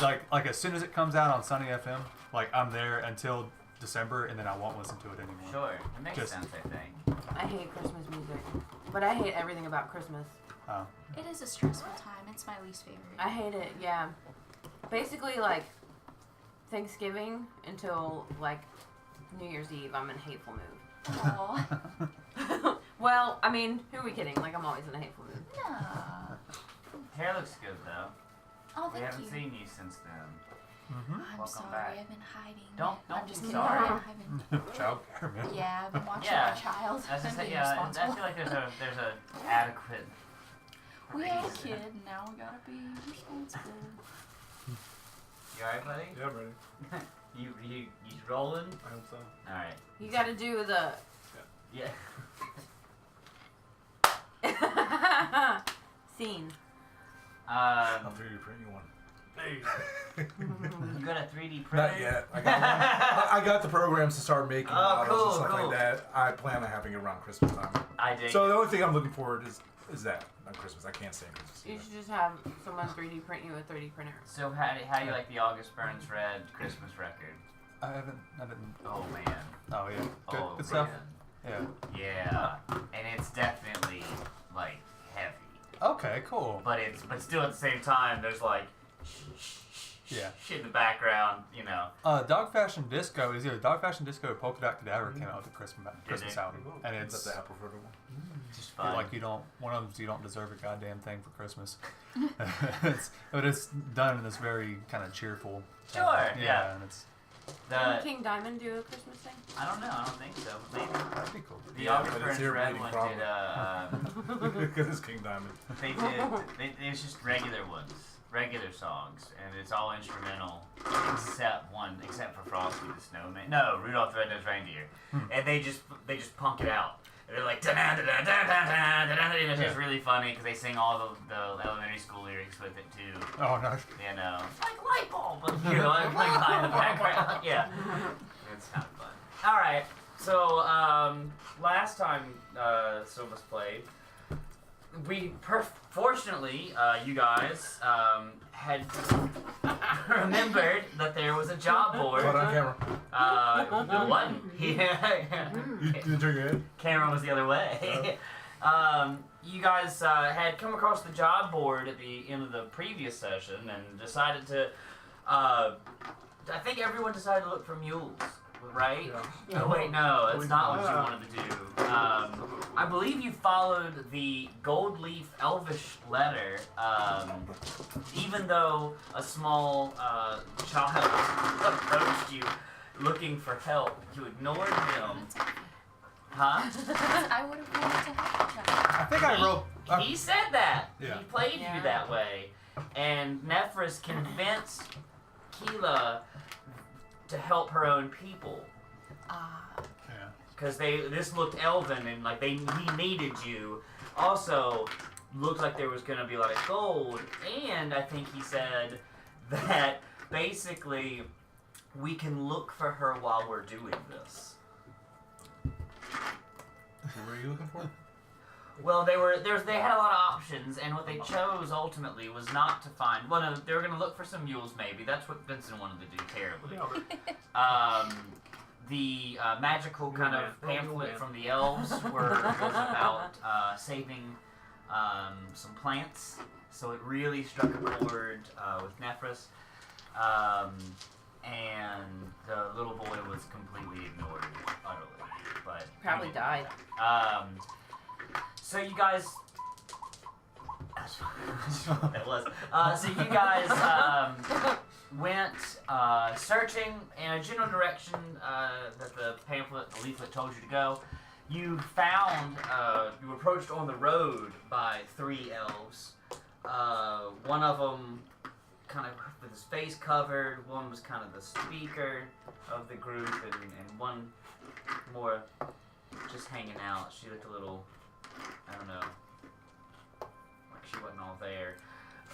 like as soon as it comes out on Sunny FM, like I'm there until December, and then I won't listen to it anymore. Sure, it makes sense, I think. I hate Christmas music, but I hate everything about Christmas. Oh. It is a stressful time. It's my least favorite. I hate it. Yeah, basically like Thanksgiving until like New Year's Eve, I'm in a hateful mood. Aww. Well, I mean, who are we kidding? Like, I'm always in a hateful mood. No. Hair looks good though. Oh, We thank haven't you. seen you since then. I'm Welcome sorry. back. I've been hiding. Don't I'm just be kidding. sorry. I've been, Child care, man. yeah, I've been watching Yeah. my child. I was I'm just saying, being yeah, I responsible. feel like there's a adequate. We have a reason. kid, and now we gotta be responsible. You alright, buddy? Yeah, I'm ready. You rolling? I hope so. All right. You gotta do the... Yeah. scene. I'll 3D print you one. Hey. You got a 3D printer? Not yet. I got one. I got the programs to start making models cool, and stuff cool. like that. I plan on having it around Christmas time. I dig. So the only thing I'm looking forward is that on Christmas. I can't stand Christmas. You should just have someone 3D print you a 3D printer. So how do you like the August Burns Red Christmas record? I didn't. Oh man. Oh yeah, good, Oh, good stuff. man. Yeah. Yeah, and it's definitely like heavy, Okay, cool. but still at the same time there's like Yeah. shit in the background, you know. Dog Fashion Disco is either Dog Fashion Disco or Polka Dot Cadaver came out with the Christmas album, and Is it's that the Apple photo one? Just fun. like one of them's you don't deserve a goddamn thing for Christmas. But it's done in this very kind of cheerful. Sure, yeah. And it's Didn't King Diamond do a Christmas thing? I don't know. I don't think so. But maybe that'd be cool. the Yeah, August but it's Burns your Red bleeding one problem. did. Because it's King Diamond. They did. It's just regular ones, regular songs, and it's all instrumental except for Frosty the Snowman. No, Rudolph the Red-Nosed Reindeer, and they just punk it out. They're like da da da da da da da, and it's just really funny because they sing all the elementary school lyrics with it too. Oh no. You know, like light bulb, but you know, like behind the background. Yeah, it's kind of fun. All right, so last time Silva's played, we fortunately you guys had remembered that there was a job board. Caught on camera. It wasn't. Yeah. You didn't turn your head? Camera was the other way. You guys had come across the job board at the end of the previous session and decided to. I think everyone decided to look for mules, right? Yeah. Oh wait, no, that's not what you wanted to do. I believe you followed the gold leaf elvish letter, even though a small child approached you looking for help. You ignored him. Huh? I would have wanted to help each other. I think I wrote. He said that. Yeah. He played Yeah. you that way. And Nephris convinced Keela to help her own people. Yeah. Because this looked elven and like he needed you. Also, looked like there was going to be a lot of gold. And I think he said that basically we can look for her while we're doing this. What were you looking for? Well, they had a lot of options, and what they chose ultimately was not to find. Well, no, they were going to look for some mules, maybe. That's what Vincent wanted to do terribly. The magical kind of pamphlet from the elves was about saving some plants, so it really struck a chord with Nephris. And the little boy was completely ignored, utterly. But Probably died. So you guys, that's what it was. So you guys went searching in a general direction that the pamphlet, the leaflet told you to go. You found, you were approached on the road by 3 elves. One of them kind of with his face covered, one was kind of the speaker of the group, and one more just hanging out. She looked a little, I don't know, like she wasn't all there.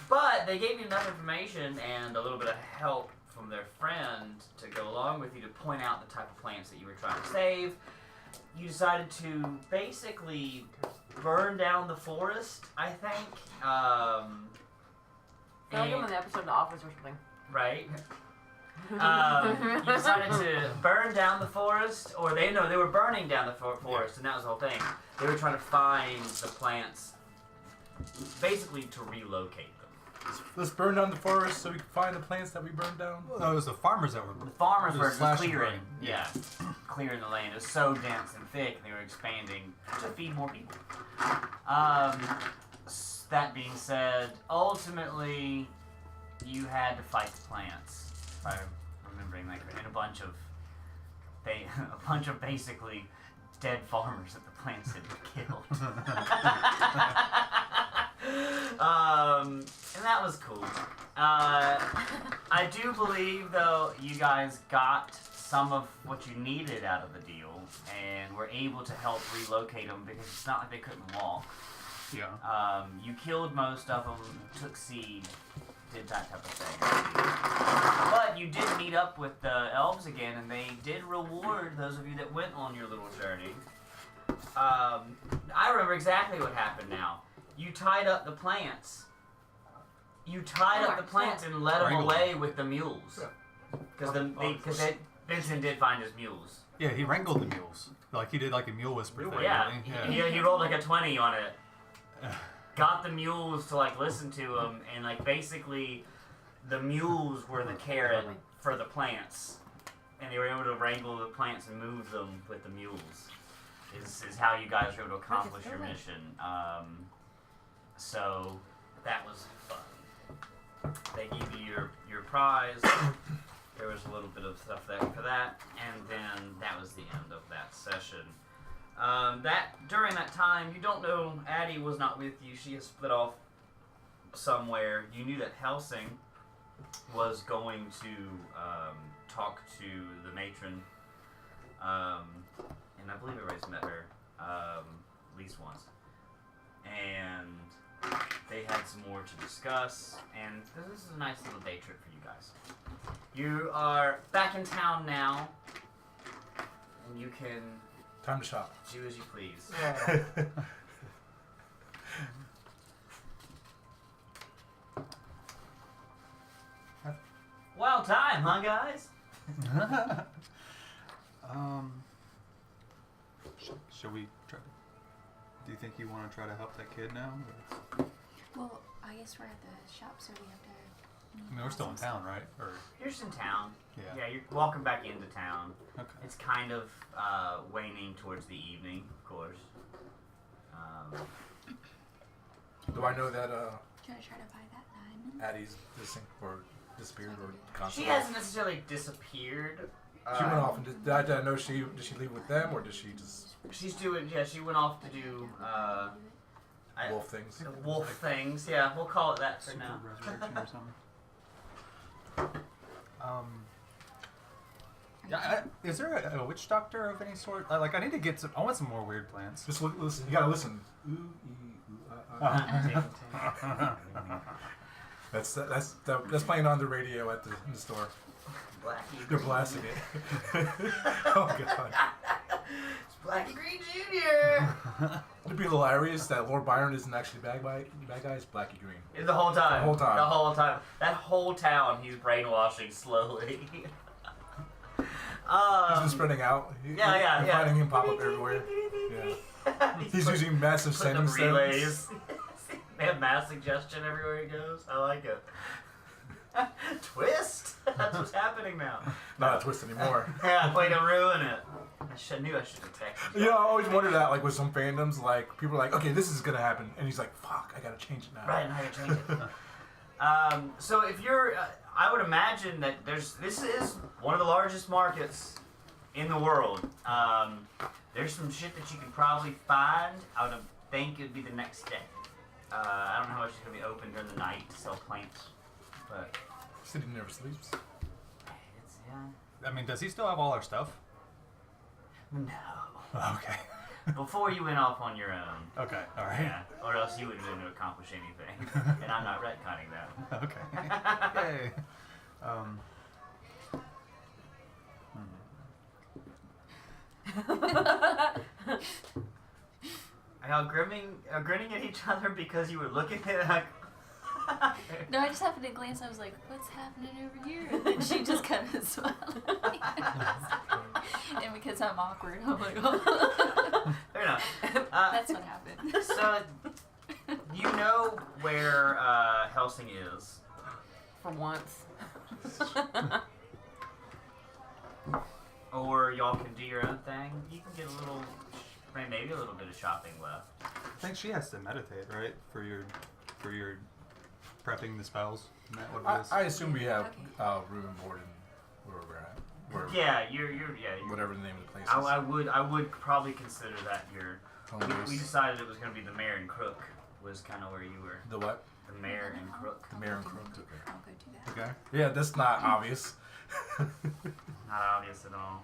But they gave you enough information and a little bit of help from their friend to go along with you to point out the type of plants that you were trying to save. You decided to basically burn down the forest, I think. I feel like I'm in the episode of The Office or something. right? You decided to burn down the forest, or they were burning down the forest, and that was the whole thing. They were trying to find the plants, basically to relocate them. Let's burn down the forest so we can find the plants that we burned down. No, it was the farmers that were. The farmers It were was slash and clearing, burn. yeah, clearing the land. It was so dense and thick, and they were expanding to feed more people. That being said, ultimately, you had to fight the plants. If I'm remembering that correctly, and a bunch of basically dead farmers that the plants had killed. And that was cool. I do believe, though, you guys got some of what you needed out of the deal, and were able to help relocate them because it's not like they couldn't walk. Yeah. You killed most of them, took seed, did that type of thing. But you did meet up with the elves again, and they did reward those of you that went on your little journey. I remember exactly what happened now. You tied up the plants. You tied up the plants and led them Wrangled away with the mules. Because Vincent did find his mules. Yeah, he wrangled the mules. Like he did like a mule whisper thing. Yeah, Really. he rolled like a 20 on it. Got the mules to like listen to him, and like basically the mules were the carrot for the plants, and they were able to wrangle the plants and move them with the mules. Is how you guys were able to accomplish your mission. So that was fun. They gave you your prize. There was a little bit of stuff there for that, and then that was the end of that session. During that time, you don't know, Addie was not with you. She has split off somewhere. You knew that Helsing was going to talk to the matron, and I believe everybody's met her at least once. And they had some more to discuss, and this is a nice little day trip for you guys. You are back in town now, and you can Time to shop. do as you please. Wild time, huh, guys? Should we try? Do you think you want to try to help that kid now? Or? Well, I guess we're at the shop, so we have to. I mean, we're still in town, right? Or You're just in town. yeah. Yeah, you're walking back into town. Okay. It's kind of waning towards the evening, of course. Do I know that Try to buy that diamond. Addie's missing or disappeared or She constantly? hasn't necessarily disappeared. She went off, and did I know did she leave with them, or did she just She's doing, yeah, she went off to do wolf things? wolf things. Yeah, we'll call it that for Super now. resurrection or something. Yeah, is there a witch doctor of any sort? Like, I need to get some. I want some more weird plants. Just listen. You gotta listen. Ooh, ee, ooh, That's playing on the radio at in the store. Blackie. They're blasting it. Oh god. It's Blackie Green Jr. It'd be hilarious that Lord Byron isn't actually bad guy. It's Blackie Green. The whole time. The whole time. The whole time. That whole town, he's brainwashing slowly. He's been spreading out. Yeah. You're finding him pop up everywhere. Yeah. He's using massive sending stones. relays. They have mass suggestion everywhere he goes. I like it. Twist? That's what's happening now. Not a twist anymore. Yeah, way to ruin it. I knew I should have texted you. You know, I always wondered that, like with some fandoms, like people are like, okay, this is gonna happen, and he's like, fuck, I gotta change it now. Right, now I gotta change it. So if you're, I would imagine that this is one of the largest markets in the world. There's some shit that you can probably find. I would think it'd be the next day. I don't know how much it's gonna be open during the night to sell plants, but City never sleeps. it's yeah. I mean, does he still have all our stuff? No. Okay. Before you went off on your own. Okay. All right. Yeah. Or else you wouldn't be able to accomplish anything. And I'm not retconning that. Okay. Yay. Are y'all grinning at each other because you were looking at it like No, I just happened to glance. I was like, "What's happening over here?" And then she just kind of smiled at me. And because I'm awkward, I'm like, "Oh." Fair enough. That's what happened. So, you know where Helsing is. For once. Or y'all can do your own thing. You can get a little, maybe a little bit of shopping left. I think she has to meditate, right? For your prepping the spells. Isn't that what it is? I assume we have Okay. room and board in where we're at. Where, Yeah, you're whatever the name of the place is. I would probably consider that your. Home base. We decided it was going to be the Mare and Crook was kind of where you were. The what? The Mare and Crook. The Mare and Crook. I'll go do that. Okay. Yeah, that's not obvious. Not obvious at all.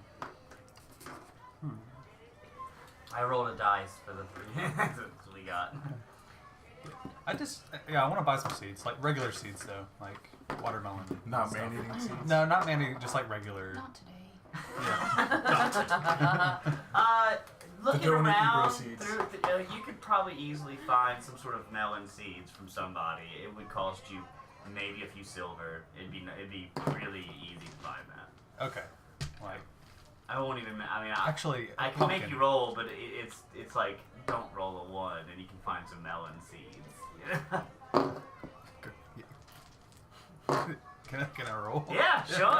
I rolled a dice for the 3. That's what we got. I want to buy some seeds, like regular seeds though, like watermelon. Not stuff. man-eating seeds. No, not man-eating, just like regular. Not today. Yeah. Looking don't eat around, grow seeds. you could probably easily find some sort of melon seeds from somebody. It would cost you maybe a few silver. It'd be really easy to find that. Okay. Like I won't even. I mean, actually, I can pumpkin. make you roll, but it's like don't roll a 1, and you can find some melon seeds. Can I roll? Yeah, sure.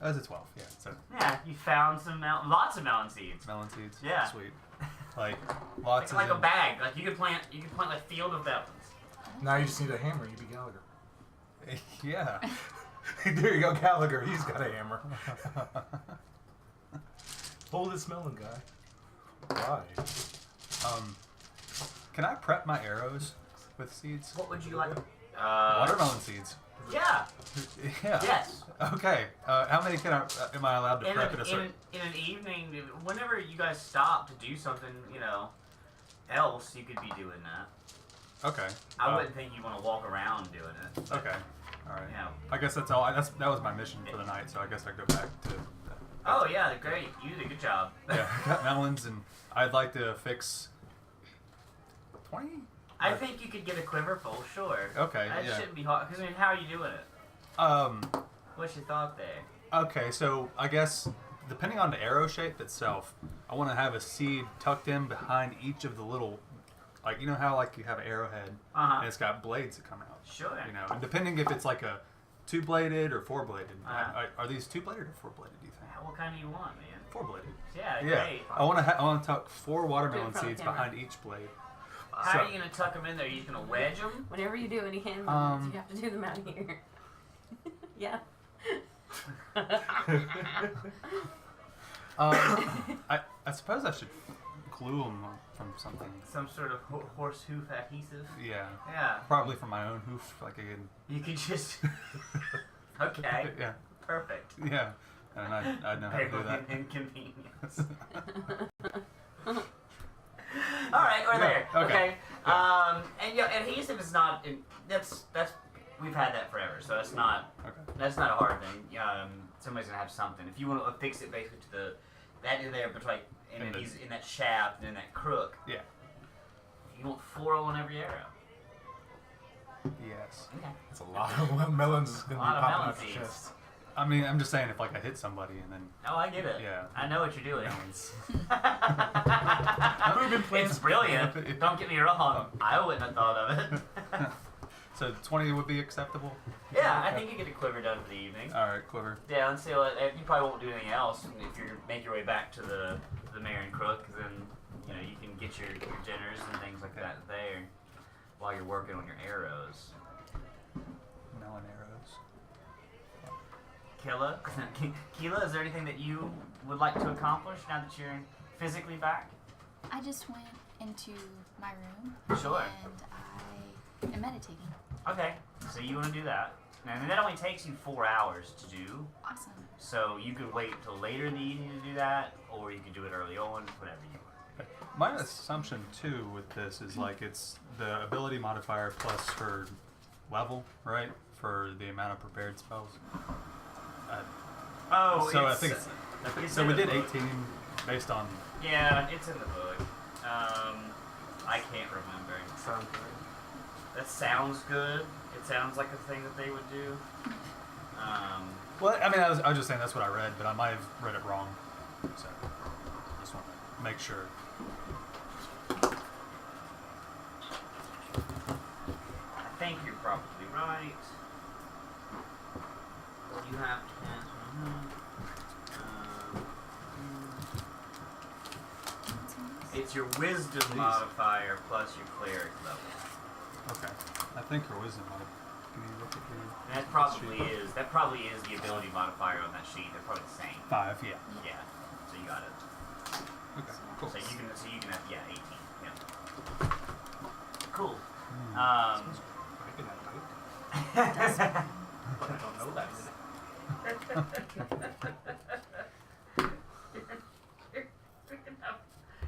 That's a 12. Yeah. So Yeah, you found some lots of melon seeds. melon seeds. Yeah. Sweet. Like lots Like of a bag. Like you could plant a field of melons. Now you just need a hammer. You be Gallagher. Yeah. There you go, Gallagher. He's got a hammer. Hold this melon guy. Why? Can I prep my arrows with seeds? What would you like? Watermelon seeds. Yeah. Yeah. Yes. Okay. How many am I allowed to prep at a certain? In an evening, whenever you guys stop to do something, else, you could be doing that. Okay. I wouldn't think you want to walk around doing it. Okay. All right. Yeah. I guess that's all. That was my mission for the night. So I guess I go back to. Oh yeah, great. You did a good job. Yeah. Got melons, and I'd like to fix 20. I think you could get a quiver full, sure. Okay. That Yeah. shouldn't be hard. Because how are you doing it? What's your thought there? Okay, so I guess depending on the arrow shape itself, I want to have a seed tucked in behind each of the little, like you know how like you have an arrowhead and it's got blades that come out. Sure. You know, and depending if it's like a 2-bladed or 4-bladed. Uh-huh. Are these 2-bladed or 4-bladed? Do you think? What kind do you want, man? 4-bladed. Yeah, Yeah. great. I want to tuck 4 watermelon front of seeds the camera. behind each blade. How So- are you gonna tuck them in there? Are you just gonna wedge them? Whenever you do any hand movements, you have to do them out here. Yeah. I suppose I should glue them from something. Some sort of horse hoof adhesive? Yeah. Yeah. Probably from my own hoof, like again. You could just. Okay. Yeah. Perfect. Yeah. And I know how to do that. Inconvenience. All right, we're Yeah, there. okay. And adhesive is not. That's we've had that forever, so that's not Okay. a hard thing. Somebody's gonna have something. If you want to affix it basically to that in there, but like in that shaft and in that crook. Yeah. You want 4 on every arrow. Yes. Okay. That's a lot of melons is going A to be lot of popping melon out your seeds. chest. I mean, I'm just saying if like I hit somebody and then Oh, I get it. Yeah. I know what you're doing. Moving It's brilliant. Don't get me wrong. I wouldn't have thought of it. so 20 would be acceptable. Yeah, I think you get a quiver done for the evening. All right, quiver. Yeah, let's see. You probably won't do anything else if you make your way back to the Mare and Crook. Because then you can get your dinners and things like that there while you're working on your arrows. Melon arrows. Killa, Keela, is there anything that you would like to accomplish now that you're physically back? I just went into my room. Sure. And I am meditating. Okay, so you want to do that. And that only takes you 4 hours to do. Awesome. So you could wait till later in the evening to do that, or you could do it early on, whatever you want. My assumption too with this is like it's the ability modifier plus her level, right? For the amount of prepared spells. So I think it's, it's so in we the did book. 18 based on. Yeah, it's in the book. I can't remember. Sounds good. That sounds good. It sounds like a thing that they would do. Well, I mean, I was just saying that's what I read, but I might have read it wrong. So, just want to make sure. I think you're probably right. You have to cast. It's your wisdom modifier plus your cleric level. Okay. I think your wisdom might. Can you look at your? That probably is the ability modifier on that sheet. They're probably the same. 5, yeah. Yeah. So you got it. Okay, cool. So you can have 18. Yeah. Cool. I can have night. But I don't know that.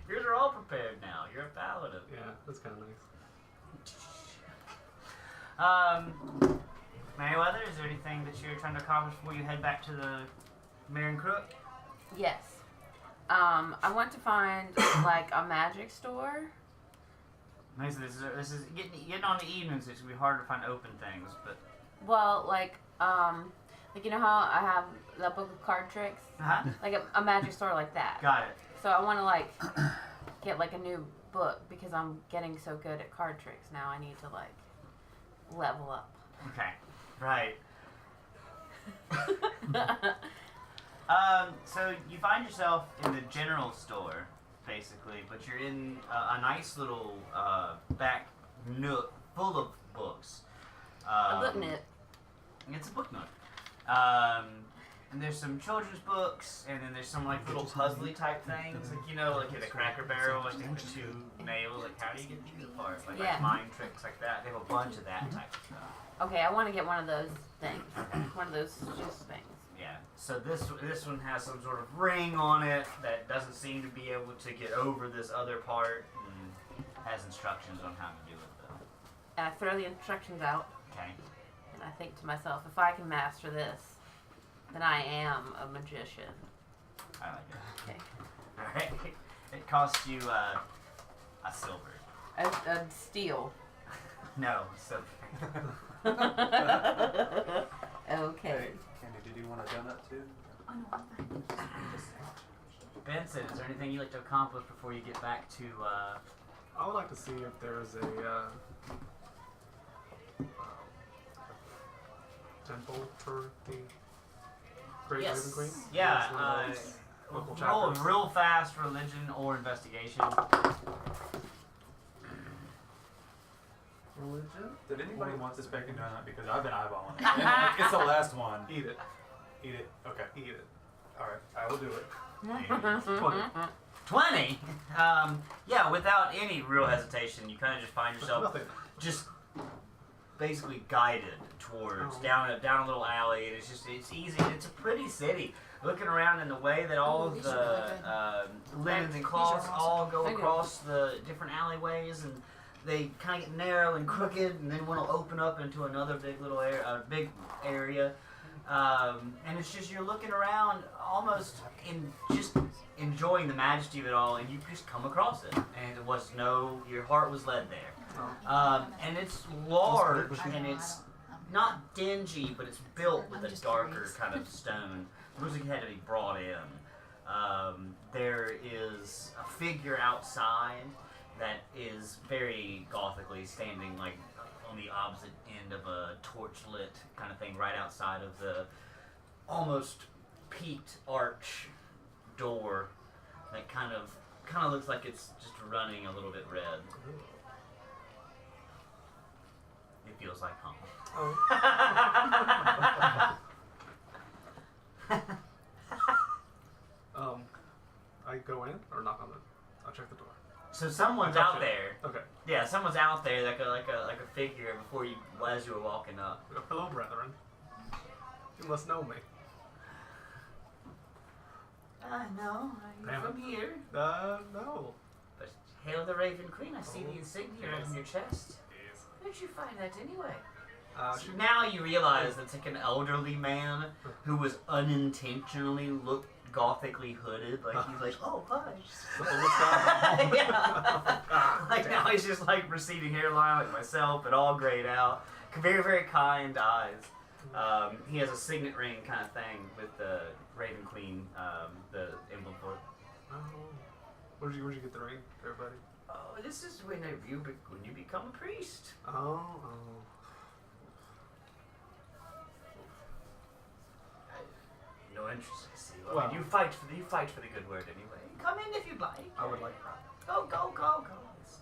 Yours are all prepared now. You're a paladin. Yeah, that's kind of nice. Mayweather, is there anything that you're trying to accomplish before you head back to the Mare and Crook? Yes. I want to find like a magic store. Nice. This is getting on the evenings. It's gonna be hard to find open things, but Well, like you know how I have the book of card tricks, like a magic store like that. got it. So I want to like get like a new book because I'm getting so good at card tricks now. I need to like level up. Okay, right. So you find yourself in the general store, basically, but you're in a nice little back nook full of books. A book nook. It's a book nook. And there's some children's books, and then there's some like little puzzly type things, like like in a Cracker Barrel, like they have 2 nails. Like how do you get these apart? Like mind tricks like that. They have a bunch of that type of stuff. Okay, I want to get one of those things. One of those just things. Yeah. So this one has some sort of ring on it that doesn't seem to be able to get over this other part, and has instructions on how to do it though. And I throw the instructions out, Okay. and I think to myself, if I can master this, then I am a magician. I like it. Okay. All right. It costs you a silver. A steel. No, silver. Okay. Candy, did you want a donut too? Oh no, I'm fine. Benson, is there anything you'd like to accomplish before you get back to? I would like to see if there's a temple for the Great Yes. Raven Queen. Yeah. Local Roll chapters. real fast religion or investigation. Religion? Did anybody want this bacon donut? Because I've been eyeballing it. It's the last one. Eat it. Eat it. Okay. Eat it. All right. I will do it. 20. Yeah. Without any real hesitation, you kind of just find yourself Nothing. just basically guided towards down a little alley. And it's easy. It's a pretty city. Looking around in the way that all of the linens and cloths all go across the different alleyways, and they kind of get narrow and crooked, and then one will open up into another big little area. And it's just you're looking around, almost just enjoying the majesty of it all, and you just come across it, and your heart was led there. And it's large, and it's not dingy, but it's built with a darker kind of stone. It looks like it had to be brought in. There is a figure outside that is very gothically standing like on the opposite end of a torch lit kind of thing right outside of the almost peaked arch door that kind of looks like it's just running a little bit red. It feels like home. I go in or knock on it. I'll check the door. So someone's I touch out it. there. Okay. Yeah, someone's out there like a figure before you as you were walking up. Hello, brethren. You must know me. No, Damn from it. here. No. But hail the Raven Queen, I see Oh, the insignia yes. on your chest. Yes. Where'd you find that anyway? She, Now you realize that's like an elderly man who was unintentionally gothically hooded. Like he's like, oh hi. Oh, Yeah. Like now he's just like receding hairline like myself, but all grayed out. Very very kind eyes. He has a signet ring kind of thing with the Raven Queen, the emblem for it. Oh. Where'd you get the ring, everybody? Oh, this is when you become a priest. Oh. No interest, I see. Well- I mean, you fight for the good word anyway. Come in if you'd like. I would like that. Go. It's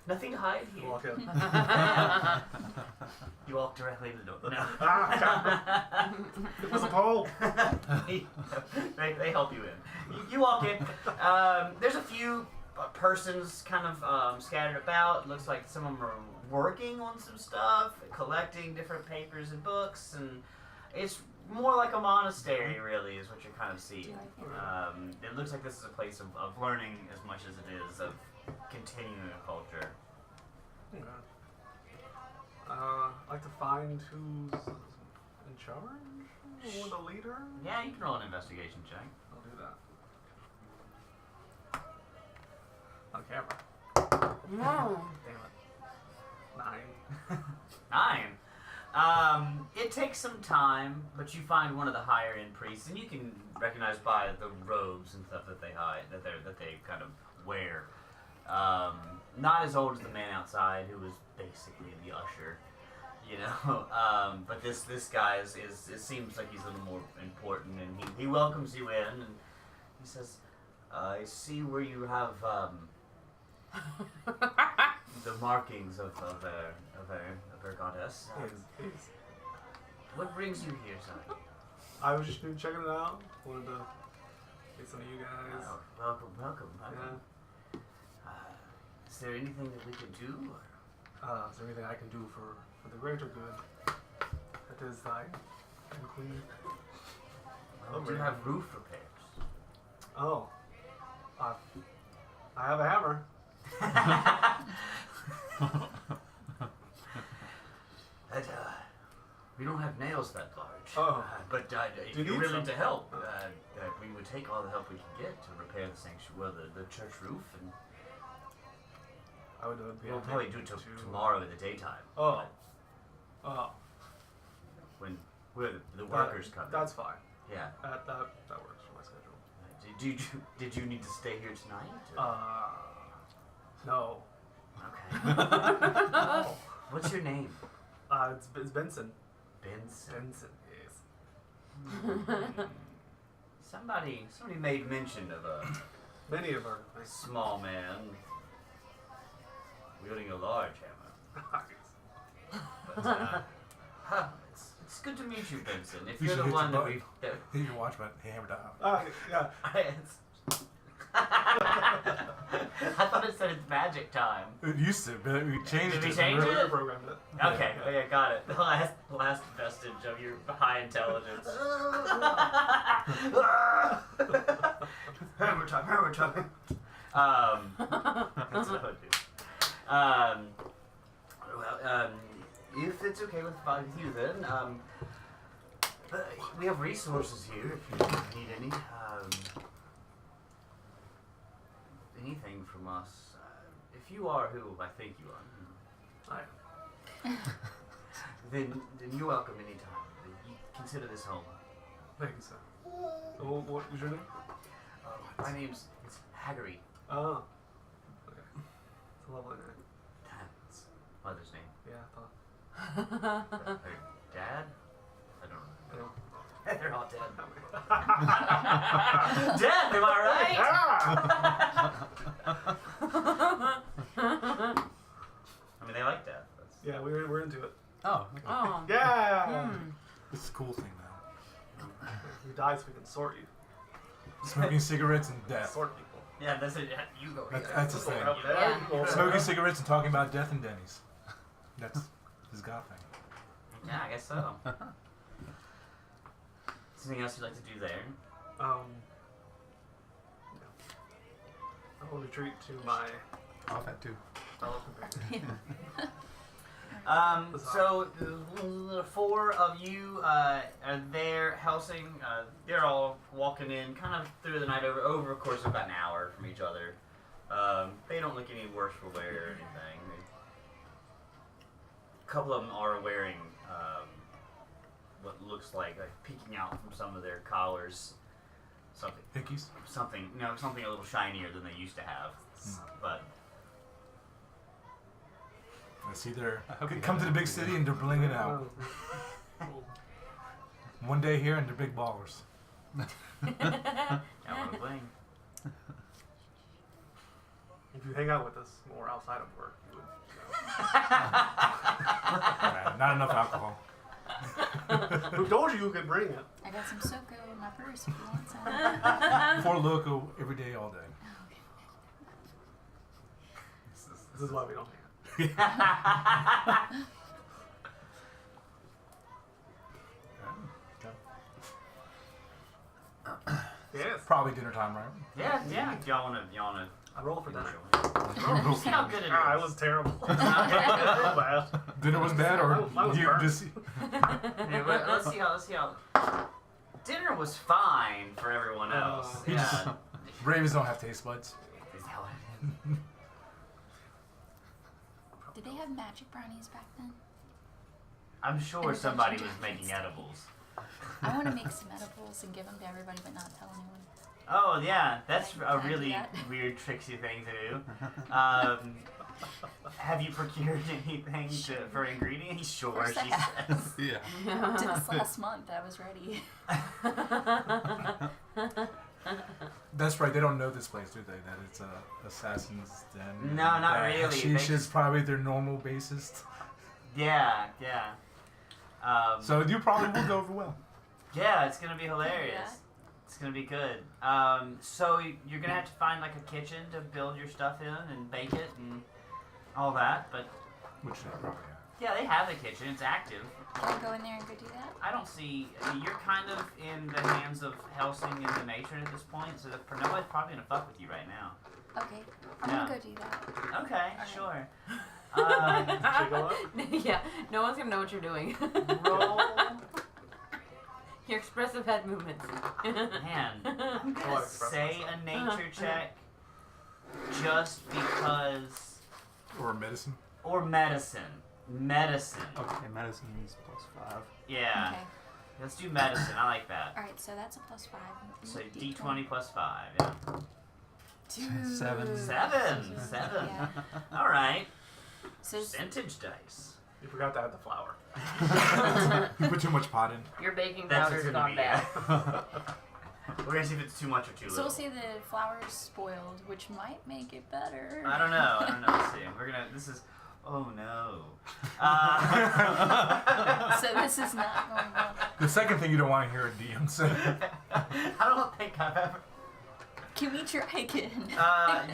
nothing to hide here. Walk in. You walk directly to the door. No. It was a pole. they help you in. You walk in. There's a few persons kind of scattered about. It looks like some of them are working on some stuff, collecting different papers and books, and it's more like a monastery, really, is what you're kind of seeing. It looks like this is a place of learning as much as it is of continuing a culture. Okay. I'd like to find who's in charge or the leader. Yeah, you can roll an investigation check. I'll do that. On camera. No. Damn it. 9. 9. It takes some time, but you find one of the higher end priests, and you can recognize by the robes and stuff that they hide, that they kind of wear. Not as old as the man outside, who was basically the usher, you know. But this guy is it seems like he's a little more important, and he welcomes you in, and he says, "I see where you have the markings of her goddess. Yes. What brings you here, son?" I was just checking it out. Wanted to get some of you guys. Oh, welcome. Yeah. Is there anything that we could do? Is there anything I can do for the greater good? That is thy and queen. Well, we do have roof repairs. Oh. I have a hammer. We don't have nails that large. Oh. But if Do you you're need willing some? to help, we would take all the help we can get to repair the sanctuary, the church roof, and I would be we'll happy probably do it tomorrow in the daytime. Oh. But Oh. when the workers come. That's fine. Yeah. That works for my schedule. Did you need to stay here tonight? or- No. Okay. No. What's your name? It's Benson. Benson. Benson, yes. Somebody made mention of a Many of our small man wielding a large hammer. But it's good to meet you, Benson. If You you're should the hit one your that we button. Hit your watch button. He hammered out. yeah. I thought it said it's magic time. It used to, but we changed Did we it. change it? Programmed it. Okay, yeah, got it. The last vestige of your high intelligence. Hammer time. That's what I would do. If it's okay with you, then we have resources here if you need any. Anything from us. If you are who I think you are, then you're welcome anytime. You consider this home. Thank you, sir. What was your name? My name's Haggery. Oh. Okay. It's a lovely name. That's mother's name. Yeah, I thought. Her dad? I don't know. Yeah. They're all dead. Death, am I right? I mean, they like death. Yeah, we're into it. Oh, Oh. Yeah! It's a cool thing now. You die so we can sort you. Smoking cigarettes and death. Sort people. Yeah, that's it. You go here. That's his thing. Up there, Yeah. you go Smoking there. cigarettes and talking about death and Denny's. That's his God thing. Yeah, I guess so. Something else you'd like to do there? Yeah. I want to treat to my off that too. fellow companions. So the four of you are there. Helsing, they're all walking in kind of through the night over a course of about an hour from each other. They don't look any worse for wear or anything. A couple of them are wearing what looks like peeking out from some of their collars. Hickeys? Something a little shinier than they used to have. But I see they're come to the big city and they're blinging out. One day here and they're big ballers. I want to bling. If you hang out with us more outside of work, you would. Not enough alcohol. Who told you could bring it? I got some Soko in my purse if you want some. 4 Loco every day, all day. This is why we don't hang out. Yes. Probably dinner time, right? Yeah. Y'all wanna? I rolled for dinner. See how good it is. I was terrible. Dinner was bad, or I was you burnt. just? Yeah, but let's see how. Dinner was fine for everyone else. Yeah. Ravens don't have taste buds. Is that what it is? Did they have magic brownies back then? I'm sure And somebody Dungeons was and making edibles. I want to make some edibles and give them to everybody, but not tell anyone. Oh yeah, that's a Can I do really that? weird, tricksy thing to do. Have you procured anything for ingredients? Sure, course I she have. says. Yeah. Did this last month. I was ready. That's right. They don't know this place, do they? That it's Assassin's Den. No, not that really. Hashish They is probably their normal bassist. Yeah. So you probably will go over well. Yeah, it's gonna be hilarious. Yeah. It's gonna be good. So you're gonna have to find like a kitchen to build your stuff in and bake it and all that. But Which they probably have. yeah, they have a kitchen. It's active. Can I go in there and go do that? I don't see. You're kind of in the hands of Helsing and the matron at this point, so nobody's probably gonna fuck with you right now. Okay. I'm Yeah. gonna go do that. Okay, Alright. sure. Should we go up? Yeah, no one's gonna know what you're doing. Roll. Your expressive head movements. Man, I'm Oh, I gonna express say a nature check just because. Or medicine. Or medicine. Medicine. Okay, medicine is +5. Yeah. Okay. Let's do medicine. I like that. Alright, so that's a +5. So D20 plus 5. Yeah. 2. 7. 7. Yeah. All right. So just, Percentage dice. You forgot to add the flour. You put too much pot in. Your baking That's powder's what's gonna gone be. bad. We're gonna see if it's too much or too so little. we'll say the flour's spoiled, which might make it better. I don't know. Let's see. We're gonna. This is. Oh no. So this is not going well. The second thing you don't want to hear a DM say. I don't think I've ever. Can we try again?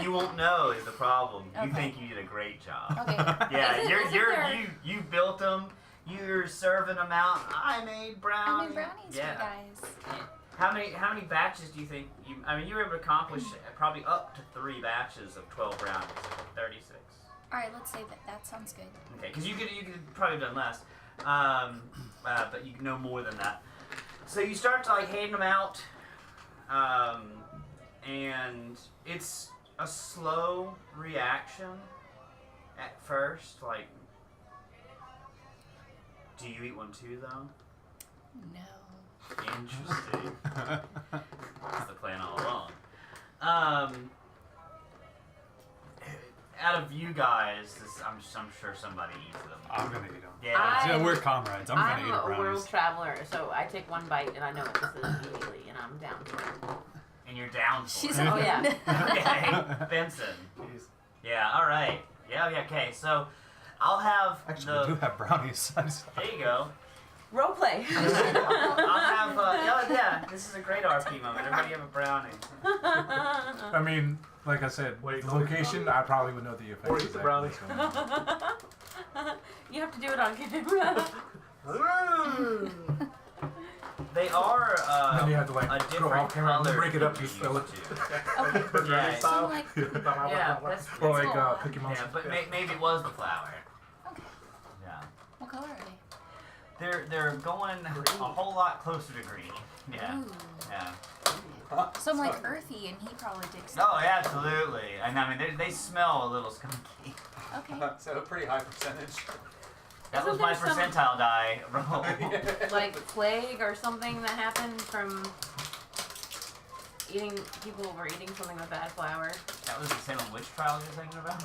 You won't know is the problem. You Okay. think you did a great job. Okay. Yeah, Isn't there- you built them. You're serving them out. I made brownies. I made brownies Yeah. for you guys. How many batches do you think you? I mean, you were able to accomplish probably up to 3 batches of 12 brownies. 36. Alright, let's say that sounds good. Okay, because you could probably have done less, but you know more than that. So you start to like hand them out, and it's a slow reaction at first. Like, do you eat one too, though? No. Interesting. That's the plan all along. Out of you guys, I'm sure somebody eats them. I'm gonna eat them. Yeah. Yeah, we're comrades. I'm gonna eat a brownies. world traveler, so I take one bite and I know what this is immediately, and I'm down for it. And you're down for She's it. Oh, yeah. Okay, Benson. Jeez. Yeah, all right. Yeah, okay. So I'll have Actually, we do have brownies. I just- There you go. Roleplay. I'll have. Yeah. This is a great RP moment. Everybody have a brownie. I mean, like I said, Wait, the location, I probably would know the effect. Or eat the brownies. You have to do it on camera. They are Then you have to like a go different off camera and color. break it up than and you spill it. used to. Okay. Yeah. So like, Yeah, that's Or like a lot. Cookie Monster. yeah, but maybe it was the flour. okay. Yeah. They're going a whole lot closer to green. Yeah. Ooh. Yeah. So I'm like earthy, and he probably digs. Oh, yeah, absolutely. And I mean, they smell a little skunky. Okay. So a pretty high percentage. That was Isn't my there some- percentile die roll. Like plague or something that happened from eating. People were eating something with bad flour. That was the same witch trial you're thinking about?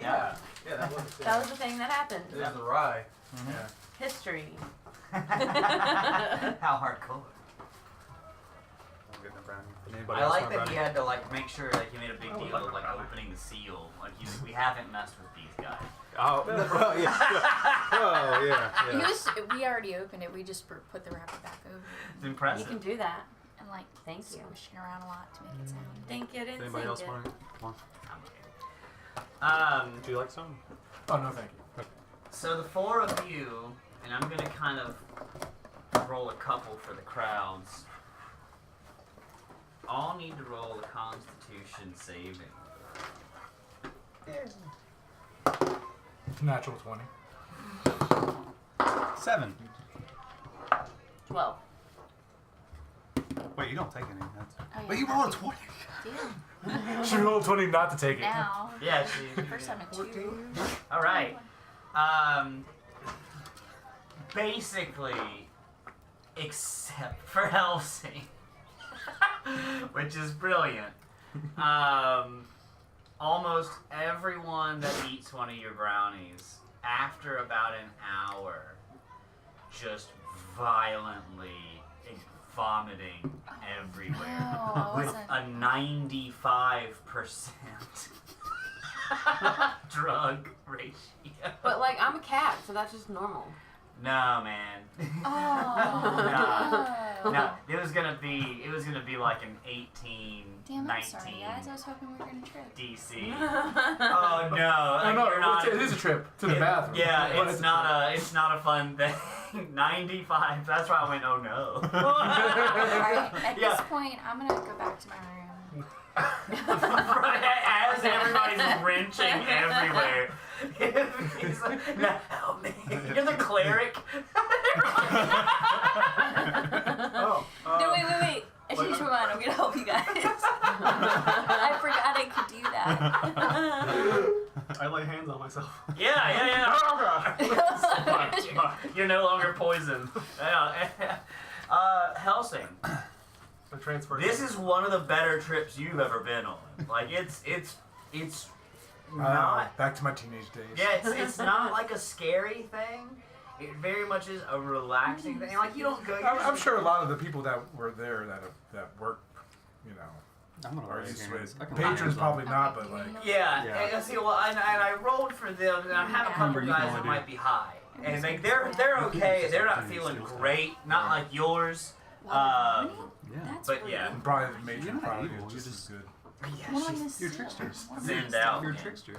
Yeah, that was the That was the thing that happened. It was the rye. Mhm. Yeah. History. How hardcore. I'm getting a brownie. Anybody I else like want a that he brownie? had to like make sure like he made a big I would deal like of a like brownie. opening the seal. Like he's like, we haven't messed with these guys. Oh, oh yeah. Oh yeah. He yeah. was, we already opened it. We just put the wrapper back over It's You impressive. can do that. and like Thank you. swishing around a lot to make it sound. Think it and Anybody sink else it. want one? Do Do you like some? Oh no, thank you. So the four of you, and I'm gonna kind of roll a couple for the crowds. All need to roll a Constitution saving. Natural 20. 7. 12. Wait, you don't take any. That's... Oh, yeah. But you rolled a 20. Damn. She rolled 20 not to take it. Now. Yeah, she. First time a 2. All right. Basically, except for Helsing, which is brilliant. Almost everyone that eats one of your brownies, after about an hour, just violently vomiting everywhere No, I with wasn't. a 95% drug ratio. But like I'm a cat, so that's just normal. No, man. Oh. No, it was gonna be like an 18, Damn, I'm 19 sorry, guys. I was hoping we were gonna trip. DC. Oh no! Oh no, you're not, it is a trip to the bathroom. Yeah, But it's a not a fun thing. 95. That's why I went. Oh no. Alright, at Yeah. this point, I'm gonna go back to my room. As everybody's wrenching everywhere. He's like, no, help me. You're the cleric. Oh. No, wait. I changed my mind. I'm gonna help you guys. I forgot I could do that. I lay hands on myself. Yeah. Oh god. Smart. You're no longer poisoned. Yeah. Helsing. The transfer. This is one of the better trips you've ever been on. Like it's not. Back to my teenage days. Yeah, it's not like a scary thing. It very much is a relaxing thing. Like you don't go. you're I'm just- sure a lot of the people that were there that work, you know, I'm gonna are raise used to hands. it. I can Patrons raise probably them. not, but like, Yeah. Yeah. And see, well, and I rolled for them, and I have a couple Remember, you can guys only that do- might be high, and like they're okay. They're not feeling great. Not Yeah. like yours. Wow, Yeah. That's But rude. yeah. and probably the matron You're not probably evil, is you're just as just- good. Yeah, What am I she's gonna You're steal? tricksters. What am I gonna Zen steal? out. You're a man. trickster.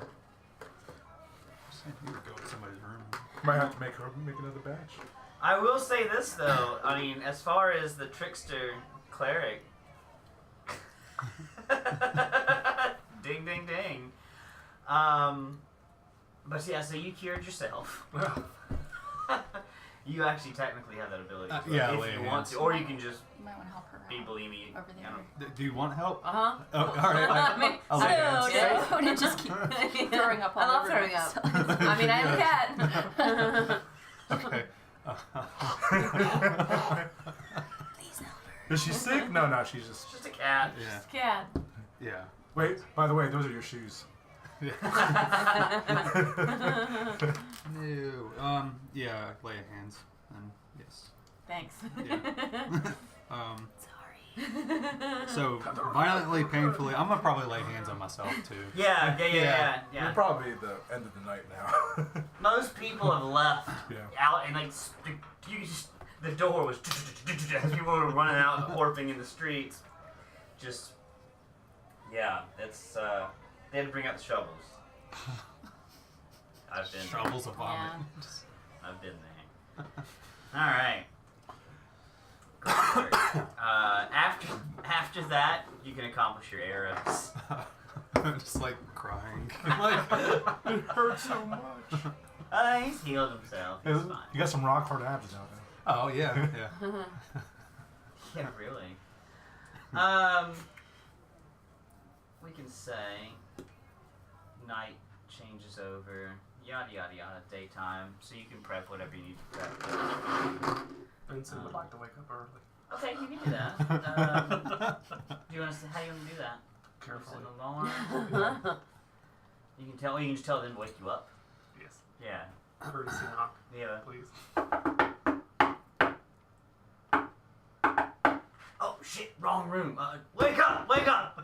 You would go to somebody's room. Might have to make another batch. I will say this though. I mean, as far as the trickster cleric, ding ding ding. But yeah, so you cured yourself. You actually technically have that ability Yeah, if lay you hands. want to, or you can just You might want to help her be out. bulimic. Over there. you know. Do you want help? Uh-huh. Oh, all right. I mean, I'll lay No, hands. no, and just keep throwing up all I love over throwing myself. up. I mean, I am a cat. Okay. Please help her. Is she sick? No, she's just. It's just a cat. Yeah. Cat. Yeah. Wait, by the way, those are your shoes. No. Yeah. Lay of hands. And yes. Thanks. Yeah. Sorry. So violently, painfully, I'm gonna probably lay hands on myself too. Yeah. We're probably at the end of the night now. Most people have left Yeah. out, and like the door was as people were running out, warping in the streets. Just yeah, it's they had to bring out the shovels. I've been there. Shovels of vomit. I've been there. All right. Go for it. After that, you can accomplish your arrows. I'm just like crying. Like it hurts so much. He's healed himself. He's fine. You got some rock hard abs out there. Oh yeah, yeah. Yeah, really. We can say night changes over, yada yada yada, daytime, so you can prep whatever you need to prep. Vincent would like to wake up early. Okay, you can do that. Do you want to? How do you want to do that? Carefully. Set an alarm. You can just tell them to wake you up. Yes. Yeah. Courtesy knock, Yeah. please. Oh shit! Wrong room. Wake up! Wake up!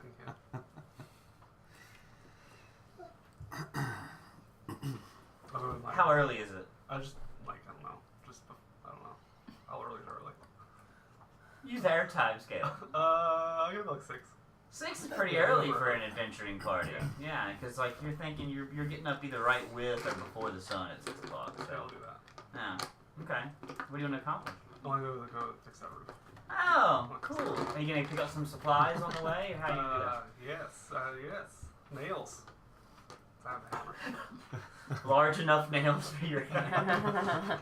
Thank you. Other than like, How early is it? I just like I don't know. I don't know. How early is early? Use our time scale. I'll give it like 6. 6 is pretty early for an adventuring party. Yeah, because like you're thinking you're getting up either right with or before the sun at 6 o'clock. Okay, So I'll do that. yeah. Okay. What do you want to accomplish? I want to go fix that roof. Oh, cool. Are you gonna pick up some supplies on the way, or how do you do that? Yes. Nails. I have a hammer. Large enough nails for your hand.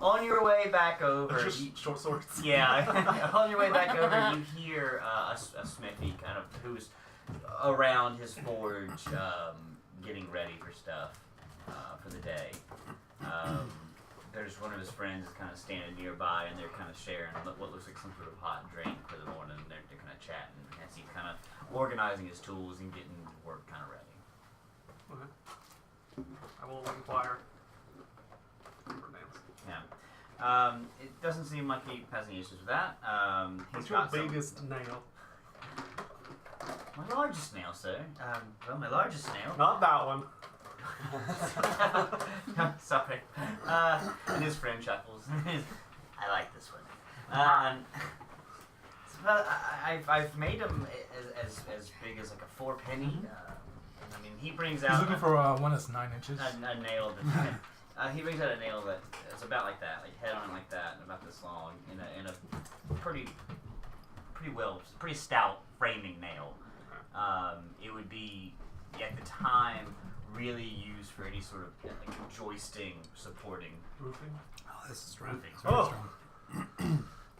On your way back over, Just short swords. yeah. On your way back over, you hear a smithy kind of who's around his forge, getting ready for stuff for the day. There's one of his friends is kind of standing nearby, and they're kind of sharing what looks like some sort of hot drink for the morning. They're kind of chatting as he's kind of organizing his tools and getting work kind of ready. Okay. I will inquire for nails. Yeah. It doesn't seem like he has any issues with that. What's He's your got some- biggest nail? My largest snail, sir. Well, my largest snail. Not that one. Sorry. And his friend chuckles. I like this one. I've made him as big as like a 4 penny. I mean, he brings out. He's looking for one that's 9 inches. a nail. He brings out a nail that is about like that, like head on it like that, and about this long, in a pretty stout framing nail. It would be at the time really used for any sort of like joisting, supporting Roofing? Oh, this is strong. roofing. It's very Oh. strong.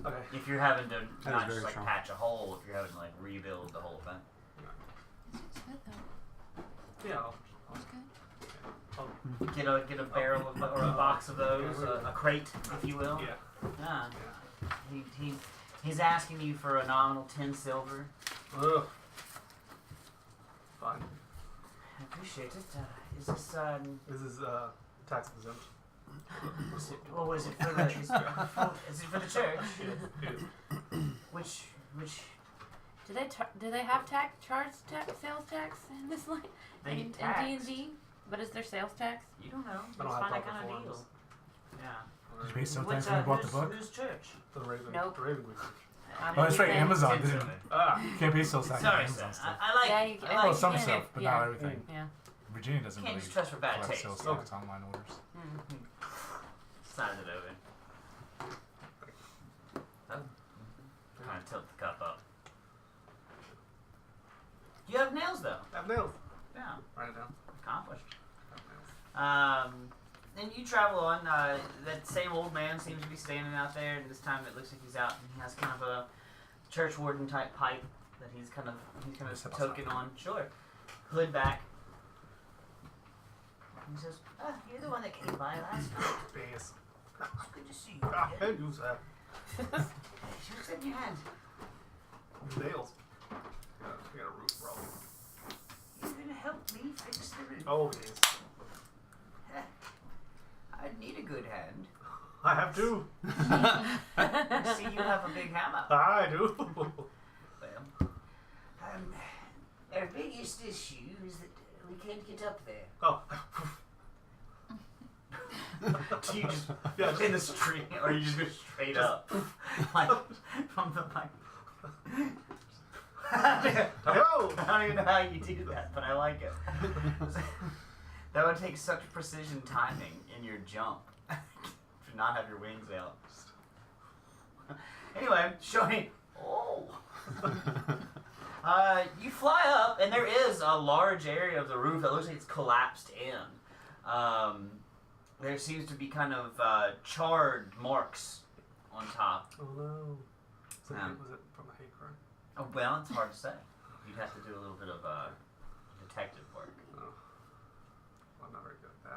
Okay. If you're having to That not is just very like strong. patch a hole, if you're having to like rebuild the whole thing. It's good though. Yeah. It's good. Get a barrel of, or a box of those, a crate, if you will. Yeah. Yeah. He's asking you for a nominal 10 silver. Ugh. Fine. I appreciate it. Is this This is tax exempt. is it, what was it for the? Is it for the church? It- Which Do they have sales tax in this line? they in tax? D&D? But is there sales tax? You don't know. I Let's don't have find that proper kind of forms. deal. Yeah. Did you pay some Which, thanks when I bought the whose- book? Whose church? The Raven. Nope. The Raven Research. Oh, that's right. Okay. Amazon 10 didn't. silver. Ah. Can't pay sales tax on Sorry, sir. Amazon stuff. I like. Yeah, you can- I Well, like some yeah, stuff, but yeah. not everything. Yeah. Virginia doesn't Can't really just trust for bad collect taste. sales Okay. tax online orders. Size it over. Kind of tilt the cup up. You have nails though. I have nails. Yeah, Write it down. accomplished. I have nails. And you travel on. That same old man seems to be standing out there, and this time it looks like he's out. And he has kind of a church warden type pipe that he's kind of Step token outside. on. Sure. Hood back. And he says, "You're the one that came by last night. Yes. It's good to see you. Ah, again. hey, use that. She was in your hand. Nails. We got a roof problem. You're gonna help me fix the roof. Oh, yes. I'd need a good hand. I have two. I see you have a big hammer. I do. Well, our biggest issue is that we can't get up there. Oh. Do you just Yeah, in the street, or you just go straight up, like from the like? I Hello. don't even know how you do that, but I like it. That would take such precision timing in your jump to not have your wings out. Anyway, show me. Oh. You fly up, and there is a large area of the roof that looks like it's collapsed in. There seems to be kind of charred marks on top. Oh no. So was it from a hate crime? Oh, well, it's hard to say. You'd have to do a little bit of detective work. Oh. Well, I'm not very good at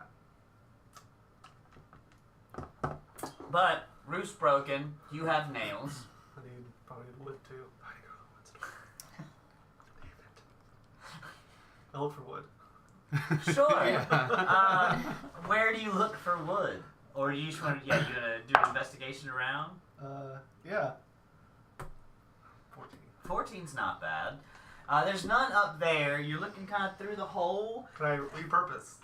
that. But roof's broken. You have nails. I probably need wood too. I look for wood. Sure. Where do you look for wood? Or do you just want to, you gonna do an investigation around? Yeah. 14. 14's not bad. There's none up there. You're looking kind of through the hole. Can I repurpose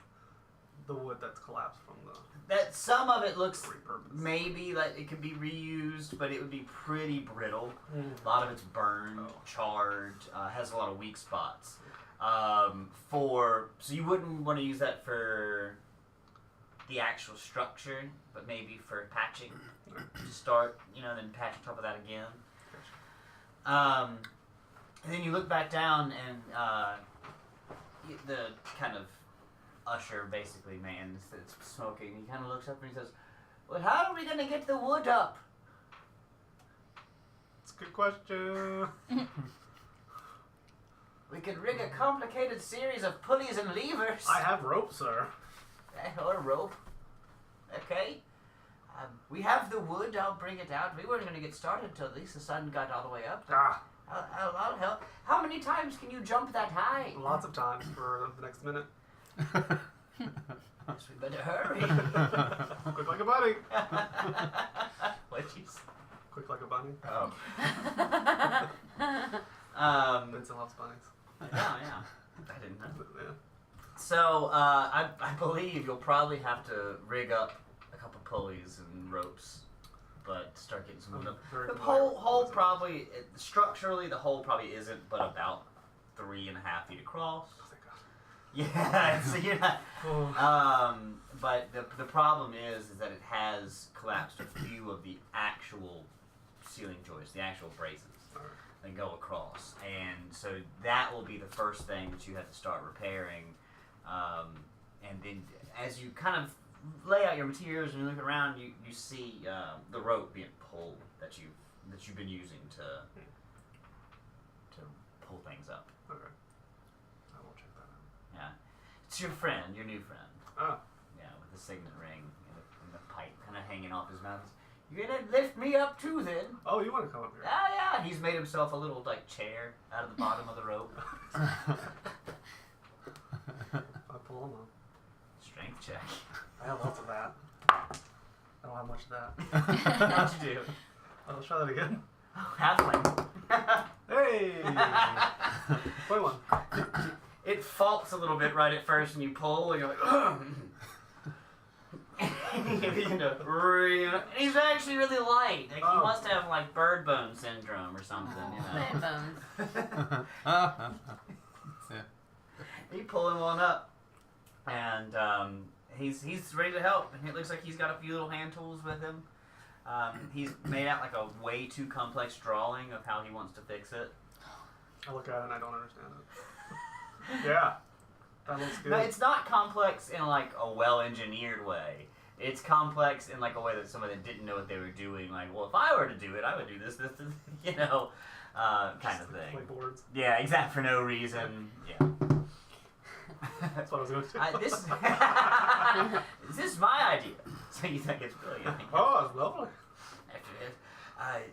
the wood that's collapsed from the... That some of it looks Repurpose. maybe like it could be reused, but it would be pretty brittle. A lot of it's burned, charred, has a lot of weak spots. So you wouldn't want to use that for the actual structure, but maybe for patching to start, then patch on top of that again. And then you look back down and the kind of usher, basically, man, that's smoking. He kind of looks up and he says, "Well, how are we going to get the wood up?" It's a good question. We could rig a complicated series of pulleys and levers. I have rope, sir. Or a rope. Okay. We have the wood. I'll bring it out. We weren't going to get started until at least the sun got all the way up. I'll help. How many times can you jump that high? Lots of times for the next minute. Guess we better hurry. Quick like a bunny. What'd you say? Quick like a bunny. Oh. Vincent loves bunnies. Yeah. I didn't know. Yeah. So, I believe you'll probably have to rig up a couple pulleys and ropes, but start getting some wood up. Very The familiar. hole probably, structurally, the hole probably isn't but about 3.5 feet across. Oh, thank God. Yeah, so you're not. Oh. But the problem is that it has collapsed a few of the actual ceiling joists, the actual braces that go across, and so that will be the first thing that you have to start repairing. And then as you kind of lay out your materials and you look around, you see the rope being pulled that you've been using to pull things up. Okay. I will check that out. Yeah, it's your friend, your new friend. Oh. Yeah, with the signet ring and the pipe kind of hanging off his mouth. You're gonna lift me up too, then? Oh, you want to come up here? Yeah. He's made himself a little chair out of the bottom of the rope. I pull them up. Strength check. I have lots of that. I don't have much of that. How'd you do? Oh, let's try that again. Oh, halfling. Hey! 21. It faults a little bit right at first, and you pull, and you're like, ugh. He's actually really light. He must have bird bone syndrome or something. Man bones. Yeah. You pull him on up, and he's ready to help. And it looks like he's got a few little hand tools with him. He's made out a way too complex drawing of how he wants to fix it. I look at it and I don't understand it. Yeah. That looks good. No, it's not complex in a well-engineered way. It's complex in a way that somebody that didn't know what they were doing. Well, if I were to do it, I would do this, kind of thing. Play boards. Yeah, exact for no reason. Yeah. That's what I was going to do. This is my idea. So you think it's brilliant? Oh, it's lovely. After this,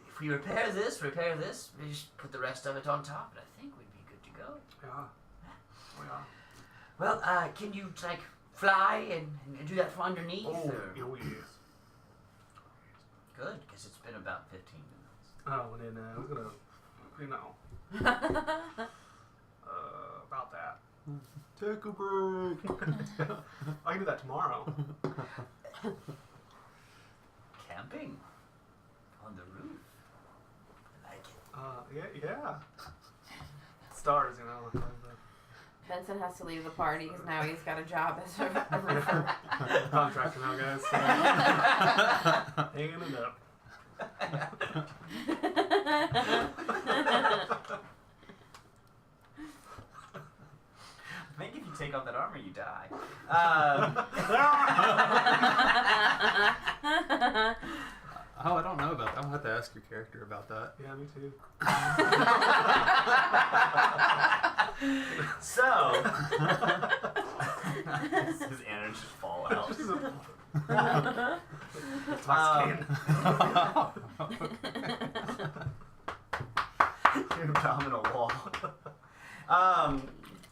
if we repair this, we just put the rest of it on top, and I think we'd be good to go. Yeah. We are. Well, can you fly and do that from underneath? Oh, or? yes. Good, because it's been about 15 minutes. Oh, and then I was going to, about that. Take a break. I can do that tomorrow. Camping on the roof. I like it. Yeah. Stars, Benson has to leave the party because now he's got a job as a roofer. Contractor now, guys. Hanging it up. take off that armor, you die. Oh, I don't know about that. I'm gonna have to ask your character about that. Yeah, me too. So, his energy just fall out. It's my skin. Your abdominal wall.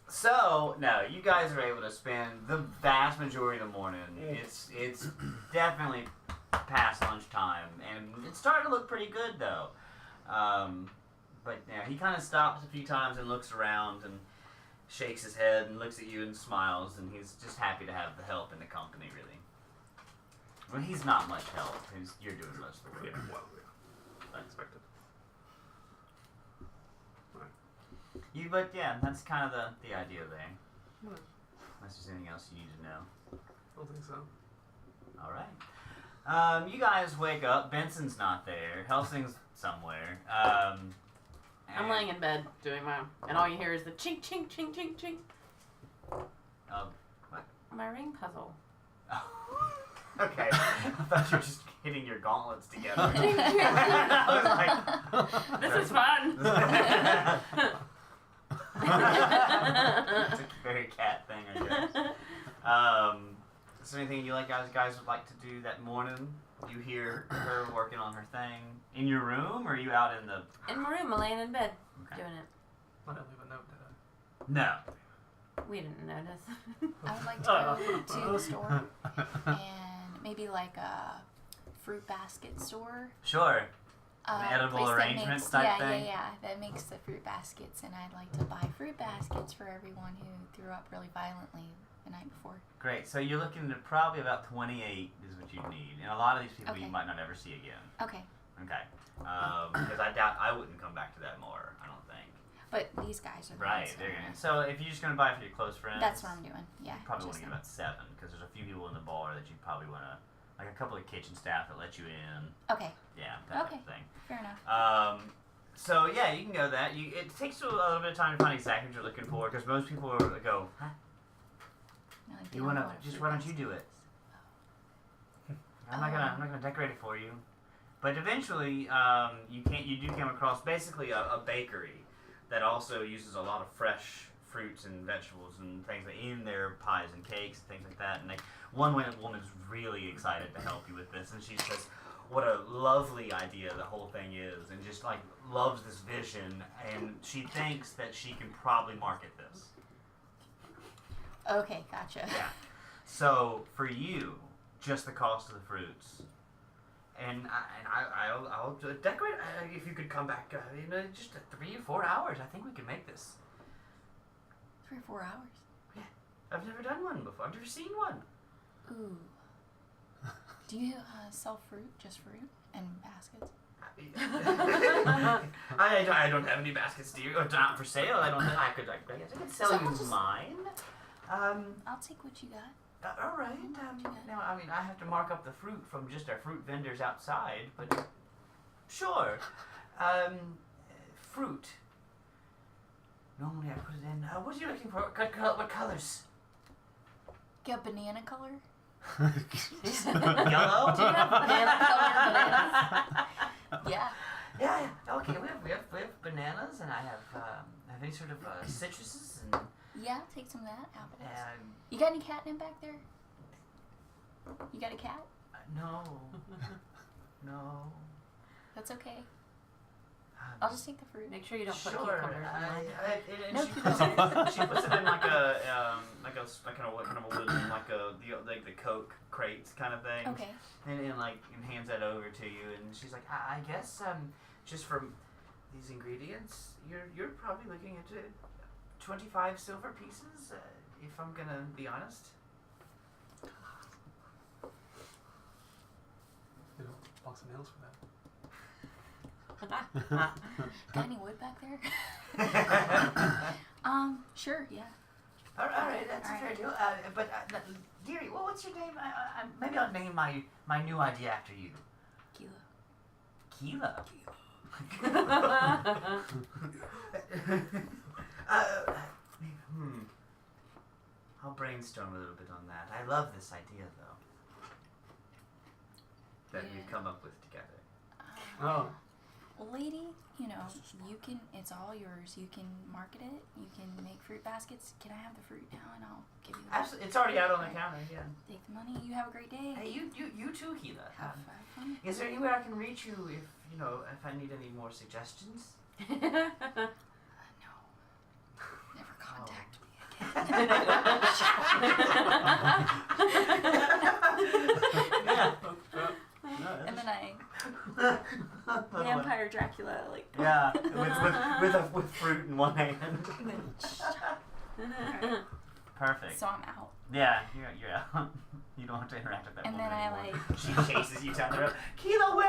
So no, you guys are able to spend the vast majority of the morning. It's definitely past lunchtime, and it's starting to look pretty good though. But yeah, he kind of stops a few times and looks around and shakes his head and looks at you and smiles, and he's just happy to have the help and the company, really. Well, he's not much help. You're doing most of the work. Well, unexpected. But yeah, that's kind of the idea there. Unless there's anything else you need to know. I don't think so. All right. You guys wake up. Benson's not there. Helsing's somewhere. I'm laying in bed doing and all you hear is the chink, chink, chink, chink, chink. What? My ring puzzle. Okay. I thought you were just hitting your gauntlets together. I was like, This is fun. It's a very cat thing, I guess. Is there anything you guys would like to do that morning? You hear her working on her thing in your room, or are you out in the? In my room, I'm laying in bed Okay. doing it. I didn't leave a note, did I? No. We didn't notice. I would like to go to the store and maybe like a fruit basket store. Sure. An edible place that arrangements makes, type thing? Yeah, that makes the fruit baskets, and I'd like to buy fruit baskets for everyone who threw up really violently the night before. Great. So you're looking at probably about 28 is what you need, and a lot of these people you Okay. might not ever see again. Okay, Okay. Because I doubt I wouldn't come back to that more. I don't think. but these guys are the Right. ones They're who- gonna. So if you're just gonna buy it for your close friends, That's what I'm doing. Yeah, you probably want just to get about 7 because there's a few people in the bar that you probably want to, like a couple of kitchen staff that let you in. okay, Yeah, that Okay. type of thing. fair enough. So yeah, you can go that. It takes you a little bit of time to find exactly what you're looking for because most people go, huh? No, they You don't wanna want just fruit why don't you do baskets. it? I'm not gonna decorate it for you. But eventually, you do come across basically a bakery that also uses a lot of fresh fruits and vegetables and things in their pies and cakes and things like that. And one woman's really excited to help you with this, and she says, "What a lovely idea the whole thing is," and just like loves this vision, and she thinks that she can probably market this. Okay, gotcha. Yeah. So for you, just the cost of the fruits, and I'll decorate. If you could come back, just 3 or 4 hours, I think we can make this. 3 or 4 hours. I've never done one before. I've never seen one. Ooh. Do you sell fruit, just fruit, and baskets? I don't have any baskets, dear. Or not for sale. I guess I could sell So you I'll just- mine. I'll take what you got. All right. Now, I mean, I have to mark up the fruit from just our fruit vendors outside, but sure. Fruit. Normally I put it in. What are you looking for? What colors? Get banana color? Yellow. Do you have banana colored bananas? Yeah. Yeah. Okay. We have bananas, and I have any sort of citruses and. Yeah, take some of that. Apples. And You got any catnip back there? You got a cat? no. No. That's okay. I'll just take the fruit. Make sure you don't put Sure. cucumbers in mine. No She puts it in like a kind of a wooden like the Coke crates kind of thing. Okay. And hands that over to you, and she's like, I guess just from these ingredients, you're probably looking at 25 silver pieces, if I'm gonna be honest. You know, box of nails for that. Got any wood back there? Sure, yeah. All right, that's a fair deal. But dearie, what's your name? Maybe I'll name my new idea after you. Keela. Keela. I'll brainstorm a little bit on that. I love this idea, though, that we've come up with together. Oh. Well, lady, you know, it's all yours. You can market it. You can make fruit baskets. Can I have the fruit now, and I'll give you the Absolutely. It's already out on the counter, yeah. Take the money. You have a great day. Hey, you too, Gila. Have fun. Is there anywhere I can reach you if I need any more suggestions? No. Never contact me again. And then I vampire Dracula like yeah, with fruit in one hand. Perfect. So I'm out. Yeah, you're out. You don't have to interact with that And woman then I anymore. like She chases you down the road. Kilo way!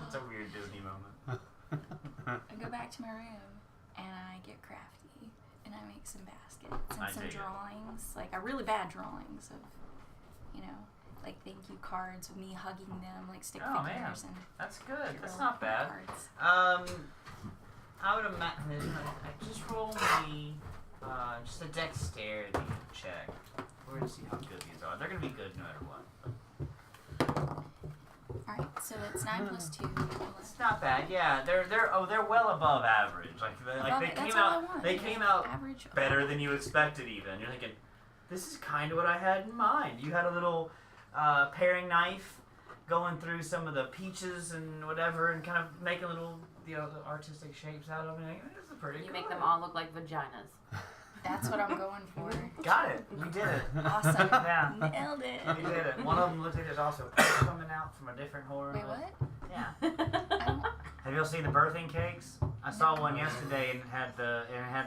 It's a weird Disney moment. I go back to my room and I get crafty and I make some baskets and some drawings, like really bad drawings of, like thank you cards with me hugging them, like stick figures and. That's good. That's not bad. Cards. I would imagine. Just roll me just a dexterity check. We're gonna see how good these are. They're gonna be good no matter what. All right, so it's 9 plus 2. It's not bad. Yeah, they're well above average. They came out average better than you expected. Even you're thinking, this is kind of what I had in mind. You had a little paring knife going through some of the peaches and whatever, and kind of making little artistic shapes out of it. This is pretty. You make them all look like vaginas. That's what I'm going for. Got it. You did it. Awesome. Yeah. Nailed it. You did it. One of them looks like there's also coming out from a different horn. Wait, what? Yeah. I don't. Have y'all seen the birthing cakes? I saw one yesterday and it had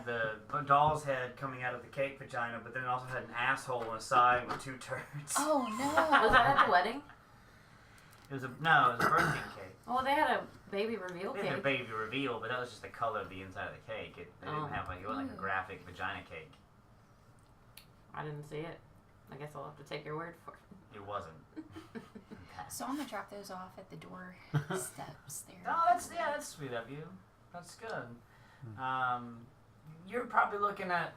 the doll's head coming out of the cake vagina, but then it also had an asshole on the side with 2 turds. Oh no. Was that at the wedding? It was a birthing cake. Well, they had a baby reveal They had a cake. baby reveal, but that was just the color of the inside of the cake. It didn't have it wasn't like a graphic vagina cake. I didn't see it. I guess I'll have to take your word for it. It wasn't. So I'm gonna drop those off at the door steps there. Oh, that's sweet of you. That's good. You're probably looking at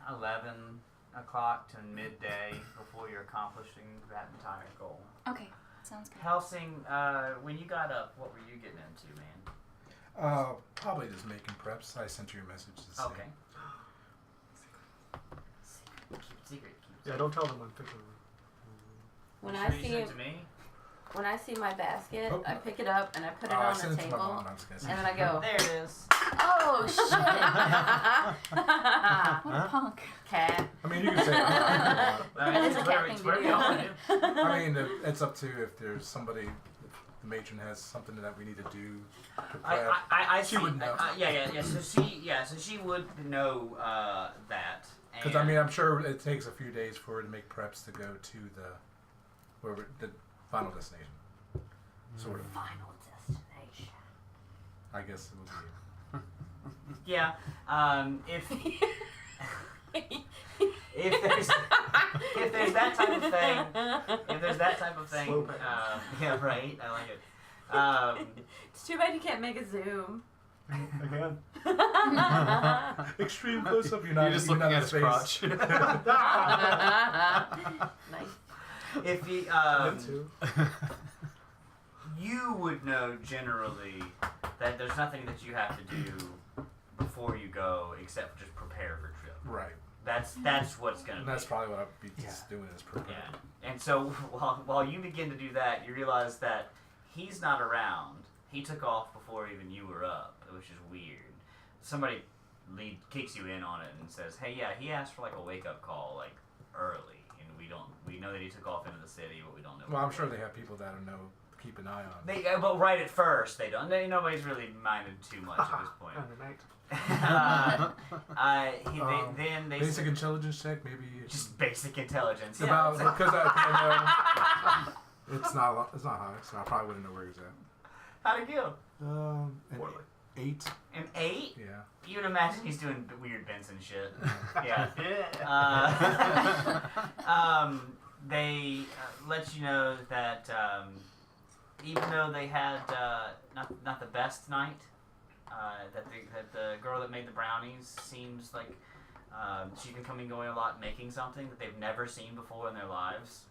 11 o'clock to midday before you're accomplishing that entire goal. Okay, sounds good. Helsing, when you got up, what were you getting into, man? Probably just making preps. I sent you a message to say. Okay. Secret. Yeah, don't tell them I'm thinking. When You I sure you see sent it, it to me? when I see my basket, Oh. I pick it up and I put it I on sent the it to my table, mom. I was gonna say. and then I go, There it is. Oh shit! What a punk. cat. I mean, you can say. I mean, It is a cat thing it's to whatever do. you want to do. I mean, it's up to if there's somebody, if the matron has something that we need to do to prep. I She see. would know. Yeah. So she would know that. Because I mean, I'm sure it takes a few days for her to make preps to go to the final destination. Sort of. Final destination. I guess it would be. Yeah. If there's that type of thing, yeah, right. I like it. It's too bad you can't make a zoom. Again. Extreme close up. You're just looking at his crotch. Nice. If you Them too. you would know generally that there's nothing that you have to do before you go except for just prepare for trip. Right. That's what's gonna. And that's be. probably what I'd be just doing is preparing. Yeah. And so while you begin to do that, you realize that he's not around. He took off before even you were up, which is weird. Somebody kicks you in on it and says, "Hey, yeah, he asked for like a wake up call like early, and we know that he took off into the city, but we don't know." Well, I'm sure they have people that keep an eye on. But right at first they don't. Nobody's really minded too much at this point. On the night. Then they Basic intelligence check, maybe. just basic intelligence. Yeah, About it's like- because I know it's not high, so I probably wouldn't know where he's at. how'd it go? An 8. An 8? Yeah. You'd imagine he's doing weird Benson shit. Yeah. They let you know that even though they had not the best night, that the girl that made the brownies seems like She's been coming and going a lot, making something that they've never seen before in their lives.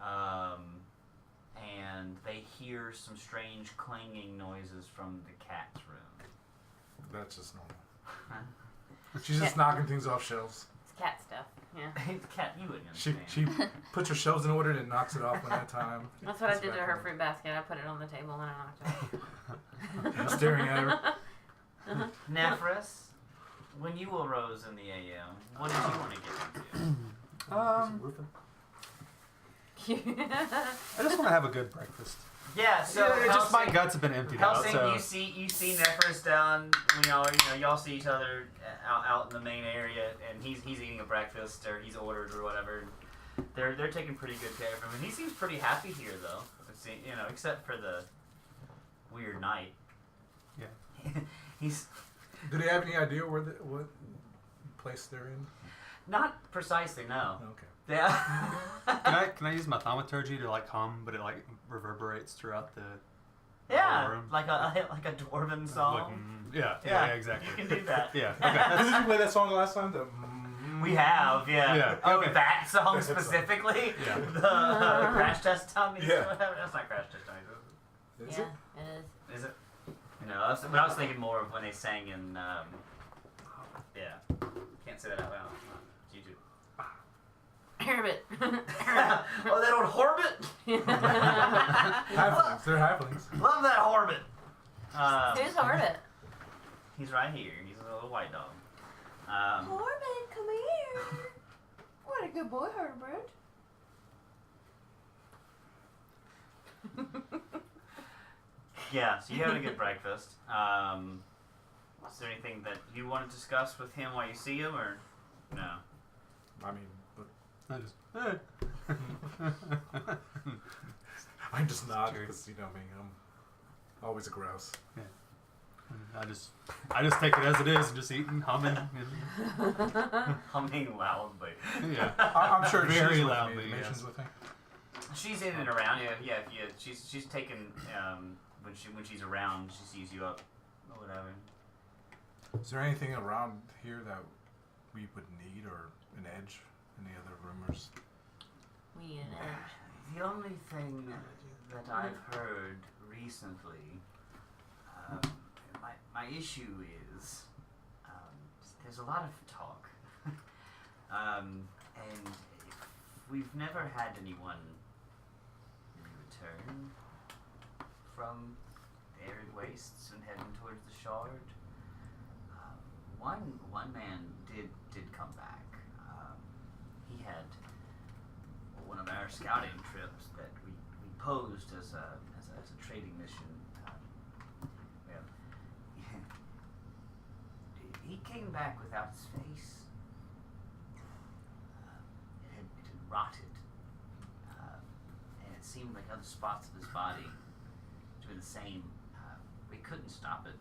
And they hear some strange clanging noises from the cat's room. That's just normal. She's just knocking things off shelves. It's cat stuff. Yeah. It's cat, you wouldn't She understand. puts her shelves in order and knocks it off one at a time. That's what I did to her fruit basket. I put it on the table and I knocked it off. I'm staring at her. Nephris, when you arose in the AM, what did you want to get into? I just want to have a good breakfast. Yeah, so just my guts have been emptied out. Helsing, So. you see Nephris down. Y'all see each other out in the main area, and he's eating a breakfast or he's ordered or whatever. They're taking pretty good care of him, and he seems pretty happy here though. Except for the weird night. Yeah. Do they have any idea what place they're in? Not precisely, no. Okay. Yeah. Can I use my thaumaturgy to like hum, but it like reverberates throughout the room? like a dwarven song. Like, yeah, exactly. You can do that. Yeah. Okay. Did you play that song last time? We have, yeah. Yeah, Oh, okay. that song That song. specifically? Yeah. The Crash Test Dummies? Yeah. That's not Crash Test Dummies, Is Yeah, it? it is. is it? But I was thinking more of when they sang in, yeah. Can't say that out loud. You do. Herbit. Oh, that old Horbit? Halflings. They're halflings. Love that Horbit. Who's Herbit? He's right here. He's a little white dog. Herbit, come here. What a good boy, Herbert. Yeah, so you had a good breakfast. Is there anything that you want to discuss with him while you see him, or no? I mean, but I just. I just nod because me, I'm always a grouse. Yeah. I just take it as it is and just eating, humming. Humming loudly. Yeah. I'm sure Very she's loudly, with me. yes. Mason's with me. She's in and around. Yeah. She's taken when she's around. She sees you up or whatever. Is there anything around here that we would need, or an edge? Any other rumors? We need an edge. The only thing that I've heard recently, my issue is there's a lot of talk, and we've never had anyone return from the arid wastes and heading towards the shard. One man did come back. He had one of our scouting trips that we posed as a trading mission. He came back without his face. It had rotted, and it seemed like other spots of his body were the same. We couldn't stop it.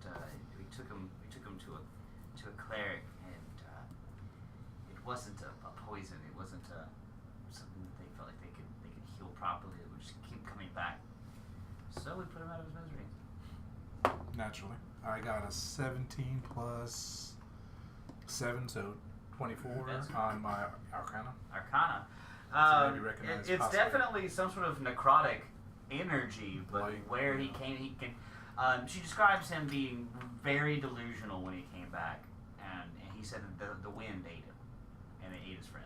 We took him to a cleric, and it wasn't a poison. It wasn't something that they felt like they could heal properly. It would just keep coming back. So we put him out of his misery. Naturally. I got a 17 plus 7, so 24 on my Arcana. Arcana. So maybe recognize It's possibly. definitely some sort of necrotic energy, but Like, where he can. She describes him being very delusional when he came back, and he said that the wind ate him, and it ate his friends.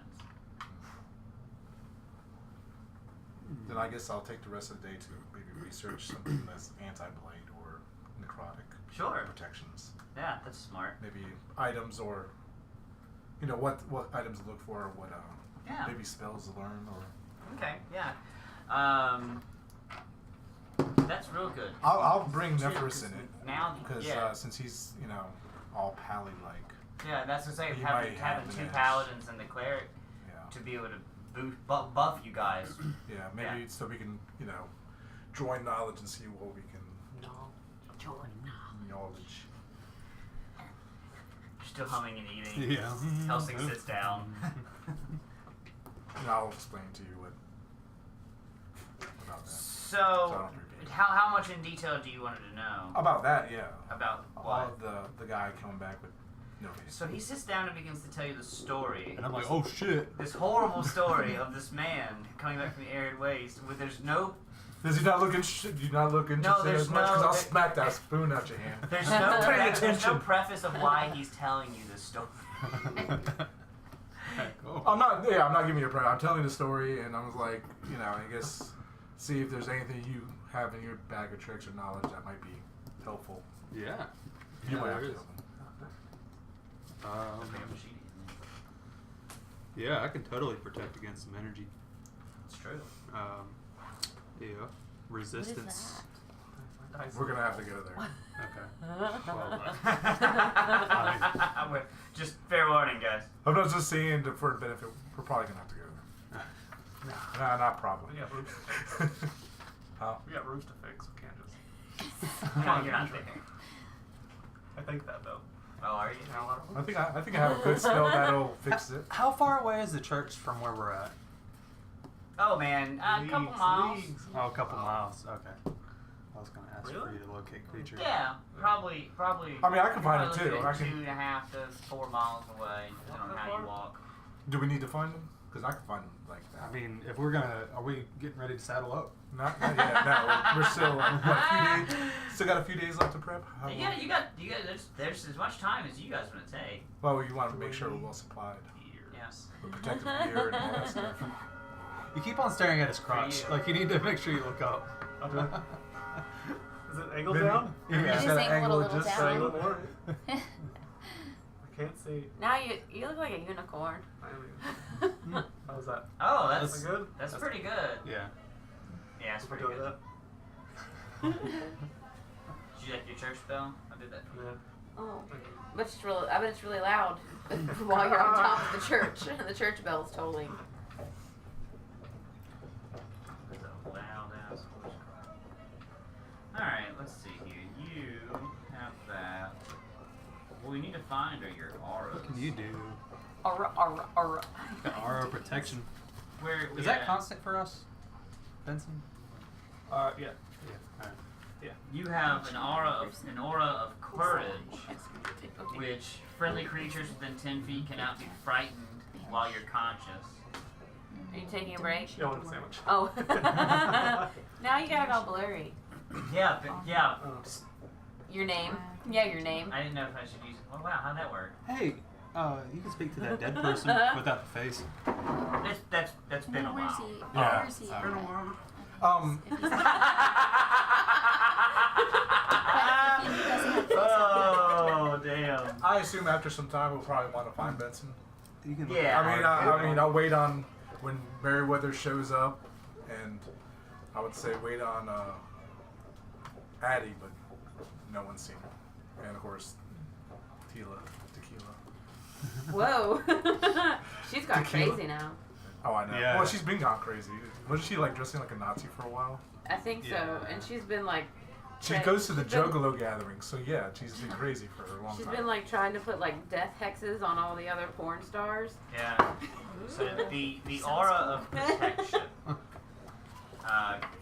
Then I guess I'll take the rest of the day to maybe research something that's anti-blade or necrotic Sure. protections. Yeah, that's smart. Maybe items, or what items to look for, or what Yeah. maybe spells to learn, or Okay. Yeah. That's real good. I'll bring Sure, Nephris 'cause in it now. because Yeah. since he's all pally like. Yeah, that's to say He having might have an two edge. paladins and the cleric Yeah. to be able to buff you guys. Yeah, maybe so we can, join knowledge and see what we can No. Joy. knowledge. Still humming and eating. Yeah. Helsing sits down. And I'll explain to you about that. So, don't repeat. how much in detail do you want to know About that, yeah. about All what? of the guy coming back with No face. So he sits down and begins to tell you the story. And I'm like, oh shit. This horrible story of this man coming back from the arid waste where there's no... Does he not look interested? Do you not look interested there's as much? Because no- I'll smack that spoon out your hand. There's Paying there's no attention. preface of why he's telling you this story. Cool. I'm not giving you a prayer. I'm telling the story, and I was like, I guess, see if there's anything you have in your bag of tricks or knowledge that might be helpful. Yeah. You Yeah, might have there to is. know them. Yeah, I can totally protect against some energy. It's true. Yeah. Resistance. We're gonna have to go there. Okay. Well, We're- just fair warning, guys. I'm not just saying for benefit. We're probably gonna have to go there. Nah, not probably. We got roofs. Huh? We got roofs to fix. We can't just. No, you're not there. I think that though. Oh, are you? Yeah, a lot of I think I have a good spell that'll fix it. how far away is the church from where we're at? Oh man, a couple miles. leagues. Oh, a couple miles. Okay. I was gonna ask Really? for you to locate creature. Yeah, probably. I mean, I can find it probably too. looking I at can. 2.5 to 4 miles away, depending on That how you far? walk. Do we need to find them? Because I can find them like that. I mean, if we're gonna, are we getting ready to saddle up? Not yet. No, we're still what, a few days. Still got a few days left to prep. How Yeah, long? you got. There's as much time as you guys want to take. Well, you want to make sure we're well supplied Yes. with protective gear and all that stuff. You keep on staring at his crotch. you. Like you need to make sure you look up. Is it angled Maybe- down? maybe you Yeah. just It gotta is angled a angle it little just down. Angled so. more? I can't see. Now you look like a unicorn. I mean, how's that? Oh, Is that's that good? that's pretty good. Yeah. Yeah, it's We're pretty doing good. that. Did you like your church bell? I did that. Yeah. Oh, but it's really, I bet it's really loud while you're on top of the church. The church bell's tolling. That's a loud ass horse cry. Alright, let's see here. You have that. What we need to find are your auras. What can you do? Aura. Got aura protection. Where Is that constant for us, Benson? Yeah. Yeah. Alright. You have an aura of courage, which friendly creatures within 10 feet cannot be frightened while you're conscious. Are you taking a break? You don't want a sandwich. Oh. Now you got it all blurry. Yeah, but yeah. Your name? Yeah, your name. I didn't know if I should use it. Oh wow, how'd that work? Hey, you can speak to that dead person without the face. That's been a Where's while. he? Yeah. Where's he? Been a while. If he doesn't have face, Oh damn. I assume after some time we'll probably want to find Benson. You can Yeah. I mean, I'll wait on when Merriweather shows up, and I would say wait on Addie, but no one's seen her, and of course, tequila. Whoa. She's gone Tequila? crazy now. Oh, I know. Yeah. Well, she's been gone crazy. Wasn't she like dressing like a Nazi for a while? I think so. Yeah. And she's been like. She Right. goes to the She's been- Juggalo gathering, so yeah, she's been crazy for a long She's time. been like trying to put like death hexes on all the other porn stars. Yeah. So the aura of protection.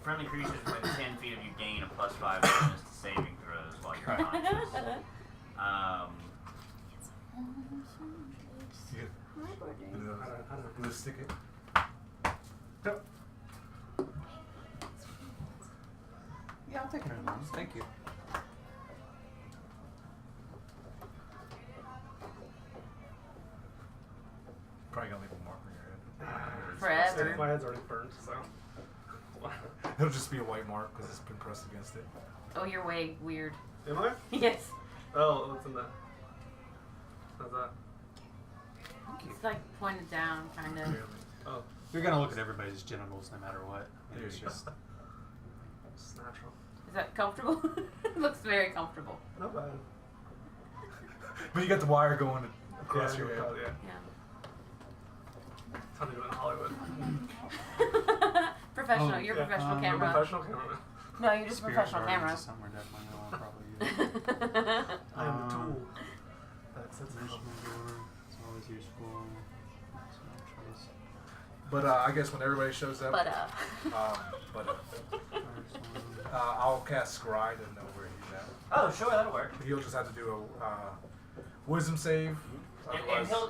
Friendly creatures within 10 feet of you gain a +5 bonus to saving throws while you're conscious. Glue stick it. Yeah, I'll take another one. Thank you. Probably gonna leave a mark on your head. Forever. My head's already burnt, so. It'll just be a white mark because it's been pressed against it. Oh, you're way weird. Am I? Yes. Oh, what's in that? How's that? It's like pointed down, kind of. Clearly. Oh, You're gonna look at everybody's genitals no matter what. There It's you go. just it's natural. Is that comfortable? It looks very comfortable. Not bad. But you got the wire going across Yeah, your head. yeah. Yeah. That's how they do it in Hollywood. Professional. Oh, you're yeah, professional I'm I'm a camera. professional cameraman. No, you're just Spirit professional guardians camera. is somewhere definitely gonna want to probably use. I am the Um, tool. That sets it up. It's always useful. It's no choice. But I guess when everybody shows up, But First one. I'll cast Scry to know where he's at. Oh, sure, that'll work. He'll just have to do a Wisdom save. And he'll,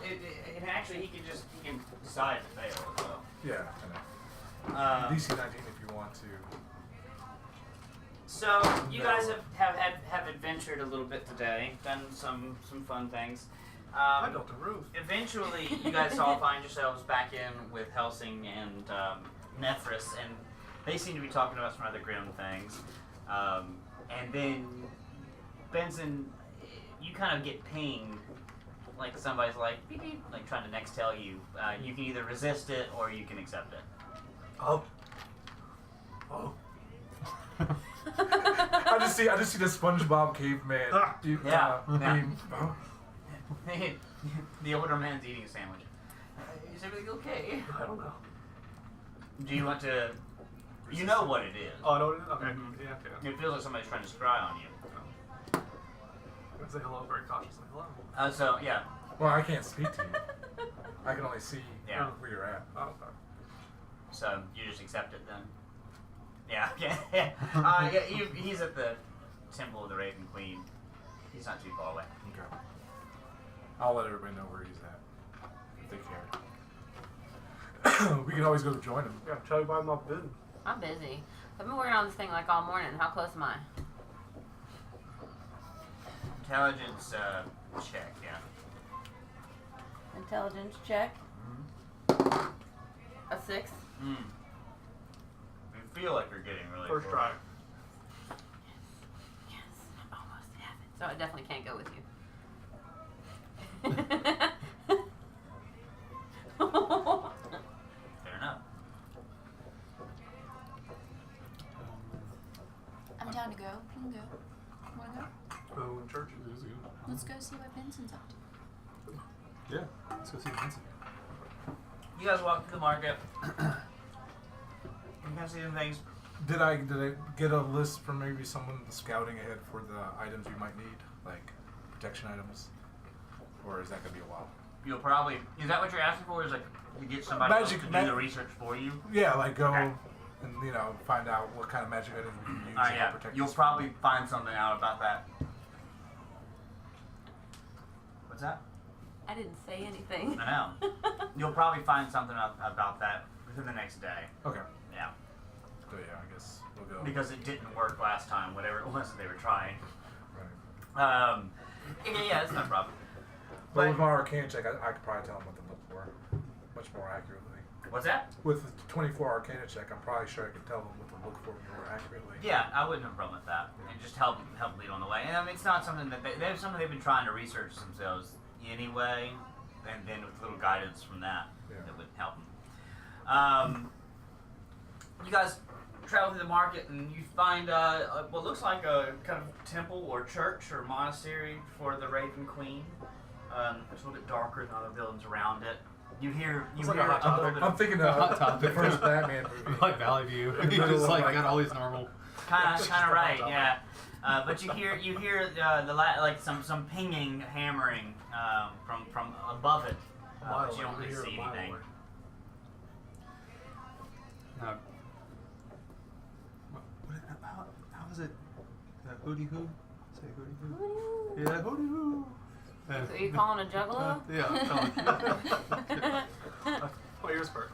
and actually, he can decide to fail as well. Yeah, I know. DC 19 if you want to. So you guys have adventured a little bit today, done some fun things. I built a roof. Eventually, you guys all find yourselves back in with Helsing and Nephris, and they seem to be talking about some other grim things. And then Benson, you kind of get pinged. Like somebody's like beep beep, like trying to next tell you. You can either resist it or you can accept it. Oh. I just see the SpongeBob caveman. Meme. Oh. The older man's eating a sandwich. Is everything okay? I don't know. Do you want to? You know what it is. Oh, I know what it is? Okay. Mm-hmm. Yeah, okay. It feels like somebody's trying to scry on you. I'm gonna say hello very cautiously. Hello. So yeah. Well, I can't speak to you. I can only see where you're at. Oh, okay. So you just accept it then? Yeah. He's at the Temple of the Raven Queen. He's not too far away. Okay. I'll let everybody know where he's at if they care. We can always go to join him. Yeah, tell you why I'm not been. I'm busy. I've been working on this thing like all morning. How close am I? Intelligence check, yeah. Intelligence check. Mm-hmm. A 6. You feel like you're getting really First close. try. Yes, I almost have it. So I definitely can't go with you. Fair enough. I'm down to go. You can go. Wanna go? Go in church. Let's go see what Benson's up to. Yeah, let's go see Vincent. You guys walk through the market. You can see some things. Did I get a list from maybe someone scouting ahead for the items you might need, like protection items, or is that gonna be a while? You'll probably. Is that what you're asking for? Is like you get somebody else to do the research for you? Yeah, like go Okay. and find out what kind of magic items we can use to Yeah. protect. You'll us probably find something out about that. What's that? I didn't say anything. I know. You'll probably find something about that within the next day. Okay. Yeah. So yeah, I guess we'll go. Because it didn't work last time, whatever it was that they were trying. Right. Yeah, that's no problem. But with my arcana check, I could probably tell them what to look for much more accurately. What's that? With the 24 arcana check, I'm probably sure I could tell them what to look for more accurately. Yeah, I wouldn't have a problem with that. And just help lead on the way. And I mean, it's not something that they've been trying to research themselves anyway, and then with a little guidance from that would help them. You guys travel through the market and you find what looks like a kind of temple or church or monastery for the Raven Queen. It's a little bit darker than other buildings around it. You hear like a hot topic. I'm thinking of the first Batman movie. Like Valley View. He just like got all these normal. kind of right, yeah. But you hear some pinging, hammering from above it, but you don't really see anything. Now, how is it? Hooty hoo? Say hooty hoo? Yeah, hooty hoo. So you calling a juggalo? Yeah, I'm calling. My ears hurt.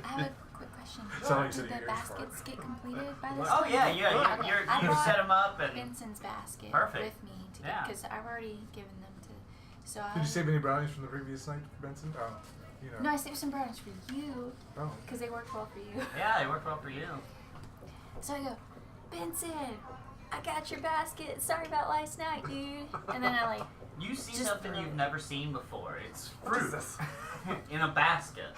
I have a quick question. So like you Did said, the your ears baskets get completed by this Oh time? yeah, Okay, you set them up and Benson's basket Perfect. with me to Yeah. because I've already given them to. So I. Did you save any brownies from the previous night, Benson? No, I saved some brownies for you Oh. because they worked well for you. yeah, they worked well for you. So I go, Benson, I got your basket. Sorry about last night, dude. And then I You see Just something throw you've it. never seen before. It's What is fruit this? in a basket,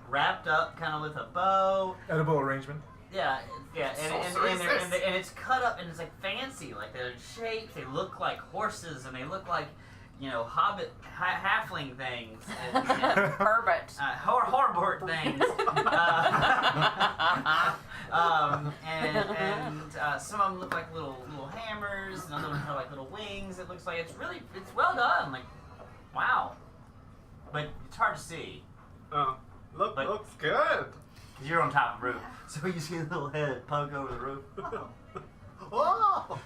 wrapped up kind of with a bow. Edible arrangement. Yeah, and Sorceress. and it's cut up and it's like fancy, like they're shaped. They look like horses and they look like, hobbit, halfling things. And, Herbert. Horbort things. And some of them look like little hammers, and other ones have like little wings. It looks like it's well done. Like, wow. But it's hard to see. Looks good. 'Cause you're on top of the roof. So you see the little head poke over the roof. Oh!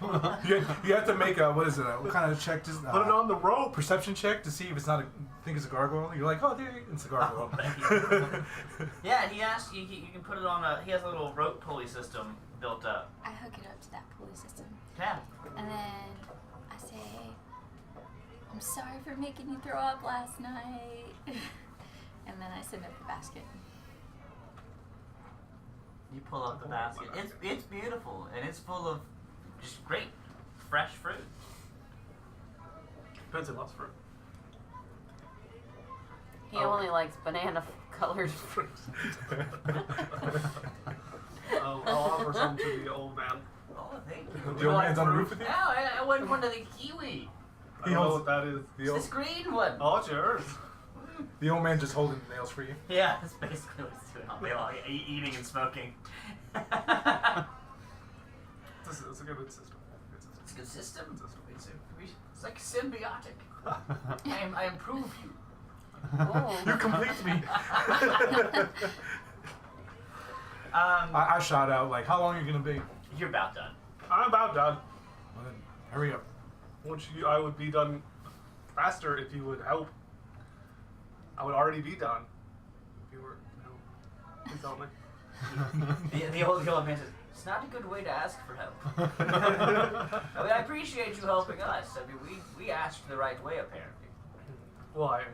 You have to make a, what is it? What kind of check? Just, Put it on the rope. Perception check to see if it's not think it's a gargoyle. You're like, oh, there, it's a gargoyle. Yeah, he asked you can put it on he has a little rope pulley system built up. I hook it up to that pulley system. Yeah. And then I say, I'm sorry for making you throw up last night. And then I send up the basket. You pull up the basket. It's beautiful and it's full of just great fresh fruit. Depends on loves fruit. He only likes banana-colored fruit. I'll offer some to the old man. Oh, thank you. The old man's on the roof with you? No, I wanted one of the kiwi. I don't know what that is. It's this green one. Oh, it's yours. The old man just holding the nails for you. Yeah, that's basically what he's doing all day long, eating and smoking. It's a good system. It's a good system. It's like symbiotic. I improve you. Oh. You complete me. I shot out, like, how long are you going to be? You're about done. I'm about done. Well, then, hurry up. I would be done faster if you would help. I would already be done if you were. Please help me. The old man says, it's not a good way to ask for help. I mean, I appreciate you helping us. I mean, we asked the right way, apparently. Why?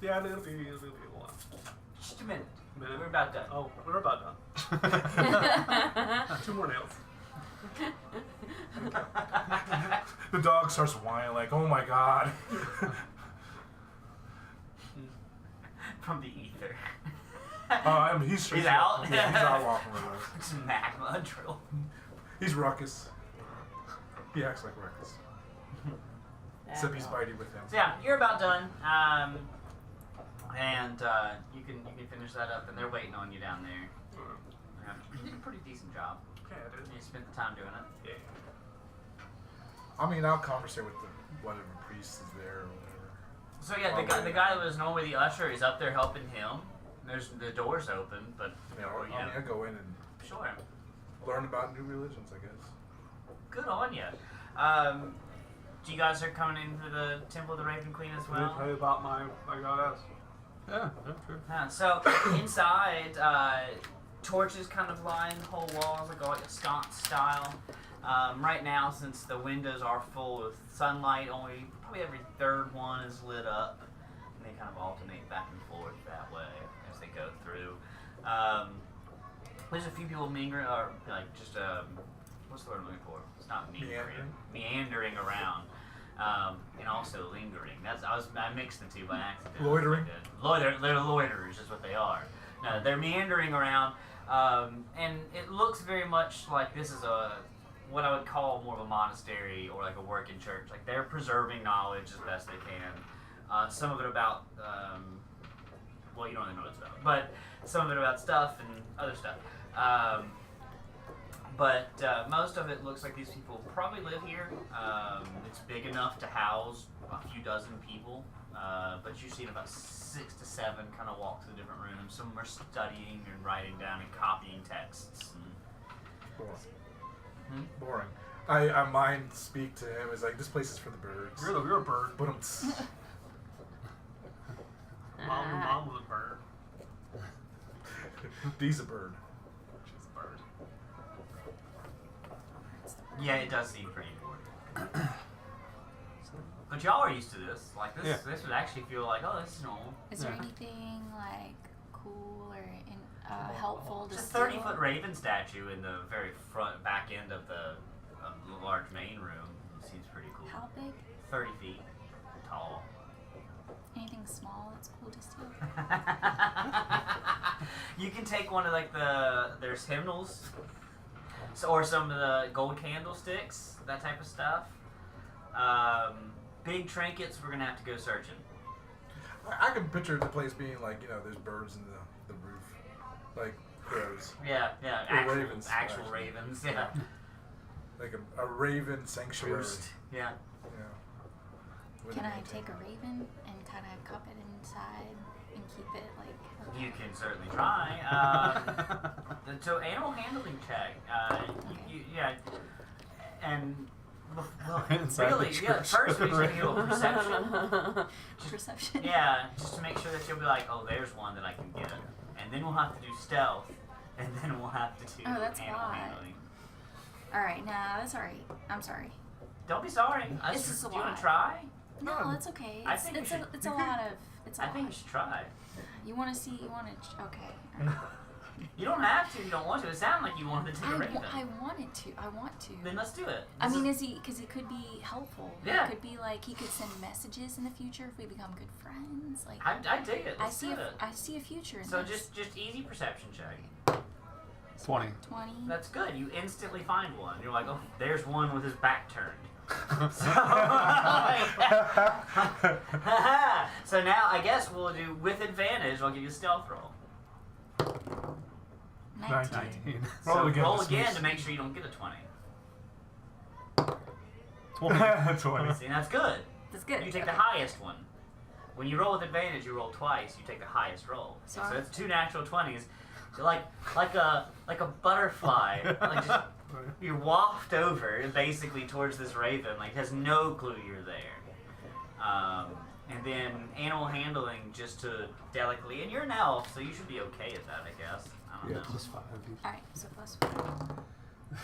Yeah, it'll be a while. Just a minute. We're about done. Oh, we're about done. 2 more nails. The dog starts whining, like, oh my god. From the ether. He's out? Yeah, he's out walking around. It's magma drill. He's ruckus. He acts like ruckus. Except he's bitey with him. So yeah, you're about done. And you can finish that up, and they're waiting on you down there. You did a pretty decent job. Yeah, I did. You spent the time doing it. Yeah. I mean, I'll conversate with whatever priest is there or whatever. So yeah, the guy that was normally the usher is up there helping him. There's the door's open, but I go in and sure. learn about new religions, I guess. Good on you. Do you guys are coming into the Temple of the Raven Queen as Let me well? tell you about my goddess. Yeah, sure. So inside, torches kind of line the whole walls, like a sconce style. Right now, since the windows are full with sunlight, probably every third one is lit up, and they kind of alternate back and forth that way as they go through. There's a few people mingling, or like just what's the word I'm looking for? It's not mingling, meandering around. And also lingering. I mixed the two by accident. Loitering? They're loiterers is what they are. No, they're meandering around, and it looks very much like this is what I would call more of a monastery or like a working church. Like they're preserving knowledge as best they can. Some of it about, well, you don't really know what it's about, but some of it about stuff and other stuff. But most of it looks like these people probably live here. It's big enough to house a few dozen people, but you've seen about 6 to 7 kind of walk through different rooms. Some are studying and writing down and copying texts. Boring. I mind speak to him. It's like, this place is for the birds. You're a bird. But Mom was a bird. Dee's a bird. She's a bird. Yeah, it does seem pretty important. But y'all are used to this. Like this, this would actually feel like, oh, this is normal. Is there anything like cool or helpful to Just steal? 30-foot raven statue in the very back end of the large main room. It seems pretty cool. How big? 30 feet tall. Anything small that's cool to steal? You can take one of like there's hymnals, or some of the gold candlesticks, that type of stuff. Big trinkets, we're gonna have to go searching. I can picture the place being like, there's birds in the roof, like crows. Yeah, Or ravens, actual actually. ravens. Yeah. Like a raven sanctuary. Roost. Yeah. Yeah. Can I take a raven and kind of cup it inside and keep it like You can certainly try. So animal handling check. Yeah, and well, Inside really, the yeah. church. First, we should do a perception. Perception. Yeah, just to make sure that you'll be like, oh, there's one that I can get, and then we'll have to do stealth, and then we'll have to do that's animal a lot. handling. All right, nah, that's all right. I'm sorry. Don't be sorry. It's just a do you want lot. to try? No, that's okay. I It's, think it's, you a, should- it's a lot of. It's a I lot. think you should try. You want to see? You want to? Okay. All right. You don't have to. You don't want to. It sounded like you wanted to take a raven. I wanted to. I want to. Then let's do it. I mean, is he? Because it could be helpful. Yeah. It could be like he could send messages in the future if we become good friends. Like I dig it. I Let's see. do it. I see a future in So this. just easy perception check. 20. 20. That's good. You instantly find one. You're like, oh, there's one with his back turned. So, so now I guess we'll do with advantage. I'll give you a stealth roll. 19. 19. So Roll again, roll this again means- to make sure you don't get a 20. 20. See, that's good. That's good. You take the Okay. highest one. When you roll with advantage, you roll twice. You take the highest roll. So Sorry. it's 2 natural 20s. You're like a butterfly. Like just, you waft over basically towards this raven. Like has no clue you're there. And then animal handling just to delicately. And you're an elf, so you should be okay at that, I guess. I don't Yeah, know. plus 5. All right. So plus 5.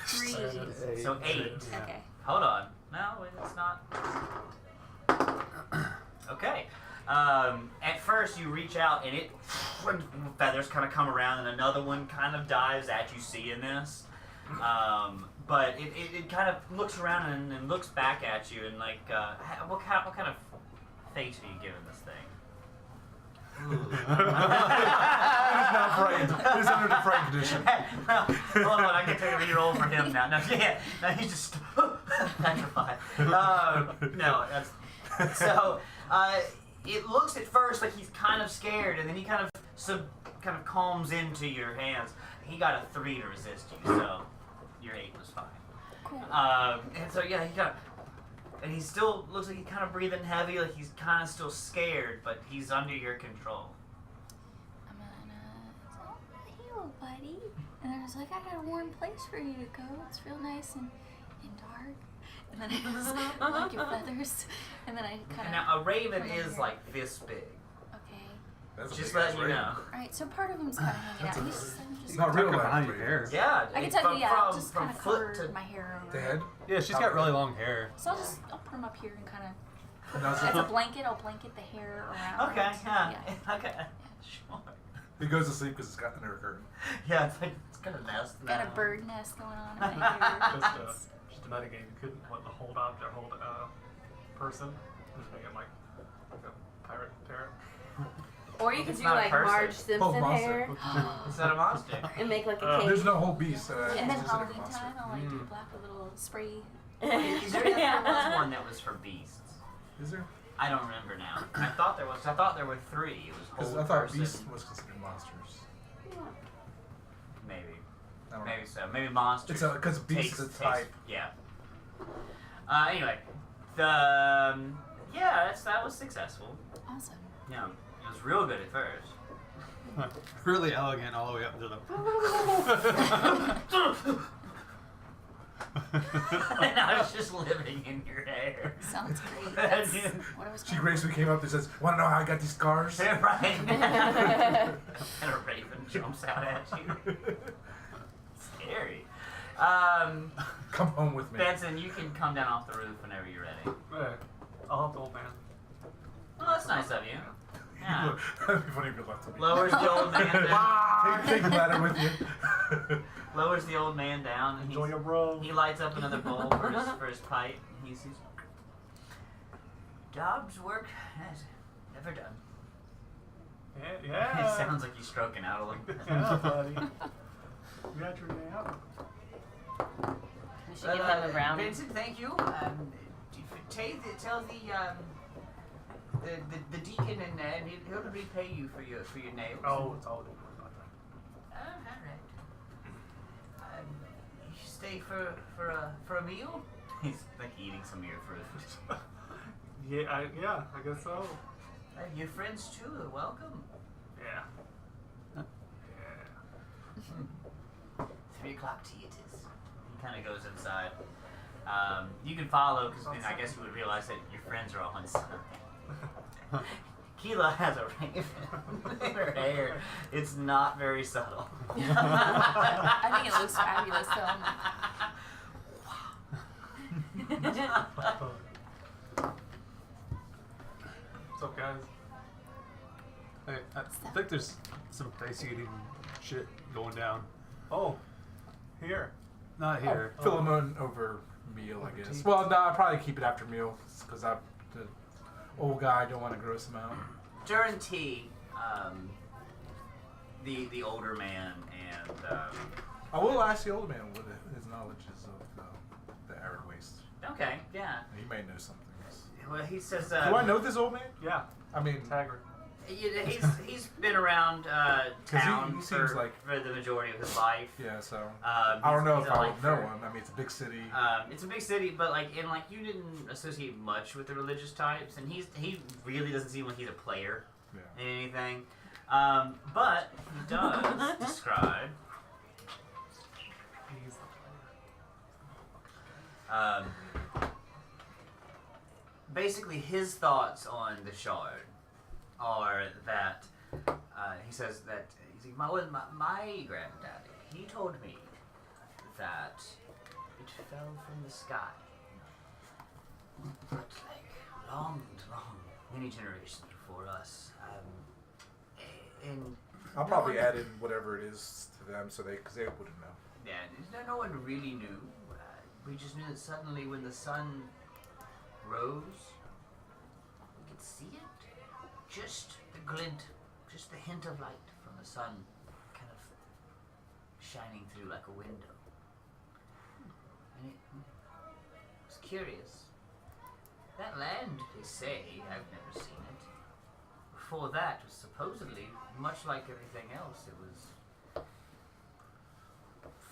3. So 8. Yeah. Okay. Hold on. No, it's not. Okay. At first, you reach out and feathers kind of come around, and another one kind of dives at you, seeing this. But it kind of looks around and looks back at you, and like, what kind of face are you giving this thing? He's now frightened. He's under the fright condition. Hold on, I can take a reroll for him now. No, he's just petrified. No, that's so. It looks at first like he's kind of scared, and then he kind of calms into your hands. He got a 3 to resist you, so your 8 was fine. Cool. And so yeah, he kind of. And he still looks like he's kind of breathing heavy, like he's kind of still scared, but he's under your control. I'm gonna. It's all right, buddy. And I was like, I got a warm place for you to go. It's real nice and dark. And then I was like your feathers. And then I kind And of. now a raven Come is here. like this big. Okay. That's a Just big-ass letting you raven. know. All right. So part of him's kind of hanging out. I'm just Not real life behind your raven. hair. Yeah. I can it's tell you, yeah. I'll from just kind of foot cover to my hair over. The head? Yeah, she's got really long hair. So I'll put him up here and kind of. No, As a blanket, I'll blanket the hair around. Okay, yeah. Yeah. Okay. Sure. he goes to sleep because it's got under a curtain. Yeah, it's like it's got a nest Got a now. bird nest going on in my hair. Just a metagame. You couldn't let the hold object hold person. Just make it like a pirate parrot. Or you could It's do not a like person. Marge Simpson monster. hair It's not a monster. and make like a There's cake. no whole beast. And then it's just like a Halloween monster. time, I'll like do Mm. black with a little spray. There was one that was for beasts. Is there? I don't remember now. I thought there was. I thought there were 3. It was Because whole I thought person. beast was considered monsters. Maybe. I don't know. Maybe so. Maybe monsters. It's because beast is a type. Yeah. Anyway, that was successful. Awesome. Yeah, it was real good at first. Really elegant all the way up to the. And I was just living in your hair. Sounds great. That's what I was She going gracefully came up and says, "Want to know how I got these scars?" Right. And a raven jumps out at you. Scary. Come home with me. Benson, you can come down off the roof whenever you're ready. Yeah. I'll help the old man. Well, that's nice of you. Yeah. That'd be funny if you left with me. Lowers the old man down. Take the ladder with you. Lowers the old man down, and Enjoy your bro. he lights up another bowl for his pipe. He says, "Job's work has never done." Yeah. He sounds like he's stroking out a little bit. Yeah, buddy. You got your nap. We should give him a brownie. Vincent, thank you. Tell the deacon and he'll repay you for your nails. Oh, it's all good. All right. You stay for a meal. He's like eating some of your fruit. Yeah, I guess so. Your friends too are welcome. Yeah. o'clock tea it is. He kind of goes inside. You can follow, because I guess you would realize that your friends are all inside. Keela has a raven in her hair. It's not very subtle. I think it looks fabulous, What's up, guys? Hey, I think there's some face eating shit going down. Oh, here. Not here. Philemon over meal, I guess. Well, no, I'll probably keep it after meal because the old guy don't want to gross him out. During tea, the older man and I will ask the old man what his knowledge is of the arid waste. okay, yeah. He may know some things. Well, he says. Do I know this old man? Yeah. I mean, Tagger. He's been around town he seems for the majority of his life. yeah. So I I don't know if I would know him. I mean, it's a big city. It's a big city, but you didn't associate much with the religious types, and he really doesn't seem like he's a player in anything. But he does describe. He's Basically, his thoughts on the shard are that he says that my granddaddy, he told me that it fell from the sky, but long, many generations before us. And I'll probably add in whatever it is to them, so because they wouldn't know. yeah, no one really knew. We just knew that suddenly, when the sun rose, we could see it. Just the glint, just the hint of light from the sun kind of shining through like a window. And it was curious. That land, they say, I've never seen it. Before that was supposedly, much like everything else, it was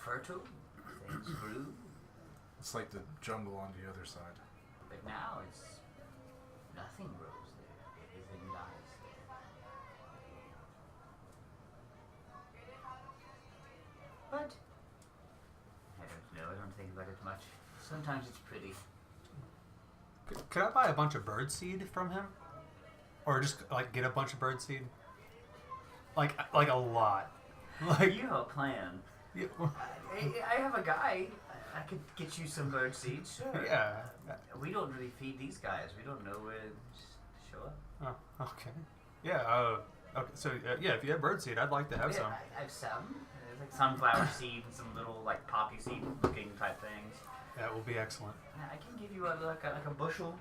fertile, things grew, It's like the jungle on the other side. but now it's nothing grows there. Everything dies there. But I don't know. I don't think about it much. Sometimes it's pretty. Could I buy a bunch of bird seed from him, or just get a bunch of bird seed? Like a lot. You have a plan. Yeah. I have a guy. I could get you some bird seed, sure. Yeah. We don't really feed these guys. We don't know where to show up. Oh, okay. Yeah. Okay. So yeah, if you have bird seed, I'd like to have some. I have some. There's like sunflower seed and some little poppy seed looking type things. That will be excellent. I can give you like a bushel.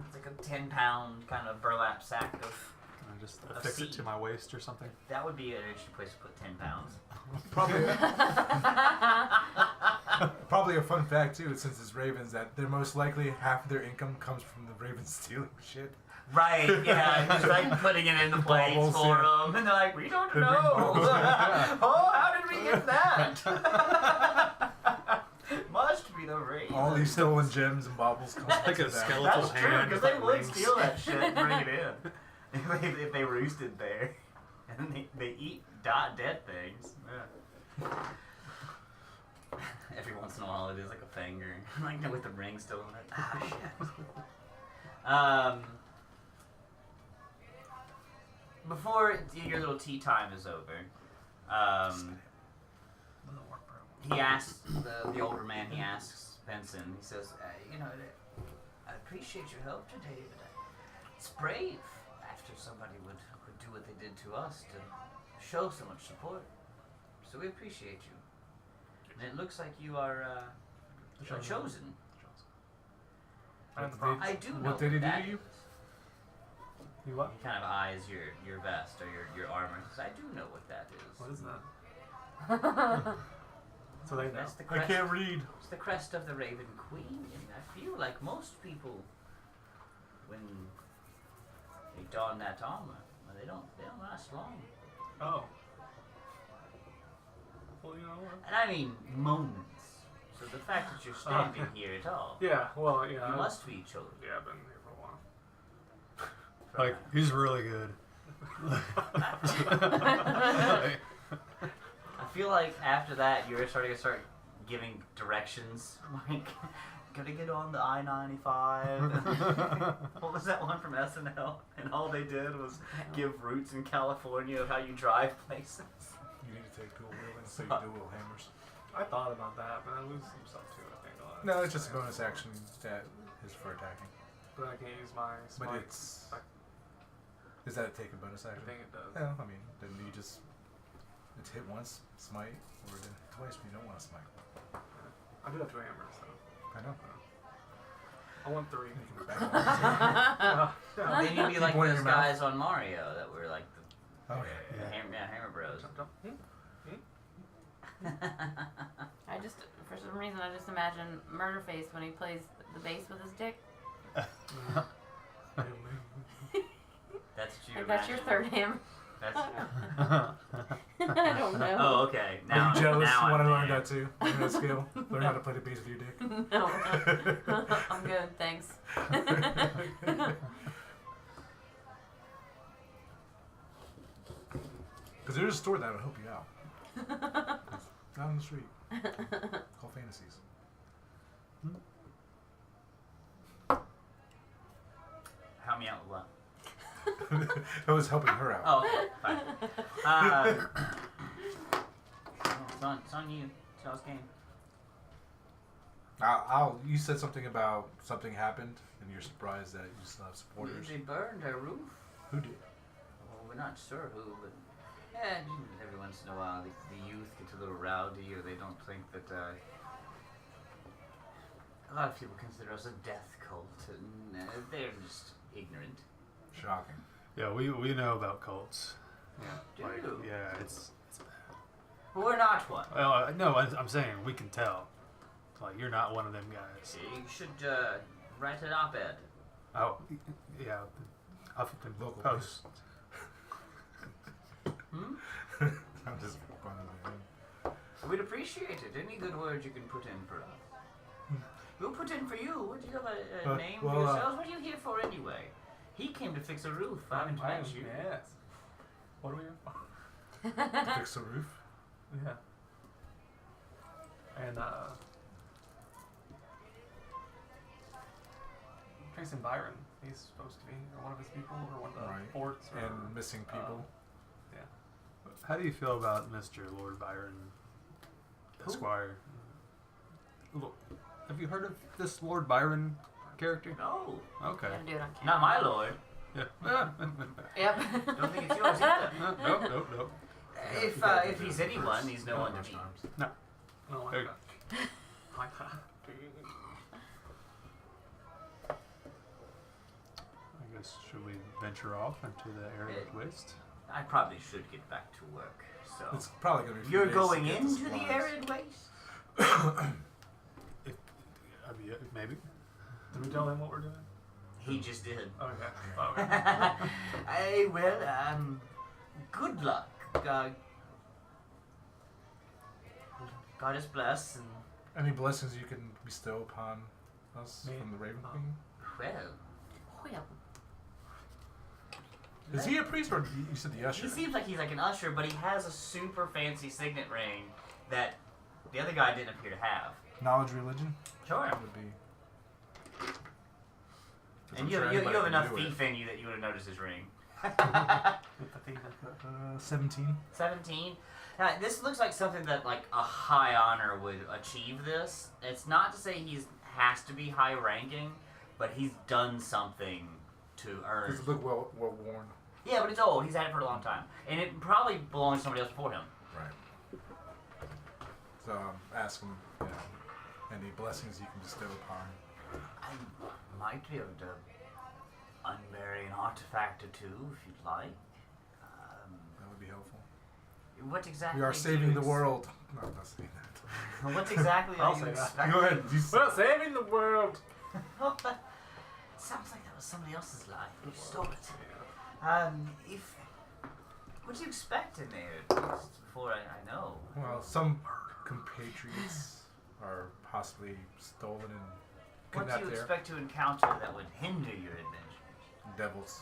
It's like a 10-pound kind of burlap sack of. Can I just A affix it to seed. my waist or something? That would be an interesting place to put 10 pounds. Probably a fun fact too, since it's ravens, that they're most likely half of their income comes from the ravens stealing shit. Right, yeah, just putting it in the plates Baubles, for yeah. them, and they're like, we don't They bring know. baubles, yeah. Oh, how did we get that? Must be the ravens. All these stolen gems and baubles come Like to a them. skeleton. That's true, hand because with, they like, would rings. steal that shit and bring it in. if they roosted there. And they eat dead things. Yeah. Every once in a while it is like a finger. With the ring still in it. Ah, shit. Before your little tea time is over, he asks, the older man, he asks Benson, he says, I appreciate your help today, but it's brave after somebody would do what they did to us to show so much support. So we appreciate you. And it looks like you are chosen. I do know What did he do that to you? is. You what? He kind of eyes your vest or your armor. He says, I do know what that is. What is that? So they know. That's the I crest. can't read. It's the crest of the Raven Queen, and I feel like most people, when they don that armor, they don't last long. Oh. Well, you know what? And I mean moments. So the fact that you're standing here at all, Yeah, well, yeah. you must be chosen. Yeah, I've been here for a while. He's really good. I feel like after that you're starting to start giving directions, like gotta get on the I-95. What was that one from SNL? And all they did was give routes in California of how you drive places. You need to take dual wheel and say dual wheel hammers. I thought about that, but I lose some stuff too. I think. No, it's just a bonus action that is for attacking. But I can't use my smite. But it's... Does that take a bonus I action? think it does. Yeah, I mean, then you just... It's hit once, smite, or then twice when you don't want to smite. I do have 2 hammers, so. I know. I want 3. You can back off. Then you'd be like Point those in your mouth. guys on Mario that were like the Oh, yeah. Hammer Bros. I just, for some reason, I just imagine Murderface when he plays the bass with his dick. That's what you Like that's your third hammer. That's, I don't know. oh, okay. Now, Are you jealous? now You want to I'm learn there. that too? Learn that skill? Learn how to play the bass with your dick? No. I'm good, thanks. Because there's a store that would help you out. It's down the street. Called Fantasies. Help me out with what? I was helping her out. Oh, okay. Fine. It's on you. It's y'all's game. You said something about something happened, and you're surprised that you still have supporters. They burned our roof. Who did? Well, we're not sure who, but yeah, every once in a while the youth get a little rowdy, or they don't think that. A lot of people consider us a death cult, and they're just ignorant. Shocking. Yeah, we know about cults. Yeah, Do? yeah, it's bad. But we're not one. Well, no, I'm saying we can tell. Like you're not one of them guys. You should write an op-ed. Oh, yeah, Huffington Local Post. Hmm? I'm just funny. We'd appreciate it. Any good words you can put in for us. We'll put in for you. Would you have a name for yourselves? What are you here for anyway? He came to fix a roof. I haven't met you. Yes. What are we here for? Fix the roof? Yeah. And, Jason Byron, he's supposed to be one of his people, or one of the Right. forts. Or, And missing people. How do you feel about Mr. Lord Byron, Who? Esquire? Look, have you heard of this Lord Byron character? No. Okay. Gotta do it on camera. Not my lord. Yeah. Yep. Don't think it's yours either. Nope. If he's anyone, he's no one to me. No. no, like There- that. Like that. I guess should we venture off into the arid waste? I probably should get back to work. So It's probably going to be a few you're days going to get into the supplies. arid waste. Maybe. Did we tell him what we're doing? He just did. Okay. Oh, Hey, well, good luck. God is blessed, and Any blessings you can bestow upon us Me? from the Raven Queen? well, Well, Is he a priest or you said the usher? he seems like he's like an usher, but he has a super fancy signet ring that the other guy didn't appear to have. Knowledge religion? Sure. That would be. And you have enough thief in you that you would have noticed his ring. 17. 17. Now, this looks like something that like a high honor would achieve this. It's not to say he's has to be high ranking, but he's done something to earn. Does it look well worn? Yeah, but it's old. He's had it for a long time. And it probably belonged to somebody else before him. Right. So ask him, any blessings you can bestow upon. I might be able to unbury an artifact or two if you'd like. That would be helpful. What exactly? We are do saving you the world. No, I'm not saying that. What exactly I'll are say you that. expecting? Go ahead. We're saving the world. Sounds like that was somebody else's life. You stole it. What do you expect in there? Just before I know. Well, some compatriots are possibly stolen and What do kidnapped you there. expect to encounter that would hinder your adventure? Devils,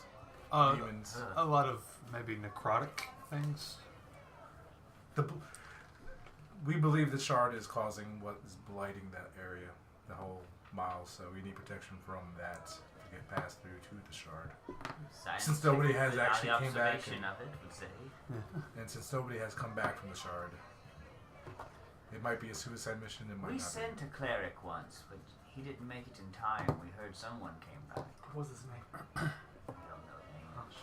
demons. A lot of maybe necrotic things. we believe the shard is causing what is blighting that area, the whole mile. So we need protection from that to get passed through to the shard. Since nobody has actually came back, and since nobody has come back from the shard, it might be a suicide mission. It might We not sent be. a cleric once, but he didn't make it in time. We heard someone came back. What was his name? I don't know names.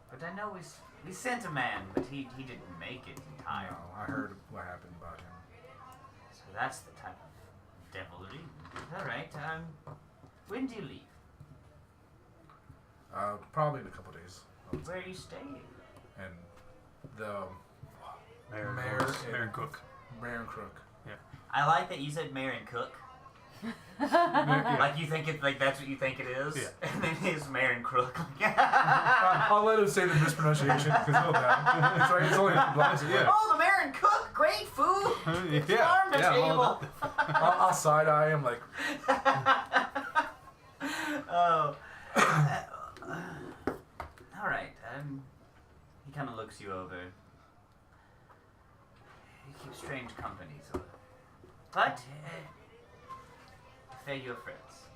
But I know we sent a man, but he didn't make it in time. No, I heard what happened about him. So that's the type of devilry. Alright, when do you leave? Probably in a couple days. Where are you staying? And the Mayor and Cook. Mayor and Crook. I like that you said Mayor and Cook. Yeah. Like you think it, like that's what you think it is? Yeah. And then it's Mayor and Crook. I'll let him say the mispronunciation because he'll know. It's like it's only a few blocks away. Yeah. Oh, the Mayor and Cook, great food! Farm to all table. I'll side eye him like. Oh. All right. He kind of looks you over. You keep strange company, sort of. But they're your friends.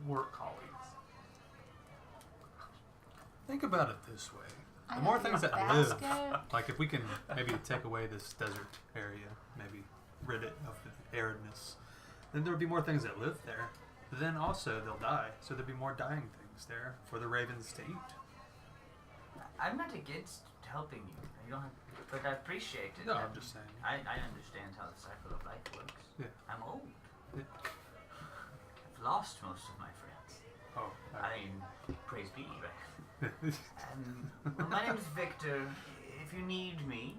Work colleagues. Think about it this way. I The more have things a that live, basket. like if we can maybe take away this desert area, maybe rid it of the aridness, then there would be more things that live there. But then also they'll die, so there'd be more dying things there for the ravens to eat. I'm not against helping you. You don't have, but I appreciate it. No, I'm just saying. I understand how the cycle of life works. Yeah. I'm old. Yeah. I've lost most of my friends. Oh, I mean, praise be, right? Well, my name is Victor. If you need me,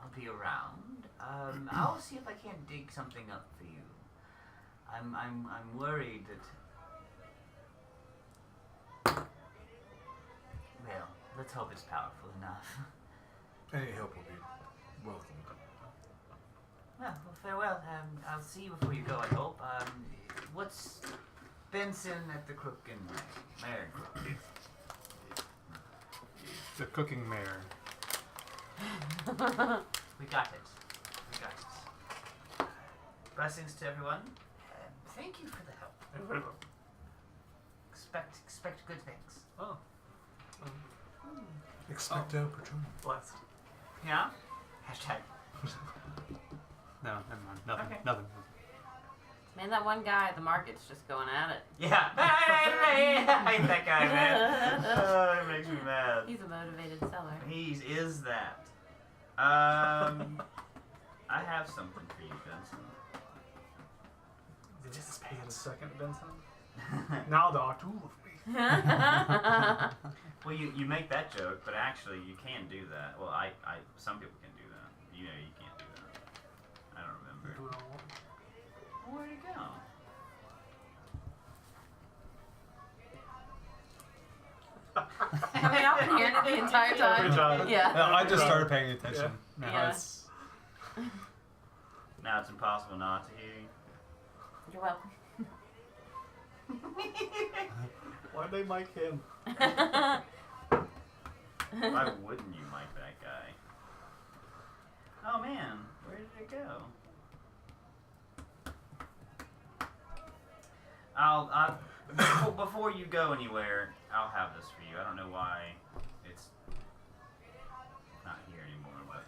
I'll be around. I'll see if I can't dig something up for you. I'm worried that. Well, let's hope it's powerful enough. Any help will be welcome. Well, farewell. I'll see you before you go, I hope. What's Benson at the Crook and Mayor and Crook? the cooking mare. We got it. We got it. Blessings to everyone. Thank you for the help. Expect good things. Oh. Expecto Patronum. Blessed. Yeah? Hashtag. No, never mind. Nothing. Okay. Nothing. Man, that one guy at the market's just going at it. Yeah. I hate that guy, man. Oh, it makes me mad. He's a motivated seller. He is that. I have something for you, Benson. Just pay in a second, Benson. Now the two of me. Well, you make that joke, but actually you can do that. Well, some people can do that. You know, you can't do that. I don't remember. Do it all. Where'd it go? I mean, I've been hearing it the entire time. Every time. Yeah. No, I just started paying attention. Yeah. Now Yeah. it's Now it's impossible not to hear you. You're welcome. Why'd they mic him? Why wouldn't you like that guy? Oh man, where did it go? Before you go anywhere, I'll have this for you. I don't know why it's not here anymore, but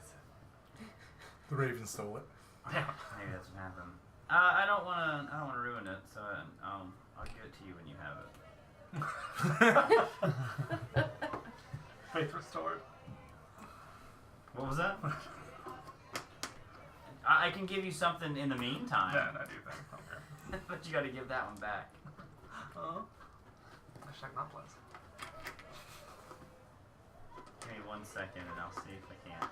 The Raven stole it. maybe that's what happened. I don't wanna ruin it, so I'll give it to you when you have it. Faith restored. What was that? I can give you something in the meantime. Yeah, I do think. Okay. But you gotta give that one back. Hashtag not blessed. Give me 1 second and I'll see if I can.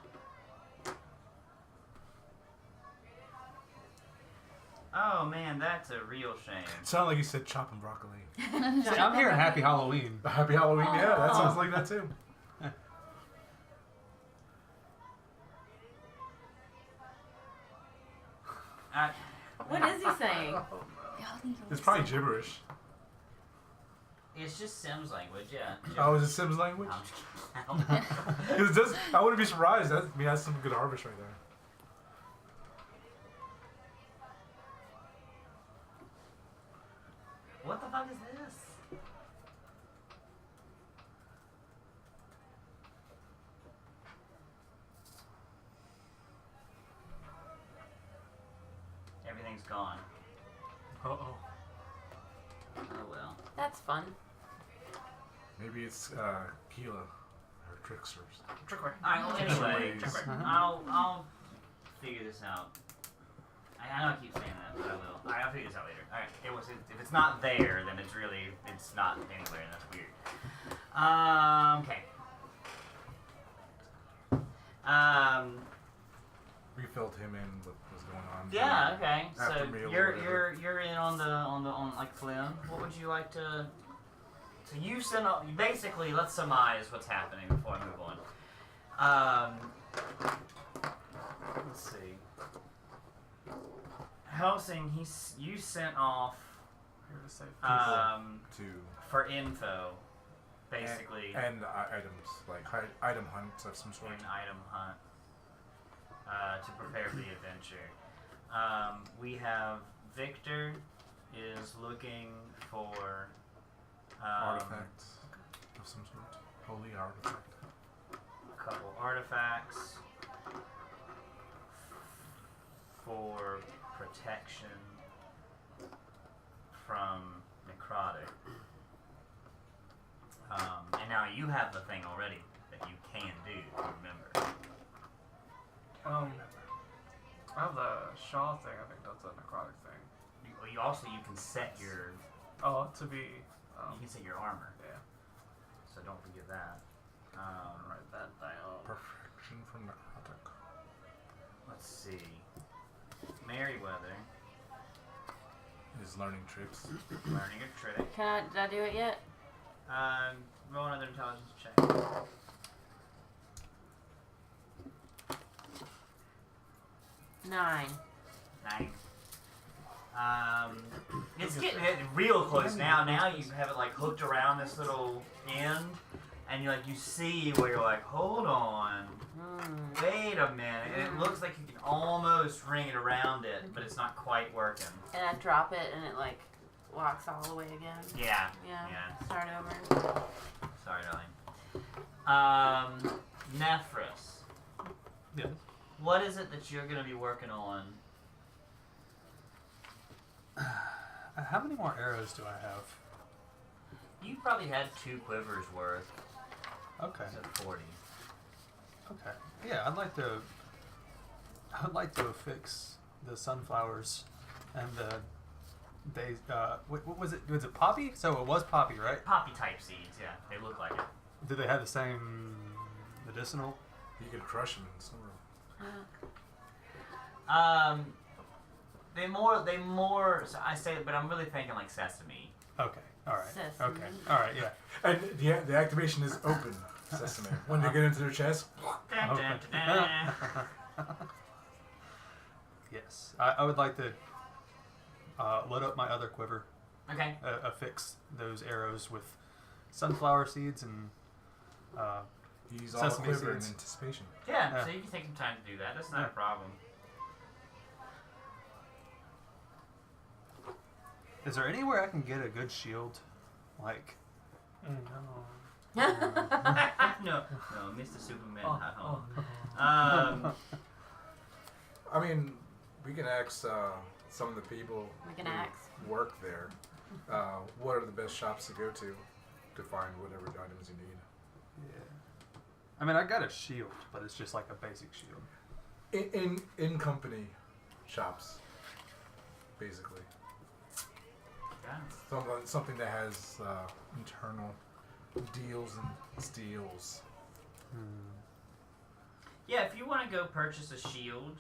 Oh man, that's a real shame. Sounded like you said chopping broccoli. I'm hearing Happy Halloween. Happy Halloween, yeah, that sounds like that too. What is he saying? Y'all need to It's probably gibberish. It's just Sims language, yeah. Oh, is it Sims language? I'm just kidding. It does. I wouldn't be surprised. That's some good harvest right there. What the fuck is this? Everything's gone. Uh-oh. Oh well. That's fun. Maybe it's Keela, her tricksters. Trickware. Alright, well, anyway, Trickware. I'll figure this out. I know I keep saying that, but I will. Alright, I'll figure this out later. Alright, if it's not there, then it's not anywhere, and that's weird. Okay. We filled him in what was going on. Yeah, okay. After So meal or you're in on like Flynn. What would you like to? So you send up. Basically, let's surmise what's happening before I move on. Let's see. Helsing, you sent off Here to save to for info, basically, and items like item hunts of some sort. an item hunt to prepare for the adventure. We have Victor is looking for Artifacts of some sort. Holy artifact. a couple artifacts for protection from necrotic. And now you have the thing already that you can do, remember. I have the Shaw thing. I think that's a necrotic thing. You can set your Oh, to be. you can set your armor, Yeah. so don't forget that. Write that down. Perfection from necrotic. Let's see. Merryweather, Is learning tricks. learning a trick. Did I do it yet? Roll another intelligence check. 9. 9. It's getting real close now. Now you have it like hooked around this little end, and you see where you're like, hold on, wait a minute. And it looks like you can almost ring it around it, but it's not quite working. And I drop it and it like walks all the way again. Yeah. Yeah. Start over. Sorry, darling. Nephris. Yes. What is it that you're going to be working on? How many more arrows do I have? You probably had 2 quivers worth. Okay. So 40. Okay. Yeah, I'd like to fix the sunflowers and the days. What was it? Was it poppy? So it was poppy, right? Poppy type seeds, yeah. They look like it. Did they have the same medicinal? You could crush them in snowball. They more. So I say, but I'm really thinking like sesame. Okay. All right. Sesame. Okay. All right. Yeah. And the activation is open sesame. When they get into their chest, Dun, dun, dun, dun. Yes. I would like to load up my other quiver. Okay. Affix those arrows with sunflower seeds and use all Sesame quiver in seeds. anticipation. Yeah. Yeah. So you can take some time to do that. That's not Yeah. a problem. Is there anywhere I can get a good shield? Like, No, Mr. Superman, not home. I mean, we can ask some of the people We can who ask. work there. What are the best shops to go to find whatever items you need? yeah. I mean, I got a shield, but it's just like a basic shield. In company shops, basically. Yeah. Something that has internal deals and steals. Yeah, if you want to go purchase a shield,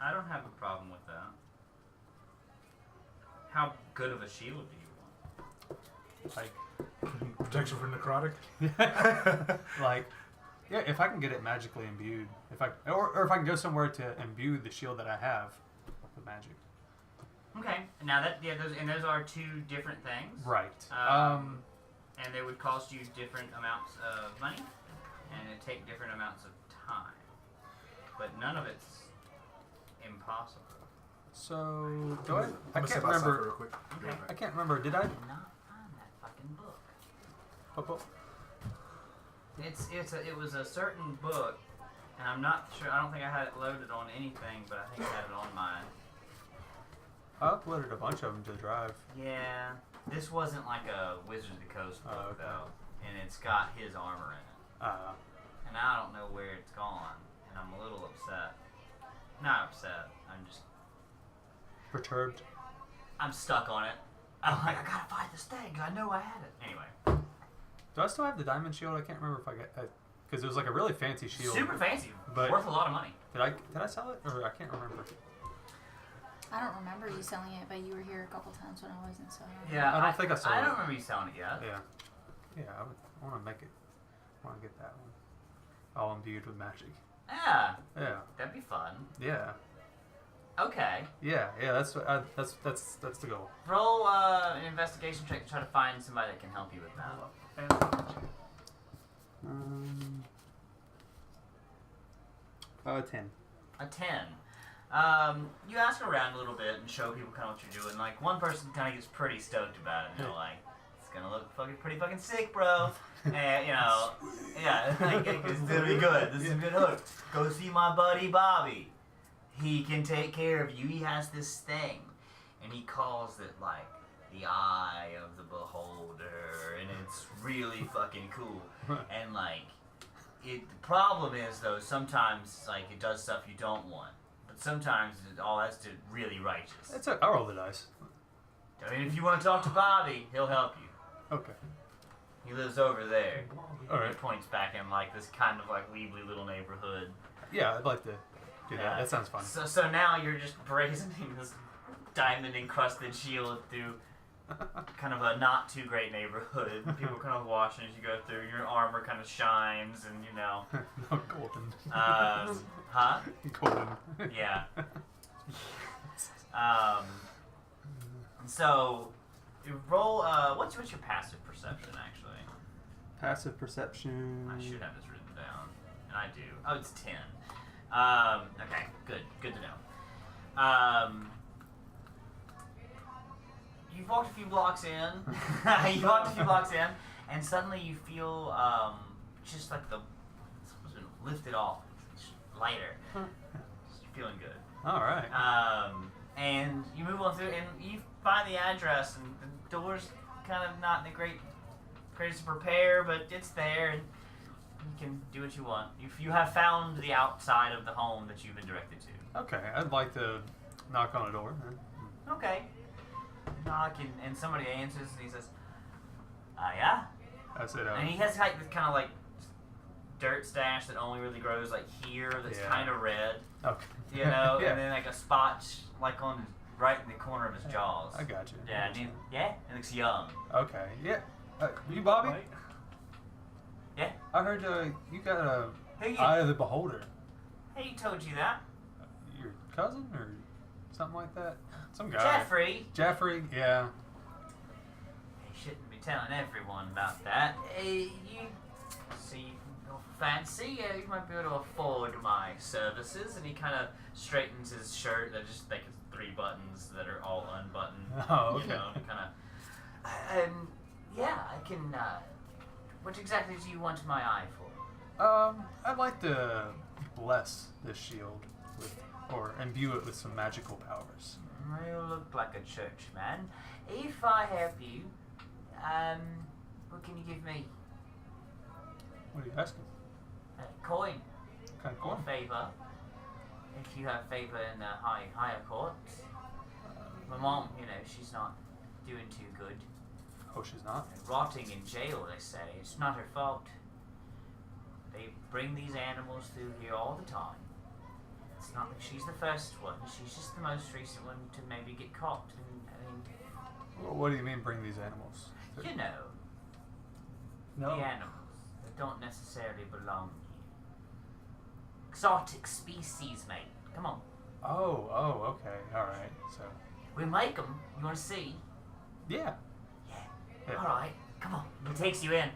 I don't have a problem with that. How good of a shield do you want? Like, Protection from necrotic? like, yeah, if I can get it magically imbued, or if I can go somewhere to imbue the shield that I have with magic. Okay. Now those are 2 different things. Right. And they would cost you different amounts of money, and it'd take different amounts of time. But none of it's impossible. So do I? I'm I gonna can't step outside for remember. real quick. Be right I back. can't remember. Did I? I did not find that fucking book. It was a certain book, and I'm not sure. I don't think I had it loaded on anything, but I think I had it on mine. I uploaded a bunch of them to Drive. Yeah, this wasn't like a Wizards of the Coast book okay. though, and it's got his armor in it, and I don't know where it's gone, and I'm a little upset. Not upset. I'm just Perturbed. I'm stuck on it. I'm like, I gotta find this thing 'cause I know I had it. Anyway. Do I still have the diamond shield? I can't remember if I got because it was like a really fancy shield. Super fancy, but worth a lot of money. Did I sell it or I can't remember? I don't remember you selling it, but you were here a couple times when I wasn't, so. Yeah, I don't think I sold I it. don't remember you selling it yet. Yeah, I want to make it. I want to get that one. All imbued with magic. Yeah, Yeah, that'd be fun. yeah, Okay, yeah. That's the goal. roll an investigation check to try to find somebody that can help you with that. 10. A 10. You ask around a little bit and show people kind of what you're doing. Like, one person kind of gets pretty stoked about it. And they're like, it's gonna look pretty fucking sick, bro. And, you know, yeah, like, it's gonna be good. This is a good hook. Go see my buddy Bobby. He can take care of you. He has this thing. And he calls it, like, the eye of the beholder. And it's really fucking cool. And, like, the problem is, though, sometimes, like, it does stuff you don't want. But sometimes it all has to really righteous. I roll the dice. I mean, if you want to talk to Bobby, he'll help you. Okay. He lives over there. All right. He points back in, like, this kind of, like, Weebly little neighborhood. Yeah, I'd like to do that. Yeah. That sounds fun. So now you're just brazening this diamond-encrusted shield through kind of a not too great neighborhood. People kind of watching as you go through. Your armor kind of shines, and you know. No, golden. Huh? Golden. Yeah. So you roll. What's your passive perception actually? Passive perception. I should have this written down, and I do. Oh, it's 10. Okay, good to know. You've walked a few blocks in. And suddenly you feel just like something's been lifted off. It's lighter. Just feeling good. All right. And you move on through, and you find the address, and the door's kind of not in the greatest of repair, but it's there, and you can do what you want. You have found the outside of the home that you've been directed to. Okay, I'd like to knock on a door. Okay. Knock, and somebody answers, and he says, yeah? I said, And he has like this kind of like dirt stash that only really grows like here, that's Yeah. kind of red, okay. you know, Yeah. and then like a spot like on right in the corner of his jaws. I got you. Yeah, and it looks young. Okay, yeah. You Bobby? Right? Yeah. I heard you got a Who Eye of the Beholder. He told you that. Your cousin or something like that? Some guy. Jeffrey. Jeffrey, yeah. He shouldn't be telling everyone about that. You see, fancy, you might be able to afford my services. And he kind of straightens his shirt. They're just like 3 buttons that are all unbuttoned. Oh, okay. You know, kind of. Yeah, I can. What exactly do you want my eye for? I'd like to bless this shield with, or imbue it with some magical powers. You look like a churchman. If I help you, what can you give me? What are you asking? A coin Kind of or cool. favor. If you have favor in the higher courts. My mom, you know, she's not doing too good. Oh, she's not? Rotting in jail, they say. It's not her fault. They bring these animals through here all the time. It's not like she's the first one. She's just the most recent one to maybe get caught. And, I mean, Well, what do you mean bring these animals? you know, No. the animals that don't necessarily belong here. Exotic species, mate. Come on. Oh, okay. All right. So, We make them. You want to see? yeah. Yeah. All right. Come on. He takes you in.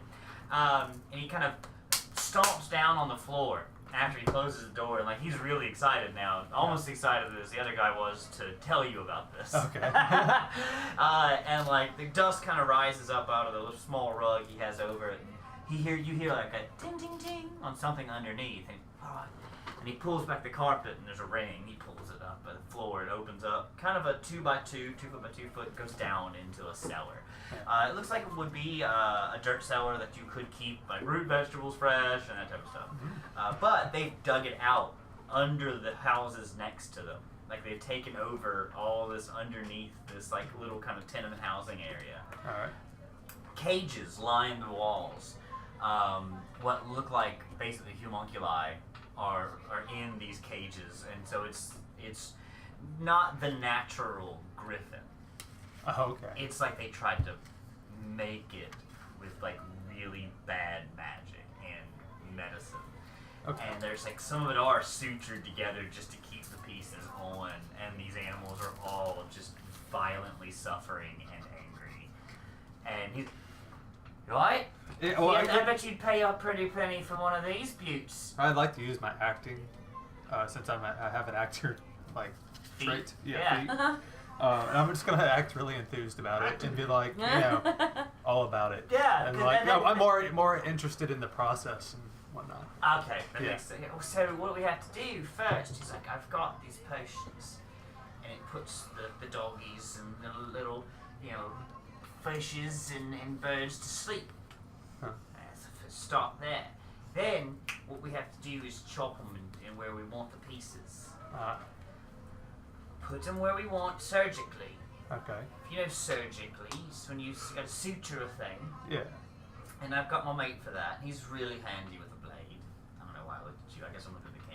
And he kind of stomps down on the floor. after he closes the door, and like he's really excited now, almost excited as the other guy was to tell you about this. Okay. And like the dust kind of rises up out of the little small rug he has over it, and you hear like a ding ding ding on something underneath, and he pulls back the carpet, and there's a ring. He pulls it up by the floor. It opens up, kind of a 2 by 2 foot by 2 foot, goes down into a cellar. It looks like it would be a dirt cellar that you could keep like root vegetables fresh and that type of stuff. But they've dug it out under the houses next to them. Like they've taken over all this underneath this like little kind of tenement housing area. All right. Cages line the walls. What look like basically homunculi are in these cages, and so it's not the natural griffin. Oh, okay. It's like they tried to make it with like really bad magic and medicine. Okay. And there's like some of it are sutured together just to keep the pieces on, and these animals are all just violently suffering and angry. And he's, you alright? Yeah, well, I bet you'd pay a pretty penny for one of these buttes. I'd like to use my acting, since I have an actor like trait. Yeah. Feet. And I'm just gonna act really enthused about it and be like, you know, all about it. Yeah. And like, no, I'm more interested in the process and whatnot. Okay, that makes sense. So what we have to do first is like I've got these potions, and it puts the doggies and the little fishes and birds to sleep. Huh. So start there. Then what we have to do is chop them in where we want the pieces. Put them where we want surgically. Okay. If you know surgically, it's when you got to suture a thing. Yeah. And I've got my mate for that. He's really handy with a blade. I don't know why I looked at you. I guess I'm looking at the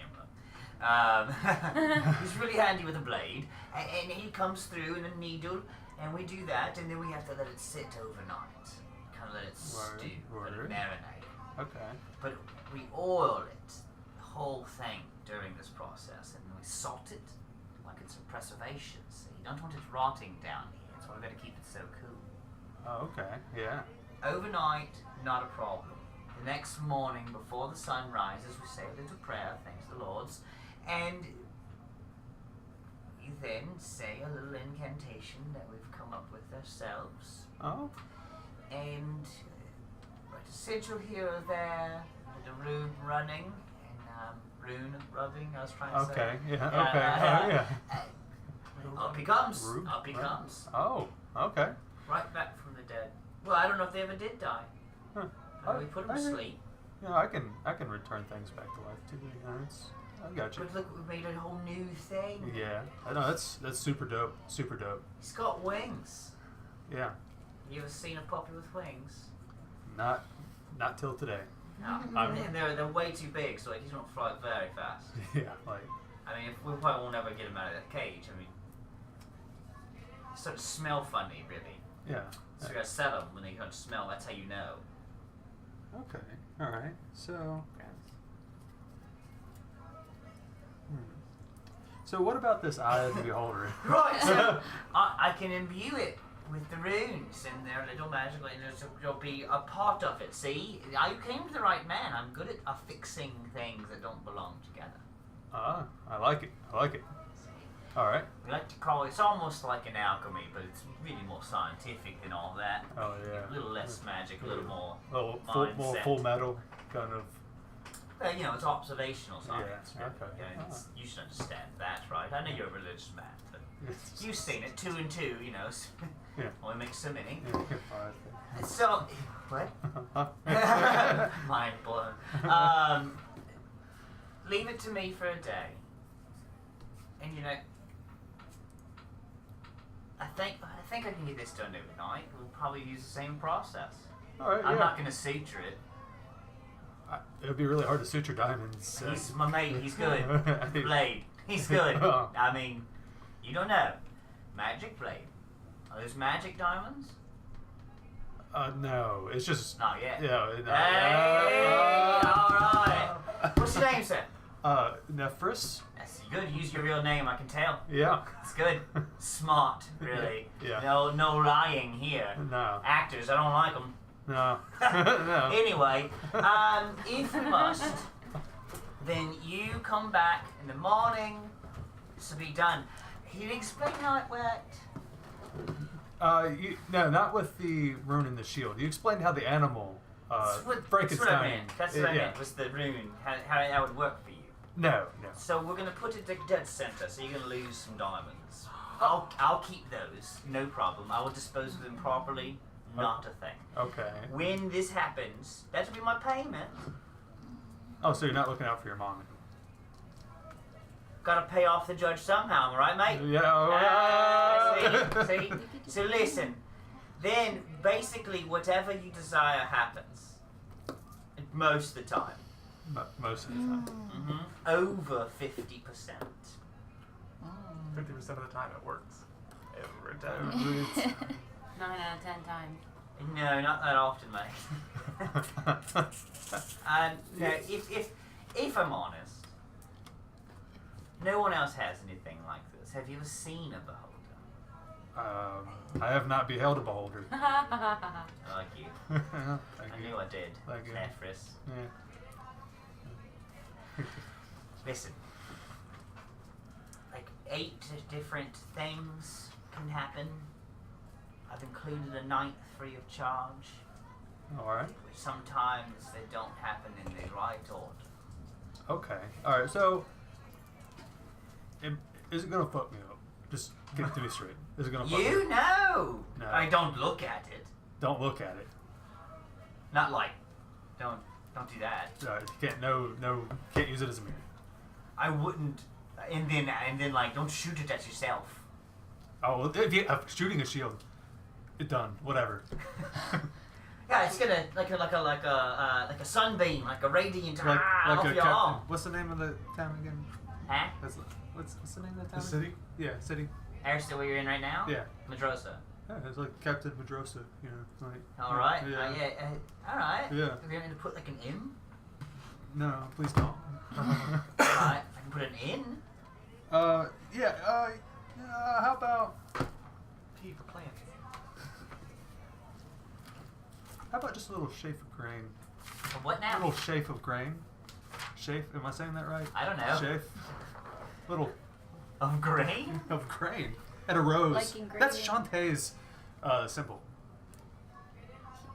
camera. He's really handy with a blade. And he comes through in a needle, and we do that, and then we have to let it sit overnight. Kind of let it stew, let it marinate. Okay. But we oil it, the whole thing, during this process, and we salt it like it's a preservation. So you don't want it rotting down here. That's why we've got to keep it so cool. Oh, okay. Yeah. Overnight, not a problem. The next morning, before the sun rises, we say a little prayer, thanks the Lord's, and we then say a little incantation that we've come up with ourselves. Oh. And write a sigil here or there, a rune running, and rune rubbing, I was trying to say. Okay. Yeah. Okay. Yeah. Up he comes. Rube? Up he comes. Oh. Okay. Right back from the dead. Well, I don't know if they ever did die. Huh. We put them to sleep. Yeah, I can return things back to life too. You know, I got you. But look, we made a whole new thing. Yeah, I know that's super dope. Super dope. He's got wings. Yeah. You ever seen a puppy with wings? Not till today. No. And they're way too big, so like he's gonna fly very fast. Yeah, like. I mean, we probably won't ever get him out of that cage. I mean, he starts to smell funny, really. Yeah. So you gotta set him when they start to smell. That's how you know. Okay. All right. So. So what about this eye of the beholder? Right. So I can imbue it with the runes and their little magical, and there'll be a part of it. See, you came to the right man. I'm good at affixing things that don't belong together. I like it. I like it. All right. We like to call it, it's almost like an alchemy, but it's really more scientific than all that. Oh yeah. A little less magic, a little more more mindset. full metal kind of. It's observational science. Yeah, okay. You should understand that, right? I know you're a religious man, but you've seen it. 2 and 2, Yeah. Only makes so many. Yeah. All right. So, what? Mind blown. Leave it to me for a day. And I think I can get this done overnight. We'll probably use the same process. All right. I'm not going to suture it. It would be really hard to suture diamonds. He's my mate. He's good. Blade. He's good. I mean, you don't know. Magic blade. Are those magic diamonds? No. It's just. Not yet. Yeah. No. Hey! Alright. What's your name, sir? Nephris. That's good. Use your real name, I can tell. Yeah. It's good. Smart, really. Yeah. No lying here. No. Actors, I don't like them. No. No. Anyway, if we must, Then you come back in the morning to be done. Can you explain how it worked? No, not with the rune in the shield. You explained how the animal, That's what I Frankenstein. meant. That's what I meant, was the rune, how that would work for you. No. So we're going to put it at dead center, so you're going to lose some diamonds. I'll keep those, no problem. I will dispose of them properly, not a thing. Okay. When this happens, that will be my payment. Oh, so you're not looking out for your mom? Gotta pay off the judge somehow, am I right, mate? Yeah. See? So listen, then basically whatever you desire happens. Most of the time. Most of the time. Over 50%. 50% of the time it works. Every time. 9 out of 10 times. No, not that often, mate. No, if I'm honest, no one else has anything like this. Have you ever seen a beholder? I have not beheld a beholder. I like you. I knew I did. Thank you. Ephris. Yeah. Listen. Like 8 different things can happen. I've included a 9th free of charge. Alright. Which sometimes they don't happen in the right order. Okay. Alright, so... Is it going to fuck me up? Just get it to me straight. Is it going to fuck me up? You know! No. I don't look at it. Don't look at it. Not like, don't do that. You can't use it as a mirror. I wouldn't, and then like, don't shoot it at yourself. Oh, well, if you shooting a shield, it done. Whatever. Yeah, it's gonna like a sunbeam, like a radiant like off a your captain. arm. What's the name of the town again? Huh? What's the name of the town? The city? Yeah, city. There's the where you're in right now. Yeah. Madrosa. Yeah, it's like Captain Madrosa, you know. Like, All right. Yeah. All right. Yeah. Have you want me to put like an M? No, please don't. All right. I can put an N. How about P for plants. how about just a little shape of grain? For what A now? little shape of grain. Shape? Am I saying that right? I don't know. Shape. Little Of grain? of grain and a rose. Like ingredient. That's Shantae's symbol.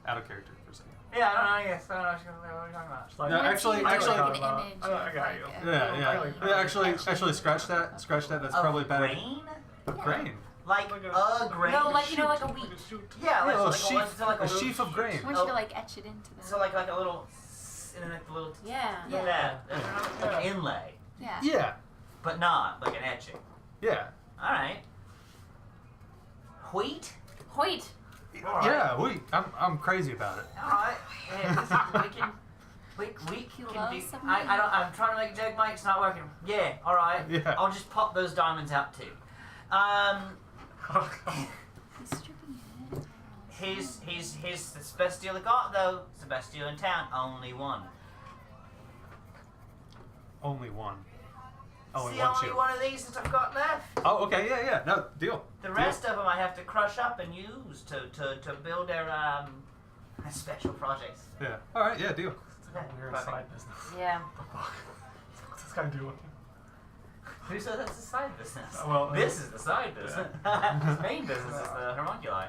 Out of character for a second. Yeah, I don't know. I guess I don't know what you're talking about. Like, No, actually, Like actually, an I image got of you. like a- Actually, scratch that. Scratch that. That's Of probably bad. grain? Of grain. Like Like a a- grain? No, like, you know, like a Like wheat. shoot. Yeah, like, Yeah, a so sheaf, like a little sheaf of sheet. grain. I want you to like etch it into the. So like a little, and then like the little. Yeah. Yeah. Like an inlay, Yeah. Yeah. but not like an etching. Yeah. All right. Wheat. Wheat. All right. Yeah. I'm crazy about it. All right. Yeah, listen, we He can loves be. some I'm trying to make a joke, Mike. It's not working. Yeah. All right. Yeah. I'll just pop those diamonds out too. He's stripping it. He's the best deal I got though. It's the best deal in town. Only one. Only one. Only See, one only shield. one of these that I've got left. Oh, okay. Yeah. No, deal. The rest of them I have to crush up and use to build their special projects. Yeah. All right. Yeah. Deal. It's like a weird Perfect. side business. Yeah. What the fuck? What's this guy doing? Who said that's a side business? Well, This is the side business. His main business is the homunculi.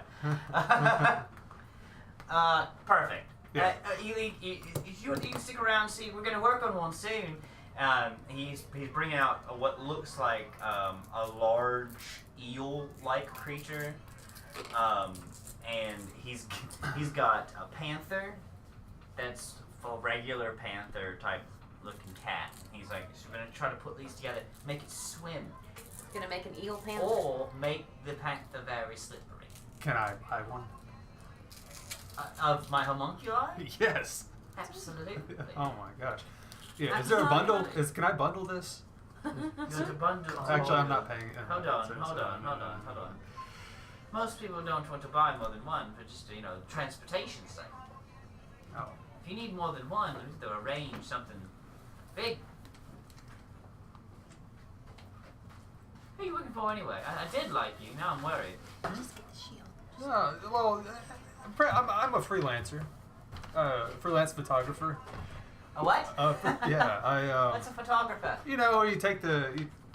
Perfect. Yeah. You can stick around. See, we're gonna work on one soon. He's bringing out what looks like a large eel-like creature, and he's got a panther that's a regular panther type looking cat. He's like, so we're gonna try to put these together, make it swim, Gonna make an eel panther. or make the panther very slippery. Can I buy one? Of my homunculi? Yes. Absolutely. Oh my gosh. Yeah. Is there a bundle? Can I bundle this? There's a bundle. Actually, I'm not paying. Hold on. Most people don't want to buy more than one for just, transportation sake. Oh. If you need more than one, we have to arrange something big. Who are you looking for anyway? I did like you, now I'm worried. Just get the shield. Well, I'm a freelancer. Freelance photographer. A what? Yeah, I. What's a photographer? You know, you take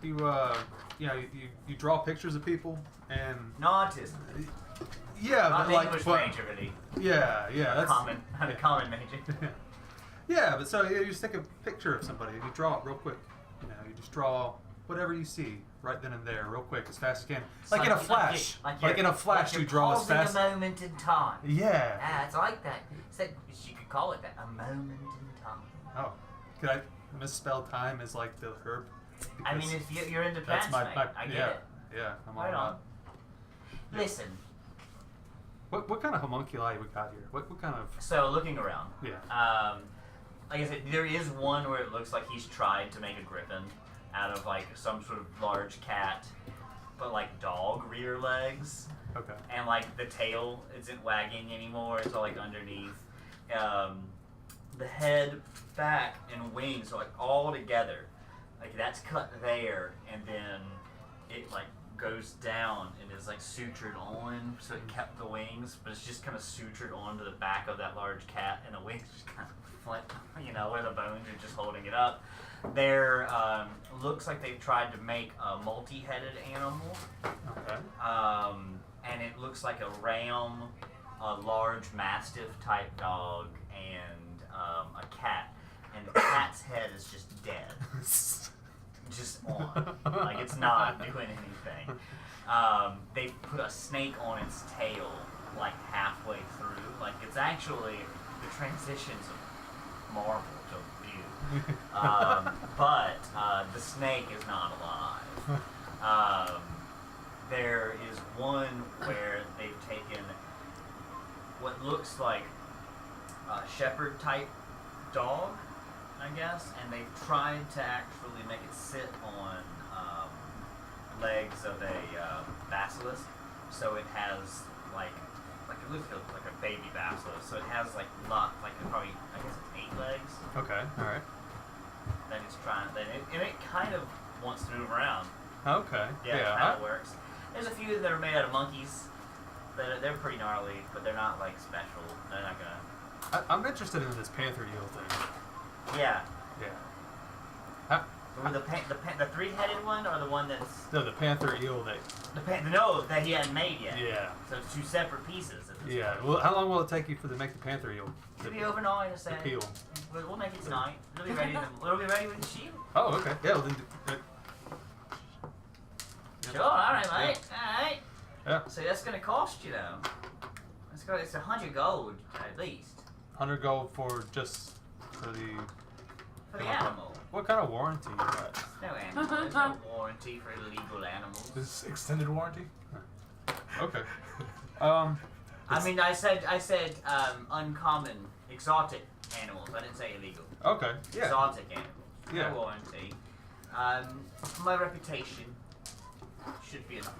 you draw pictures of people and. No autism. Yeah, Not but an like, English but, major, really. yeah, that's A common major. Yeah, but so you just take a picture of somebody and you draw it real quick. You know, you just draw whatever you see right then and there, real quick, as fast as you can. Like in a flash. Like in a flash, you draw as fast. A moment in time. Yeah. Ah, it's like that. You could call it that. A moment in time. Oh, could I misspell time as like the herb? I mean, if you're into That's plants, mate, I get yeah, it. yeah. I'm all Right on. about. Yeah. Listen. What kind of homunculi we got here? What kind of? So looking around. Yeah. Like I said, there is one where it looks like he's tried to make a griffin out of like some sort of large cat, but like dog rear legs. Okay. And like the tail isn't wagging anymore; it's all like underneath. The head, back, and wings are like all together. Like that's cut there, and then it like goes down and is like sutured on, so it kept the wings, but it's just kind of sutured onto the back of that large cat, and the wings just kind of flint, you know, where the bones are just holding it up. There looks like they've tried to make a multi-headed animal. Okay. And it looks like a ram, a large mastiff type dog, and a cat. And the cat's head is just dead. Just on. Like it's not doing anything. They put a snake on its tail like halfway through. Like it's actually the transitions of Marvel to view. But the snake is not alive. There is one where they've taken what looks like a shepherd type dog, I guess, and they've tried to actually make it sit on legs of a basilisk, so it has like it looks like a baby basilisk, so it has like probably I guess it's 8 legs. Okay. All right. That it's trying, and it kind of wants to move around. Okay. Yeah, it kind of works. There's a few that are made out of monkeys. They're pretty gnarly, but they're not like special. They're not gonna. I'm interested in this panther-eel thing. Yeah. Yeah. Or the 3-headed one, or the one that's No, the panther-eel that he hadn't made yet. Yeah. So it's 2 separate pieces. At this Yeah. point. Well, how long will it take you to make the panther-eel? It'll be overnight, I say. The peel. We'll make it tonight. It'll be ready. It'll be ready with the shield. Oh, okay. Yeah. Well, then. Sure. All right, mate. All right. Yeah. So that's gonna cost you though. It's 100 gold at least 100 gold for the. for the animal. What kind of warranty you got? No animal. There's no warranty for illegal animals. This extended warranty? Okay. I mean, I said uncommon, exotic animals. I didn't say illegal. Okay. Yeah. Exotic animals. Yeah. No warranty. My reputation should be enough.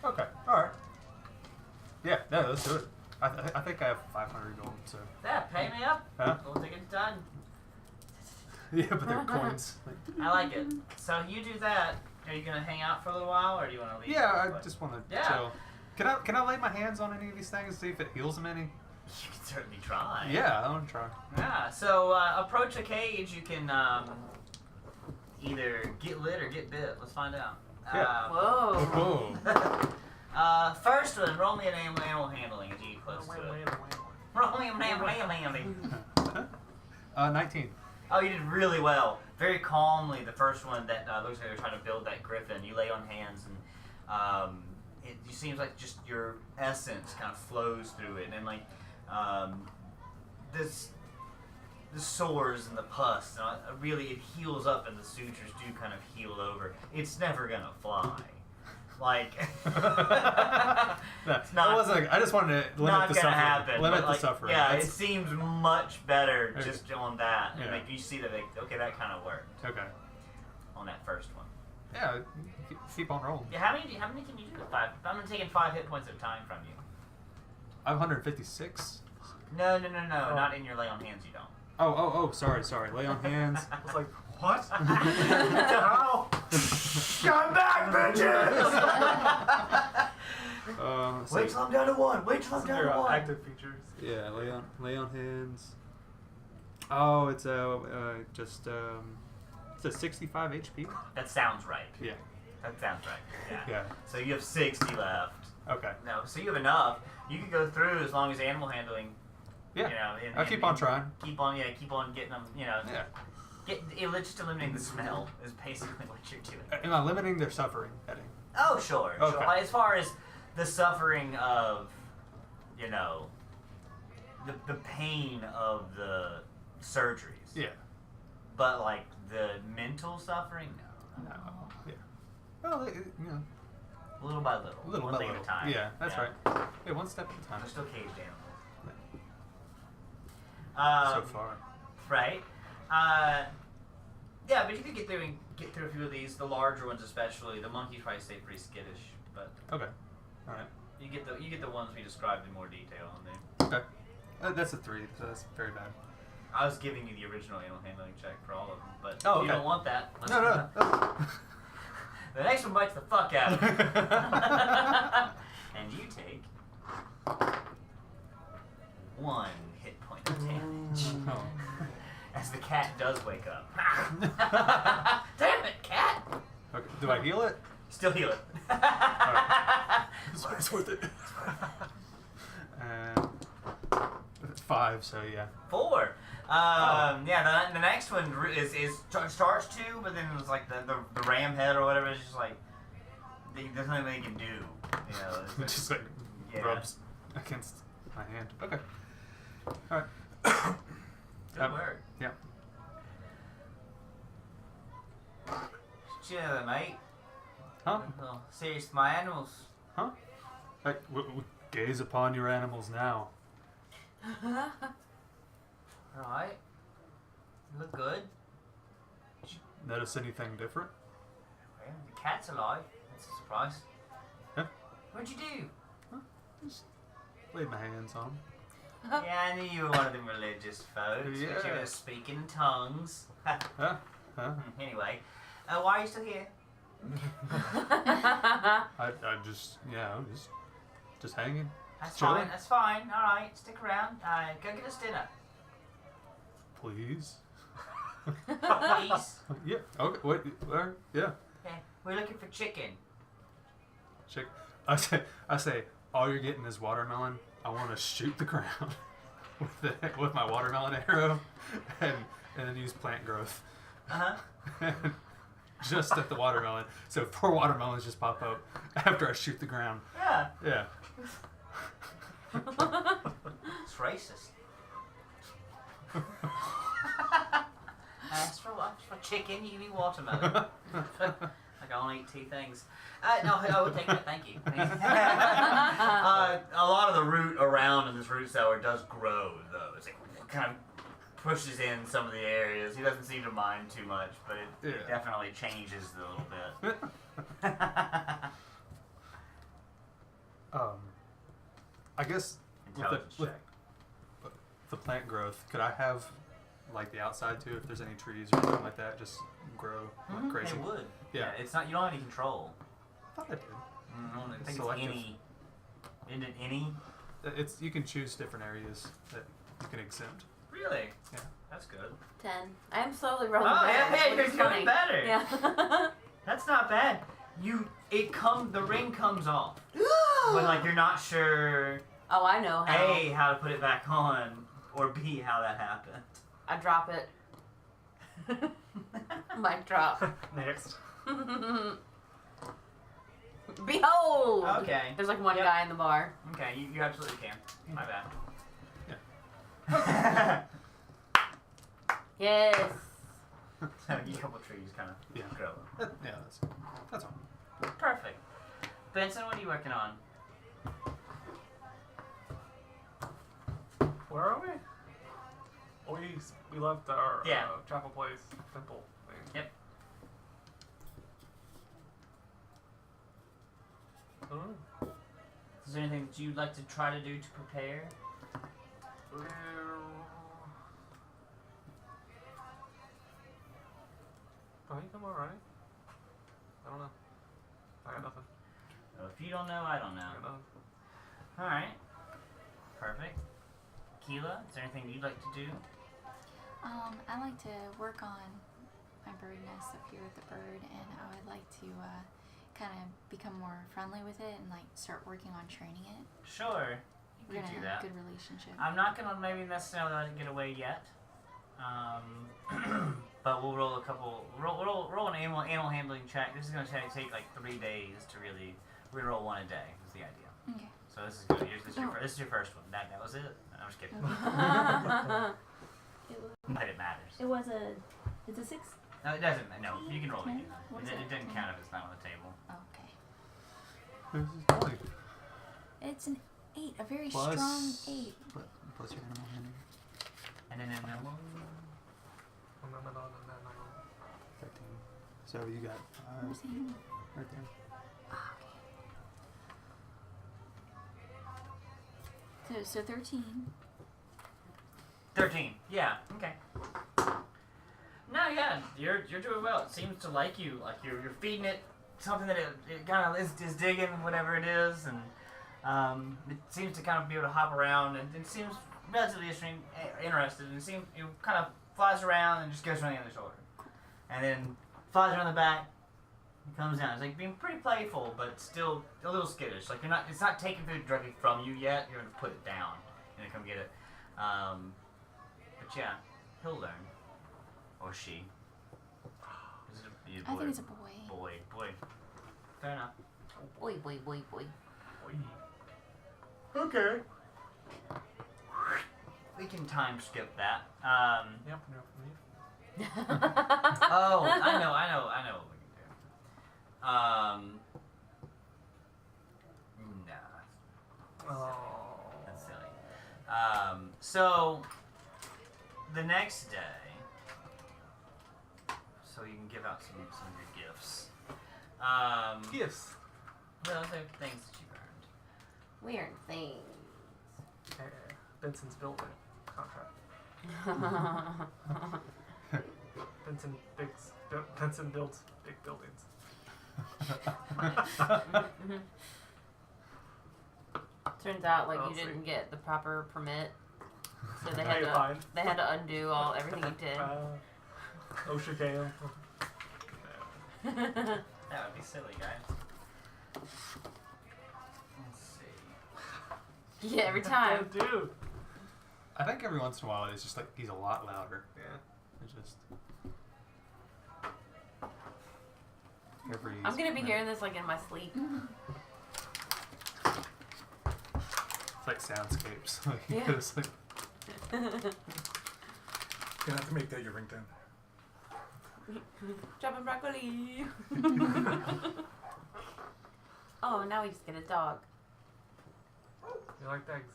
Okay. All right. Yeah. No, let's do it. I think I have 500 gold. So. Yeah, pay me up. Huh? We'll take it done. Yeah, but they're coins. I like it. So you do that. Are you gonna hang out for a little while, or do you want to leave? Yeah, I just want to Yeah. chill. Can I lay my hands on any of these things and see if it heals them any? You can certainly try. Yeah, I want to try. Yeah. So approach a cage. You can either get lit or get bit. Let's find out. Yeah. Whoa. Whoa. First one, roll me an animal handling as you get close to it. Roll me an animal handling. 19. Oh, you did really well. Very calmly, the first one that looks like they're trying to build that griffin, you lay on hands, and it seems like just your essence kind of flows through it, and then like the sores and the pus, really it heals up, and the sutures do kind of heal over. It's never gonna fly. Like it's not. I just wanted to limit the suffering. Happen, limit the suffering. Yeah, That's, it seems much better Okay. just on that. And Yeah. like you see that, okay, that kind of worked okay. on that first one. Yeah, keep on rolling. Yeah, how many can you do? 5. I'm taking 5 hit points of time from you. I have 156. No, not in your lay on hands. You don't. Oh, sorry. Lay on hands. I was like, what? How? Come back, bitches! Wait till I'm down to 1. Wait till I'm Some down of to your 1. active features. Yeah, lay on hands. Oh, it's just it's a 65 HP. That sounds right. Yeah. That sounds right. Yeah. Yeah. So you have 60 left. Okay. No, so you have enough. You can go through as long as animal handling. Yeah. You know, I'll keep on trying. Keep on getting them. You know. Yeah. Just eliminating the smell is basically what you're doing. Am I limiting their suffering, Eddie? Oh, sure. Okay. Sure. As far as the suffering of, you know, the pain of the surgeries. Yeah. But like the mental suffering, no. No. Yeah. Well, Little by little. Little one by thing little. at a time. Yeah, that's right. Yeah, one step at a time. They're still caged animals. So far. Right. Yeah, but you could get through a few of these. The larger ones, especially the monkeys, probably stay pretty skittish. But Okay. All right. you get the ones we described in more detail on there. Okay. That's a 3, so that's very bad. I was giving you the original animal handling check for all of them, but Oh, if you okay. don't want that. No. The next one bites the fuck out of you. And you take 1 hit point of damage. Oh. As the cat does wake up. Damn it, cat! Okay. Do I heal it? Still heal it. It's worth it. 5, so yeah. 4. Yeah, the next one starts 2, but then it was like the ram head or whatever. It's just like there's nothing they can do. You know, It just like Yeah. rubs against my hand. Okay. All right. good work. Yeah. Chill, mate. Huh? Oh, serious, my animals. Huh? Like, gaze upon your animals now. Alright. Look good. Notice anything different? Well, the cat's alive. That's a surprise. Yeah. What'd you do? Just laid my hands on them. Yeah, I knew you were one of them religious folks. Yeah. But you were speaking in tongues. Huh? Anyway, why are you still here? I just, just hanging. That's Chilling. fine. That's fine. All right, stick around. Go get us dinner, Please. please. Yeah. Okay. Wait. Where? Yeah. Okay, we're looking for chicken. Check. I say, all you're getting is watermelon. I want to shoot the ground with my watermelon arrow, and then use plant growth. Just at the watermelon. So 4 watermelons just pop up after I shoot the ground. Yeah. Yeah. It's racist. Ask for what? For chicken, you eat watermelon. Like I only eat 2 things. No, I would take that. Thank you. A lot of the root around in this root cellar does grow, though. It's like kind of pushes in some of the areas. He doesn't seem to mind too much, but it definitely changes a little bit. I guess Intelligence check. the plant growth, could I have like the outside too, if there's any trees or something like that, just grow like crazy? It would. Yeah. It's not. You don't have any control. I thought I did. I think Selective. it's any. Isn't it any? It's you can choose different areas that you can exempt. Really? Yeah. That's good. 10. I am slowly rolling Oh, back. yeah, which you're is doing funny. better. Yeah. That's not bad. The ring comes off when like you're not sure Oh, I know how. A, how to put it back on, or B, how that happened. I drop it. Mic drop. Next. Behold! Okay. There's like one Yep. guy in the bar. Okay, you absolutely can. My bad. Yeah. Yes. So you couple trees kind of grow. Yeah, that's all. Perfect. Benson, what are you working on? Where are we? We left our Yeah. chapel place temple thing. Yep. I don't know. Is there anything that you'd like to try to do to prepare? I think I'm alright. I don't know. I got nothing. Well, if you don't know, I don't know. I got nothing. Alright. Perfect. Keela, is there anything you'd like to do? I like to work on my bird nest up here with the bird, and I would like to kind of become more friendly with it and like start working on training it. Sure, you We're could do gonna have that. a good relationship. I'm not gonna maybe necessarily let it get away yet. But we'll roll an animal handling check. This is gonna take like 3 days to really. We're gonna roll one a day. Is the idea. Okay. So this is good. This is your first one. That was it. I'm just kidding. But it matters. It was a. It's a 6. No, it doesn't. No, you can roll it. Ten? Again. What's It that? didn't count if it's not on the table. Okay. Who's this going? It's an 8, a very Plus- strong 8. Plus your animal handling. And then 13. So you got 5 Where's the animal? right there. Ah, okay. So 13. 13. Yeah. Okay. No, yeah, you're doing well. It seems to like you. Like you're feeding it something that it kind of is digging, whatever it is, and it seems to kind of be able to hop around, and it seems relatively interested, and it seems it kind of flies around and just goes around the other shoulder, and then flies around the back. It comes down. It's like being pretty playful, but still a little skittish. Like it's not taking food directly from you yet. You're gonna put it down and then come get it. But yeah, he'll learn. Or she. Is it a boy? I think it's a boy. Boy. Fair enough. Boy. Okay. We can time skip that. Yep. Oh, I know what we can do. Nah, Oh. that's silly. So the next day, so you can give out some of your gifts. Yes. Well, they're things that you've earned. Weird things. Benson's building contract. Benson builds big buildings. Turns out, like, I'll you see. didn't get the proper permit, so they Okay, had fine. to undo everything you did. OSHA cam. That would be silly, guys. Let's see. Yeah, every time. Dude. I think every once in a while it's just like he's a lot louder. Yeah. It's just every. I'm gonna be hearing this like in my sleep. It's like soundscapes. Like you Yeah. go to sleep. Gonna have to make that your ringtone. Chopping broccoli. Oh, now we just get a dog. You like eggs?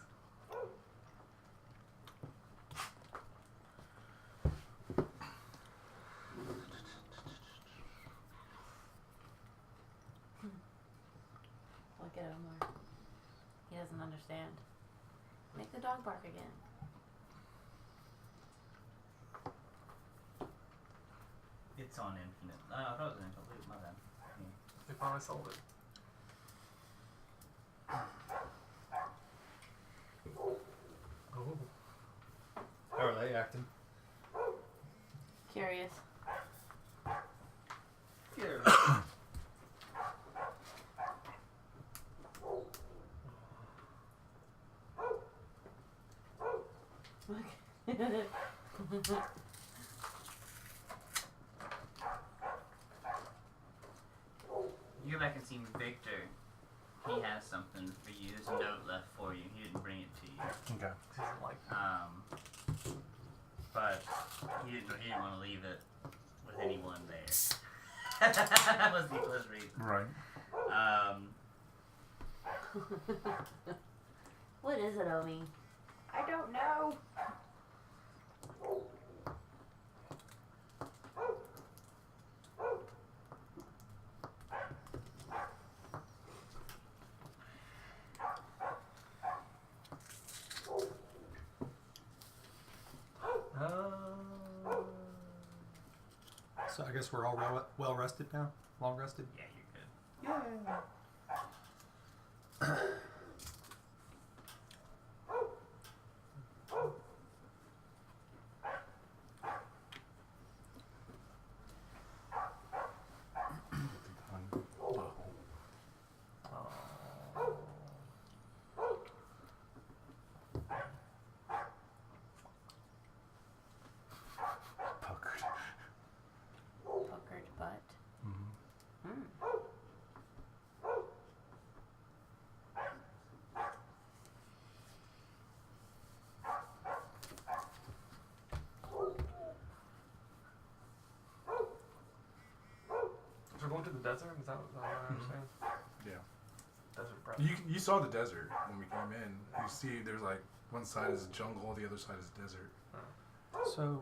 Look at Omar. He doesn't understand. Make the dog bark again. It's on infinite. I thought it was an infinite loop. My bad. They finally sold it. Oh. How are they acting? Curious. You go back and see Victor. He has something for you. There's a note left for you. He didn't bring it to you. Okay. Doesn't like But he didn't want to leave it with anyone there. That was the first reason. Right. What is it, Omi? I don't know. So I guess we're all well rested now. Long rested. Yeah, you're good. desert? Is that what I understand? Yeah. Desert prep. You saw the desert when we came in. You see, there's like one side is jungle, the other side is desert. So,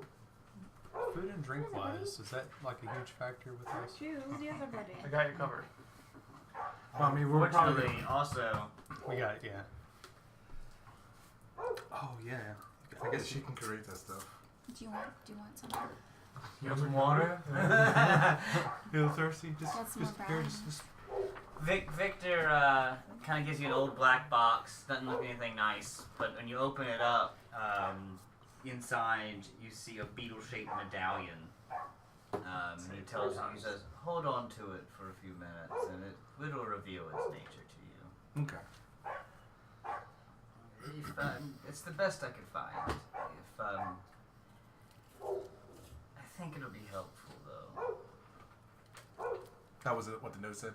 food and drink wise, is that like a huge factor with us? Choose the other buddy. I got you covered. Well, I mean, we're probably. Fortunately, also, We got it, yeah. Oh yeah. I guess she can create that stuff. Do you want something? you have some water. Feel thirsty? That's more brown. Victor kind of gives you an old black box. Doesn't look anything nice, but when you open it up, inside you see a beetle-shaped medallion. And he tells you, he says, "Hold on to it for a few minutes, and it will reveal its nature to you." Okay. If, it's the best I could find. If I think it'll be helpful, though. That was it. What the note said.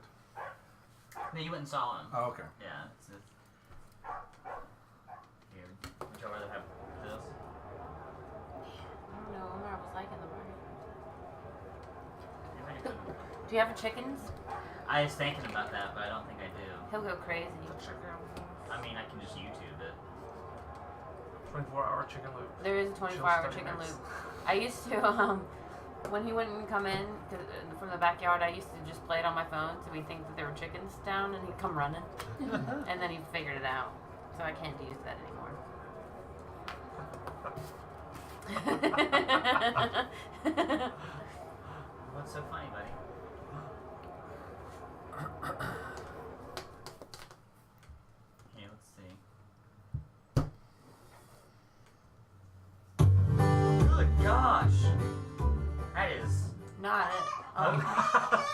No, you went and saw him. Oh, okay. Yeah. Here, would y'all rather have this? I don't know. Omar was liking the burger. Do Do you have chickens? I was thinking about that, but I don't think I do. He'll go crazy. I mean, I can just YouTube it. 24-hour chicken loop. There is a 24-hour chicken loop. I used to, when he wouldn't come in from the backyard, I used to just play it on my phone so he'd think that there were chickens down and he'd come running. And then he figured it out. So I can't use that anymore. What's so funny, buddy? Here, let's see. Good gosh! That is... Not it. Oh.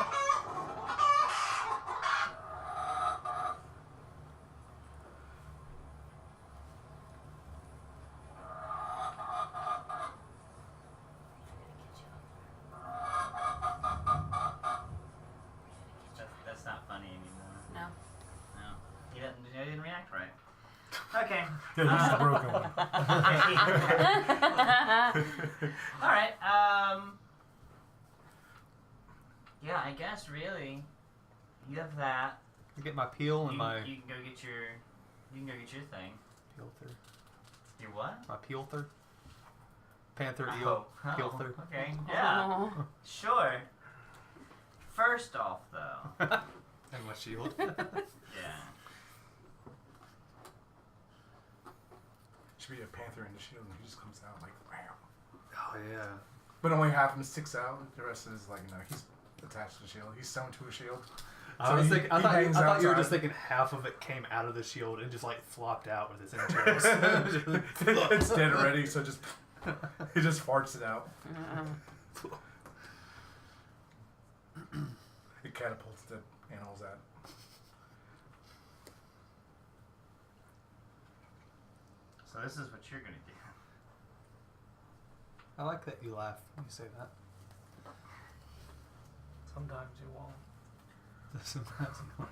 That's not funny anymore. No. No. He didn't react right. Okay. Yeah, you just broke one. Alright, yeah, I guess really you have that. I get my peel and my You can go get your thing. peelther. Your what? My peelther. Panther-eel. Peelther. Okay. Yeah. Oh. Sure. First off though. And my shield. Yeah. Should be a panther in the shield, and he just comes out like, wow. Oh yeah. But only half of him sticks out. The rest is like, he's attached to the shield. He's sewn to a shield. I So was he- thinking, I he thought hangs you were outside. just thinking half of it came out of the shield and just like flopped out with its entrails. It's dead already, so just he just farts it out. It catapults the animals out. So this is what you're gonna do. I like that you laugh when you say that. Sometimes you won't. Sometimes you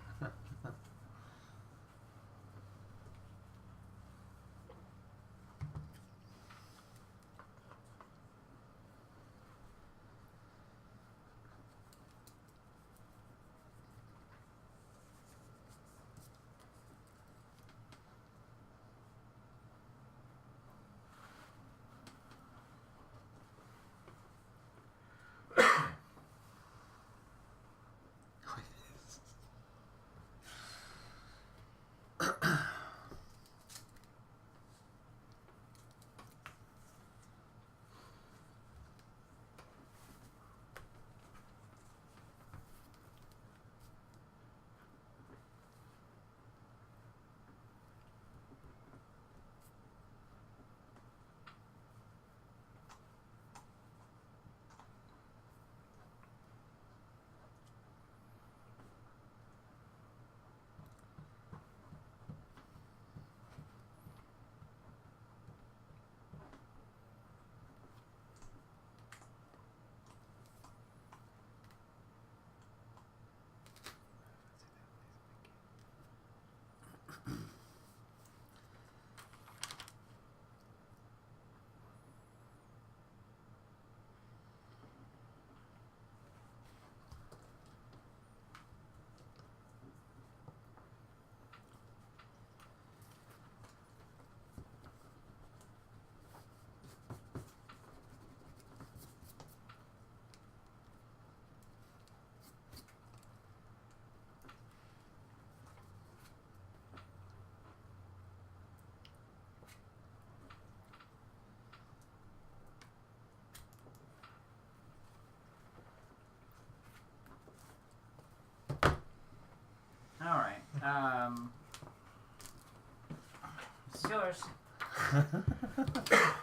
$20.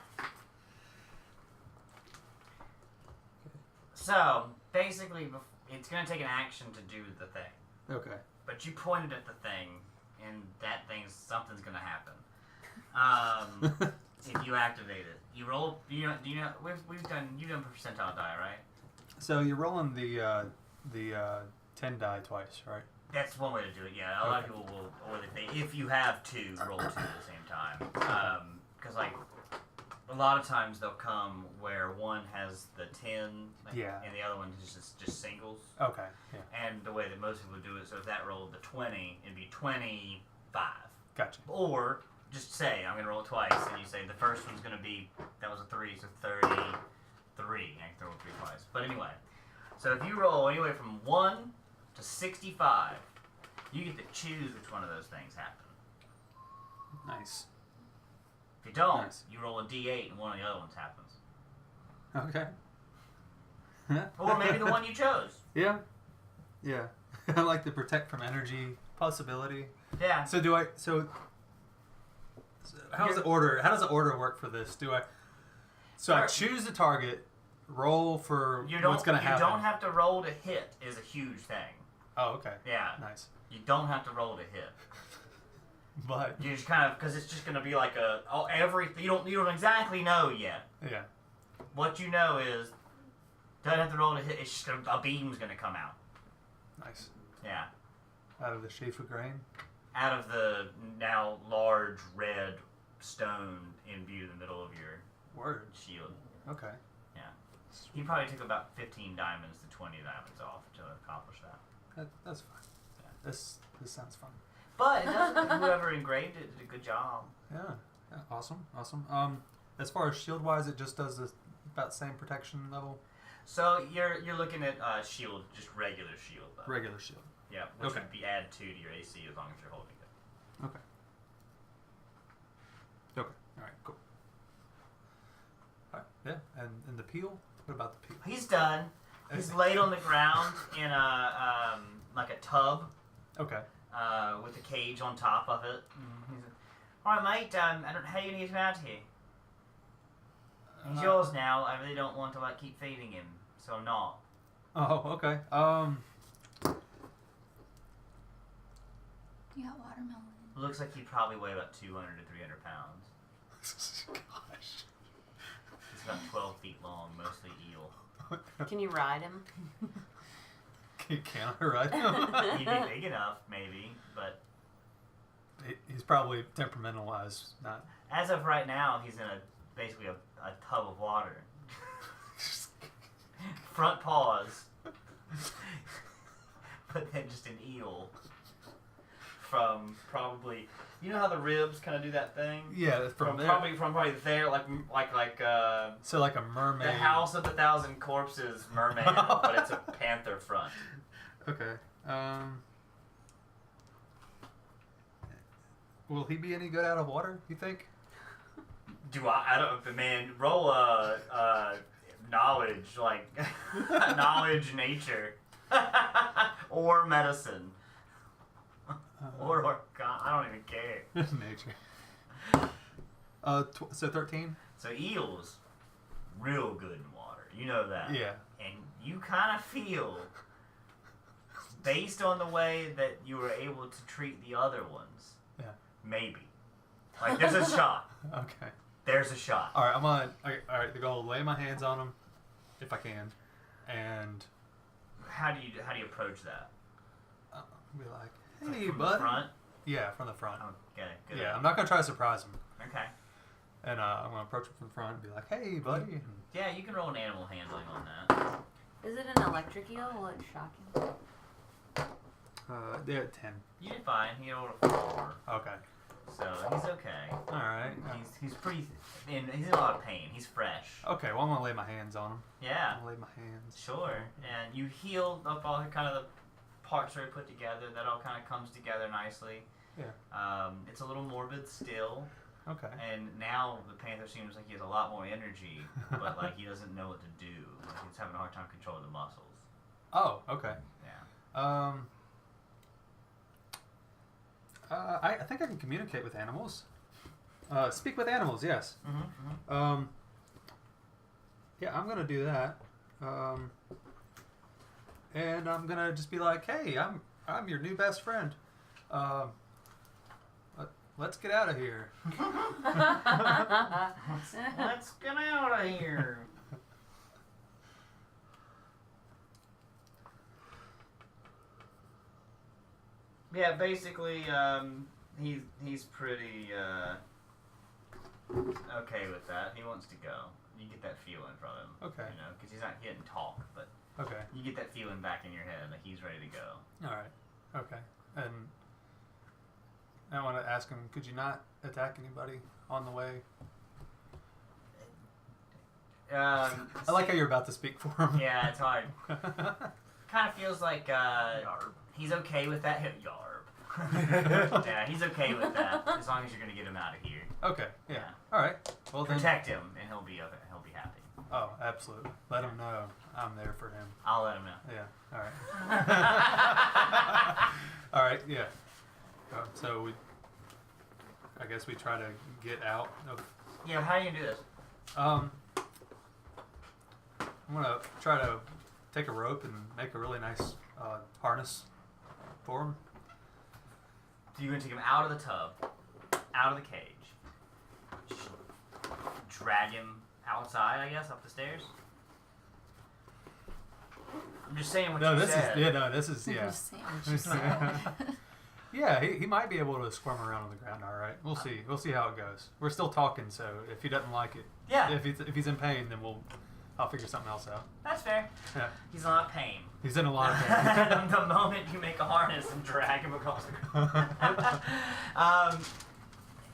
So basically, it's gonna take an action to do the thing. Okay. But you pointed at the thing, and that something's gonna happen. If you activate it, you roll. Do you know? You've done percentile die, right? So you're rolling the 10 die twice, right? That's one way to do it. Yeah, a lot of people will, or if you have two, roll two at the same time. Because like a lot of times they'll come where one has the 10, and the other one is just singles. Okay. Yeah. And the way that most people do it, so if that rolled the 20, it'd be 25. Gotcha. Or just say I'm gonna roll it twice, and you say the first one's gonna be that was a 3, so 33. I can throw it 3 twice. But anyway, so if you roll anywhere from 1 to 65, you get to choose which one of those things happen. Nice. If you don't, you roll a d8 and one of the other ones happens. Okay. Or maybe the one you chose. Yeah. Yeah. I like the protect from energy possibility. Yeah. So how does the order work for this? I choose the target, roll for what's going to happen. You don't have to roll to hit is a huge thing. Oh, okay. Yeah. Nice. You don't have to roll to hit. But you just kind of, because it's just going to be like everything. You don't exactly know yet. Yeah. What you know is, doesn't have to roll to hit. It's just a beam's going to come out. Nice. Yeah. Out of the sheaf of grain. Out of the now large red stone imbued in the middle of your shield. Okay. Yeah. You probably took about 15 diamonds to 20 diamonds off to accomplish that. That's fine. Yeah. This sounds fun. But whoever engraved it did a good job. Yeah. Awesome. As far as shield wise, it just does about same protection level. So you're looking at shield, just regular shield though. Regular shield. Yeah, which would be add 2 to your AC as long as you're holding it. Okay. All right. Cool. All right. Yeah. And the peel. What about the peel? He's done. He's laid on the ground in a like a tub. Okay. With a cage on top of it. He's all right, mate. I don't. How you gonna get him out of here? He's yours now. I really don't want to keep feeding him, so I'm not. Oh, okay. You got watermelon. Looks like he probably weigh about 200 to 300 pounds. Gosh. He's about 12 feet long, mostly eel. Can you ride him? Can I ride him? He'd be big enough, maybe, but he's probably temperamental-wise not. As of right now, he's in basically a tub of water. Front paws, but then just an eel. From probably, you know how the ribs kind of do that thing? Yeah, from there. Probably there, so like a mermaid. The House of the Thousand Corpses mermaid, but it's a panther front. Okay. Will he be any good out of water, you think? I don't, man, roll knowledge, knowledge nature. Or medicine. Or God, I don't even care. Nature. So 13? So eels, real good in water. You know that. Yeah. And you kind of feel, based on the way that you were able to treat the other ones, maybe. There's a shot. Okay. There's a shot. All right, all right, the goal: lay my hands on them, if I can, and. How do you approach that? Be like, hey, from bud. the front? Yeah, from the front. Okay, good. Yeah, I'm not gonna try to surprise him. Okay. And I'm gonna approach him from the front and be like, hey, buddy. Yeah, you can roll an animal handling on that. Is it an electric eel? Will it shock him? They're at 10. You did fine. He rolled a 4. Okay. So he's okay. All right. He's pretty. He's in a lot of pain. He's fresh. Okay. Well, I'm gonna lay my hands on him. Yeah. I'm gonna lay my hands. Sure. And you heal up all kind of the parts that are put together. That all kind of comes together nicely. Yeah. It's a little morbid still. Okay. And now the panther seems like he has a lot more energy, but he doesn't know what to do. He's having a hard time controlling the muscles. Oh. Okay. Yeah. I think I can communicate with animals. Speak with animals, yes. Yeah, I'm gonna do that. And I'm gonna just be like, hey, I'm your new best friend. Let's get out of here. Let's get out of here. Yeah, basically, he's pretty okay with that. He wants to go. You get that feeling from him. Okay. You know, because he's not getting talk, but Okay. you get that feeling back in your head that he's ready to go. All right. Okay. And I want to ask him, could you not attack anybody on the way? I like how you're about to speak for him. Yeah, it's hard. Kind of feels like he's okay with that. Yarb. Yeah, he's okay with that as long as you're gonna get him out of here. Okay. Yeah. All right. Well, Protect him, and he'll be okay. He'll be happy. Oh, absolutely. Let him know I'm there for him. I'll let him know. Yeah. All right. All right. Yeah. So I guess we try to get out of. Yeah. How are you gonna do this? I'm gonna try to take a rope and make a really nice harness for him. So you're gonna take him out of the tub, out of the cage, drag him outside, I guess, up the stairs. I'm just saying what you said. This is I'm yeah. just saying what you said. Yeah, he might be able to squirm around on the ground. All right, we'll see. We'll see how it goes. We're still talking, so if he doesn't like it, Yeah. if he's in pain, then I'll figure something else out. That's fair. Yeah, He's in a lot of pain. he's in a lot of pain. The moment you make a harness and drag him across the ground.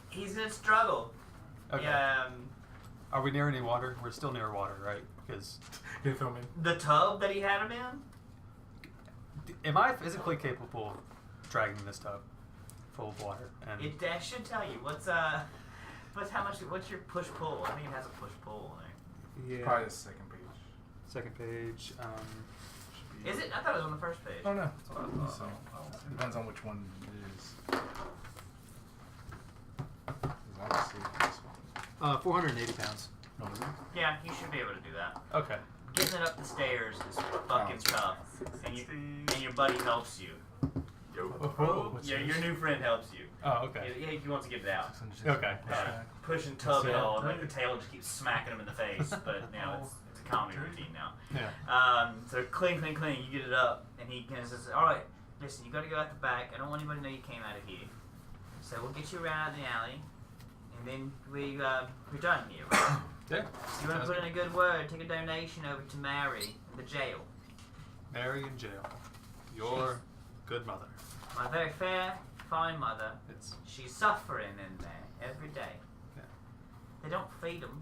He's gonna struggle. Okay. Yeah, Are we near any water? We're still near water, right? Because You're filming. the tub that he had him in. am I physically capable of dragging this tub full of water? And It should tell you what's what's your push pull. I think it has a push pull on there. yeah, Probably the second page. second page. Should be. Is it? I thought it was on the first page. Oh no. That's what I thought. So depends on which one it is. As long as it's this one. 480 pounds. No, is it? Yeah, you should be able to do that. Okay. Getting it up the stairs is fucking tough, and your buddy helps you. What's Yeah, yours? your new friend helps you. Oh, okay. Yeah, he wants to get it out. 660. Okay. Pushing tub Yeah. and all, and like the tail just keeps smacking him in the face. But now it's a comedy routine now. Yeah. So cling, cling, cling. You get it up, and he kind of says, "All right, listen, you got to go out the back. I don't want anybody to know you came out of here. So we'll get you around out the alley, and then we're done here. Right? Yeah. So you want to put in a good word? Take a donation over to Mary, the jail. Mary in jail. Your good mother. My very fair, fine mother. It's She's suffering in there every day. Yeah. They don't feed them.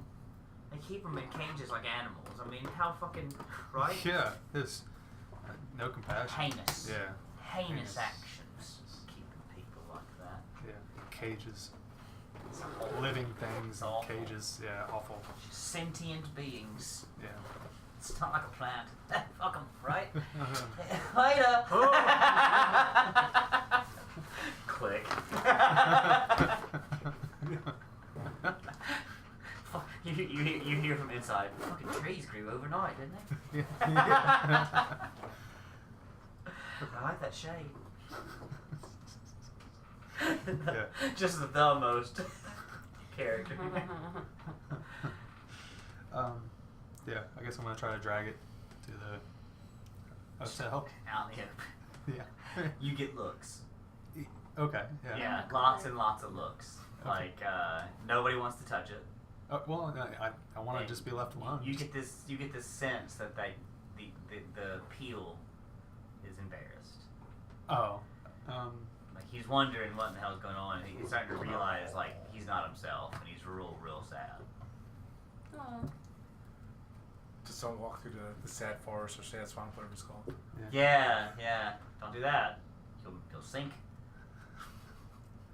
They keep them in cages like animals. I mean, how fucking right? yeah. It's no compassion. Heinous. Yeah. Heinous actions. Keeping people like that. Yeah. Cages. It's awful. Living things in Awful. cages. Yeah. Awful. Sentient beings. Yeah. It's not like a plant. Fuck them, right? Later. Click. You hear from inside. Fucking trees grew overnight, didn't they? I like that shade. Yeah. Just the most character. Yeah, I guess I'm gonna try to drag it to the hotel. Out in the open. Yeah. You get looks. Okay. Yeah. Yeah, lots and lots of looks. Okay. Like nobody wants to touch it. Well, I want to just be left alone. You get this sense that the peel is embarrassed. Oh. Like he's wondering what in the hell's going on. And he's starting to realize like he's not himself, and he's real sad. Aw. Just don't walk through the sad forest or sad swamp, whatever it's called. Yeah. Don't do that. You'll sink.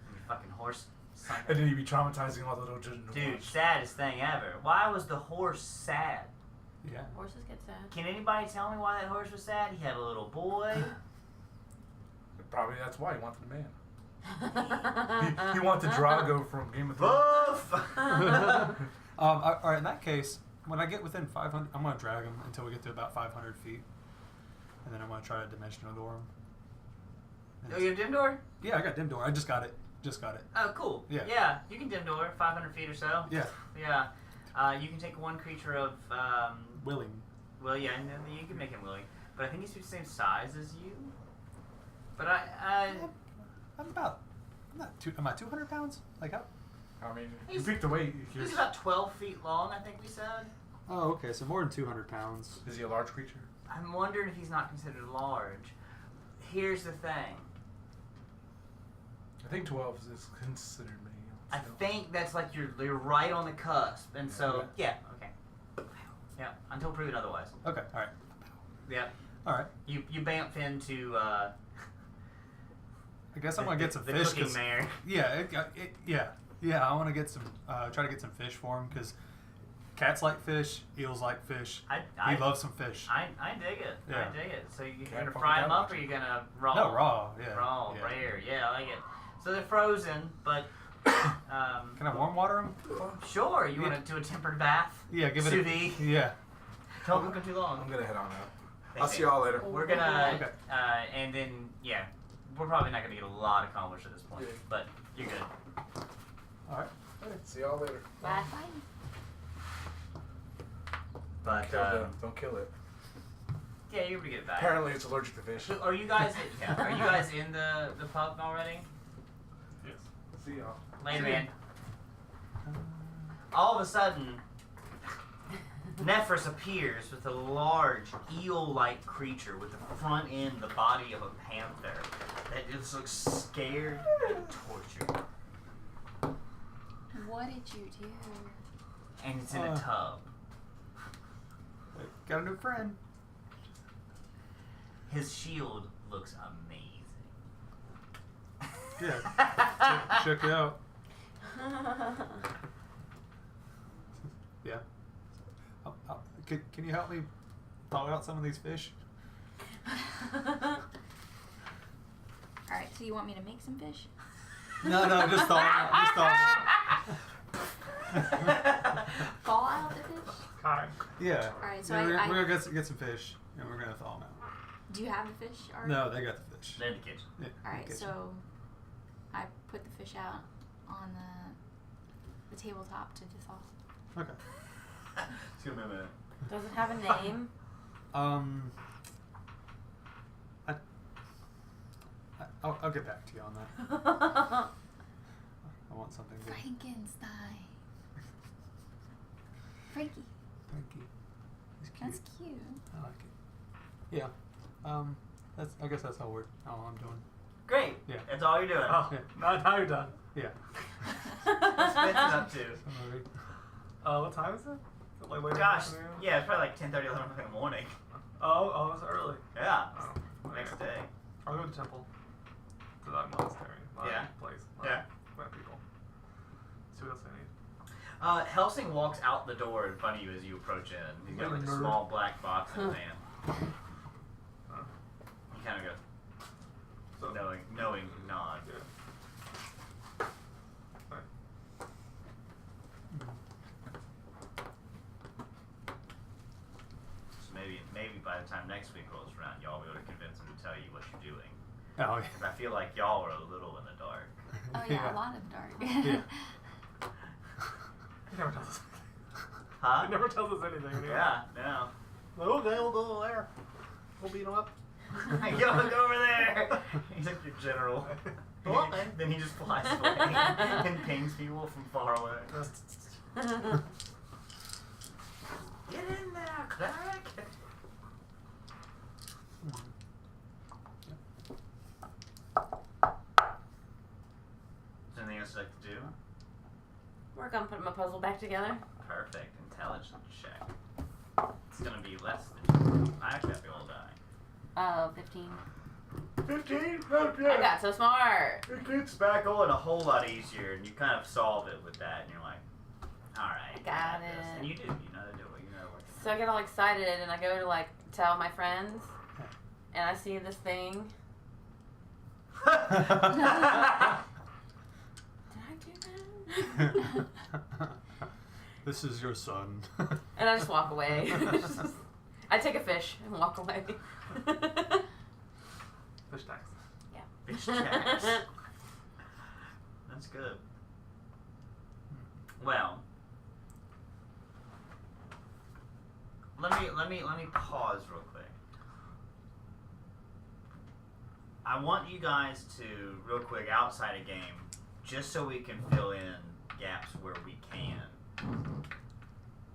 And your fucking horse sunk. And then you'd be traumatizing all the little children. to Dude, watch. saddest thing ever. Why was the horse sad? Yeah. Horses get sad. Can anybody tell me why that horse was sad? He had a little boy. Probably that's why he wanted a man. He wants the Drago from Game of Thrones. All right, in that case, when I get within 500, I'm going to drag him until we get to about 500 feet. And then I'm going to try to dimensional door him. Oh, you have dim door? Yeah, I got dim door. I just got it. Oh, cool. Yeah. Yeah, you can dim door 500 feet or so. Yeah. Yeah. You can take one creature of... Willing. Well, yeah, and then you can make him willing. But I think he's the same size as you. But I'm not 200 pounds? Like how? I mean, you picked the weight. He's about 12 feet long, I think we said. Oh, okay, so more than 200 pounds. Is he a large creature? I'm wondering if he's not considered large. Here's the thing. I think 12 is considered many. I think that's like you're right on the cusp, and so yeah, okay, yeah. Until proven otherwise. Okay, all right. Yeah. All right. You bamf into. I guess I'm gonna get some the fish. Cooking mare. Yeah, yeah. I want to get some. Try to get some fish for him because cats like fish, eels like fish. He loves some fish. I dig it. Yeah. I dig it. So you're Can't gonna fucking fry them doubt up, or it. you're gonna raw? No, raw. Yeah. Raw, yeah. rare. Yeah, I like it. So they're frozen, but. Can I warm water them? Sure. You want to do a tempered bath? Yeah, give it Sous vide. Yeah. Don't cook them too long. I'm gonna head on out. Thank I'll see y'all later. We're gonna, Okay. and then yeah, we're probably not gonna get a lot accomplished at this point, Yeah. but you're good. All right. Alright, see y'all later. Bye. But Don't kill it. yeah, you're pretty good at that. Apparently, it's allergic to fish. So are you guys? Are you guys in the pub already? Yes. See y'all. Later, man. All of a sudden, Nephris appears with a large eel-like creature with the front end, the body of a panther, that just looks scared and tortured. What did you do? And it's in a tub. Got a new friend. His shield looks amazing. Yeah. Check it out. Yeah. Can you help me thaw out some of these fish? Alright, so you want me to make some fish? No, just thaw them out. Just thaw them out. Fall out the fish? Kind. Yeah. Alright, so Yeah, we're I gonna get some fish, and we're gonna thaw them out. do you have the fish already? No, they got the fish. They're in the kitchen. Yeah, Alright, kitchen. so I put the fish out on the tabletop to thaw. Okay. It's gonna be a minute. Does it have a name? I'll get back to you on that. I want something good. Frankenstein. Frankie. Frankie. He's cute. That's cute. I like it. Yeah. I guess that's all I'm doing. Great. Yeah. That's all you're doing. Oh, Yeah. now you're done. Yeah. What's Spence up to? What time is it? Is it like later Gosh, in the afternoon? yeah, it's probably like 10:30, 11 o'clock in the morning. Oh, it's early. Yeah. Oh, Next okay. day. I'll go to the temple. To that monastery. Yeah. Place. Yeah. Let people. See what else I need. Helsing walks out the door in front of you as you approach in. He's got like a Nerd. small black box in his hand. Huh. You kind of go, So, knowing nod. yeah. Right. So maybe by the time next week rolls around, y'all will be able to convince him to tell you what you're doing. Oh, yeah. 'Cause I feel like y'all are a little in the dark. Oh yeah, a lot of dark. Yeah. He never tells us anything. Huh? He never tells us anything. Anyway. Yeah, no. Like, okay, we'll go there. We'll beat him up. Y'all go over there. He's like your general. Okay. Then he just flies away and pings people from far away. Get in there, cleric. Is there anything else you'd like to do? Work on putting my puzzle back together. Perfect. Intelligence check. It's gonna be less than. I actually have to roll a die. 15. 15? I got so smart. It gets back on a whole lot easier, and you kind of solve it with that, and you're like, alright. Got this. it. And you do. You know how to do it. You know what to So I get all excited and I go to like tell my friends, and I see this thing. This is your son. And I just walk away. I take a fish and walk away. Fish tax. Yeah. Fish tax. That's good. Well, let me pause real quick. I want you guys to real quick outside a game, just so we can fill in gaps where we can.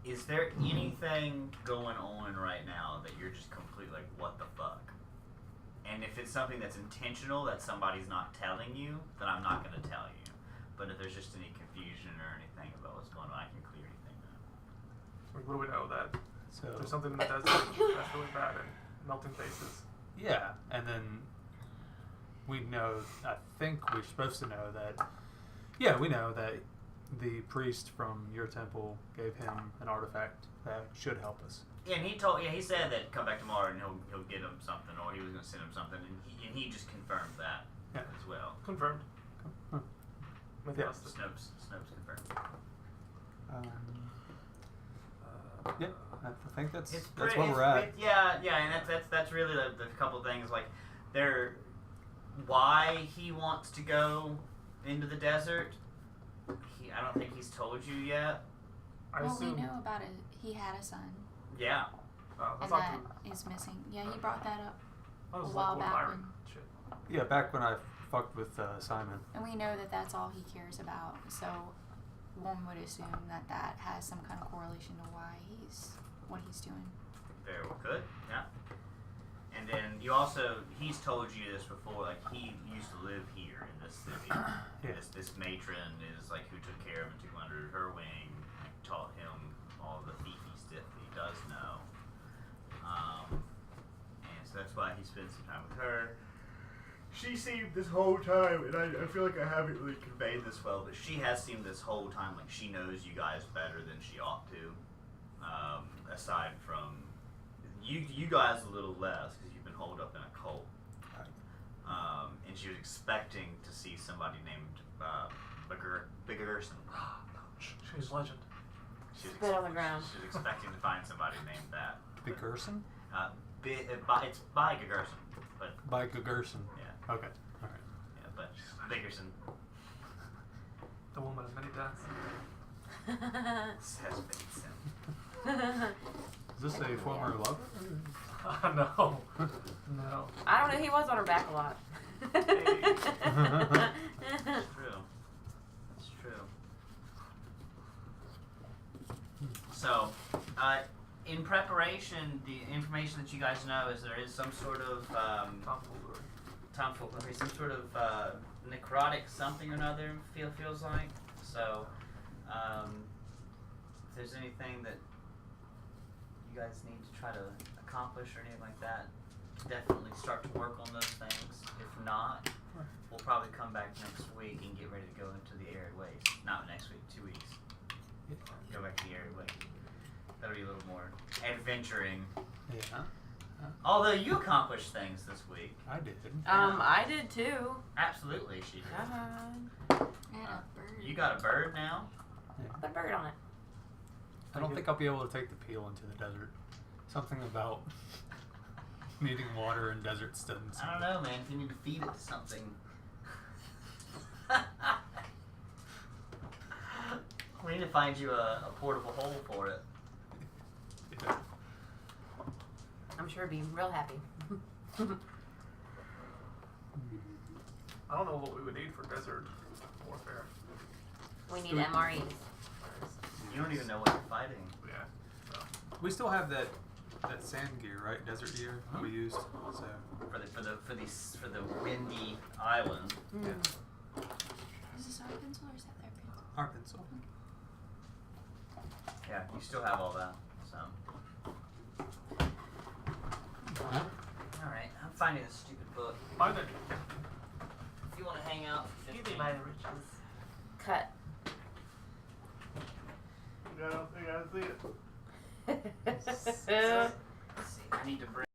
Is there anything going on right now that you're just completely like, what the fuck? And if it's something that's intentional that somebody's not telling you, then I'm not going to tell you. But if there's just any confusion or anything about what's going on, I can clear anything up. Like, what do we know that So there's something in the desert that's really bad and melting faces? yeah, and then we know. I think we're supposed to know that. Yeah, we know that the priest from your temple gave him an artifact that should help us. Yeah, and he said that come back tomorrow and he'll get him something, or he was going to send him something, and he just confirmed that as well. Confirmed. Huh. Yeah. Snopes confirmed. Yeah, I think that's Pretty- where we're at. Yeah, and that's really the couple things like why he wants to go into the desert. I don't think he's told you yet. Well, we know about it. He had a son, Yeah. That's and not that true. is missing. Yeah, he brought that up That was a while like back Byron when- shit. Yeah, back when I fucked with Simon. and we know that that's all he cares about. So one would assume that that has some kind of correlation to why what he's doing. Very well, good. Yeah. And then he's told you this before, like he used to live here in this city. Yeah. This matron is like who took care of him, took him under her wing, taught him all the fifi stuff that he does know. And so that's why he spends some time with her. She seemed this whole time, and I feel like I haven't really conveyed this well, but she has seemed this whole time like she knows you guys better than she ought to. Aside from you guys a little less because you've been holed up in a cult. And she was expecting to see somebody named Biggerson. She's a legend. Spit on the ground. She was expecting to find somebody named that. Big Gerson? It's by Biggerson, but By Gerson. yeah, Okay. All right. yeah, but Biggerson The woman of many deaths. has been sent. Is this a former love? No. No. I don't know. He was on her back a lot. It's true. It's true. So, in preparation, the information that you guys know is there is some sort of tomfoolery, some sort of necrotic something or another. Feels like. So, if there's anything that you guys need to try to accomplish or anything like that, definitely start to work on those things. If not, we'll probably come back next week and get ready to go into the arid waste. Not next week, 2 weeks. Go back to the arid waste. That'll be a little more adventuring. Yeah. Although you accomplished things this week. I did. I did too. Absolutely, she did. I had a bird. You got a bird now? Put a bird on it. I don't think I'll be able to take the peel into the desert. Something about needing water in deserts doesn't seem. I don't know, man. If you need to feed it to something. We need to find you a portable hole for it. Yeah. I'm sure he'd be real happy. I don't know what we would need for desert warfare. We need MREs. You don't even know what you're fighting. Yeah. So. We still have that sand gear, right? Desert gear that we used. So For the windy island. Mm. Is this our pencil or is that their pencil? our pencil. Yeah, you still have all that. So. Alright, I'm finding this stupid book. Find it. If you want to hang out for 15 riches. Cut. You gotta see it. Let's see, I need to bring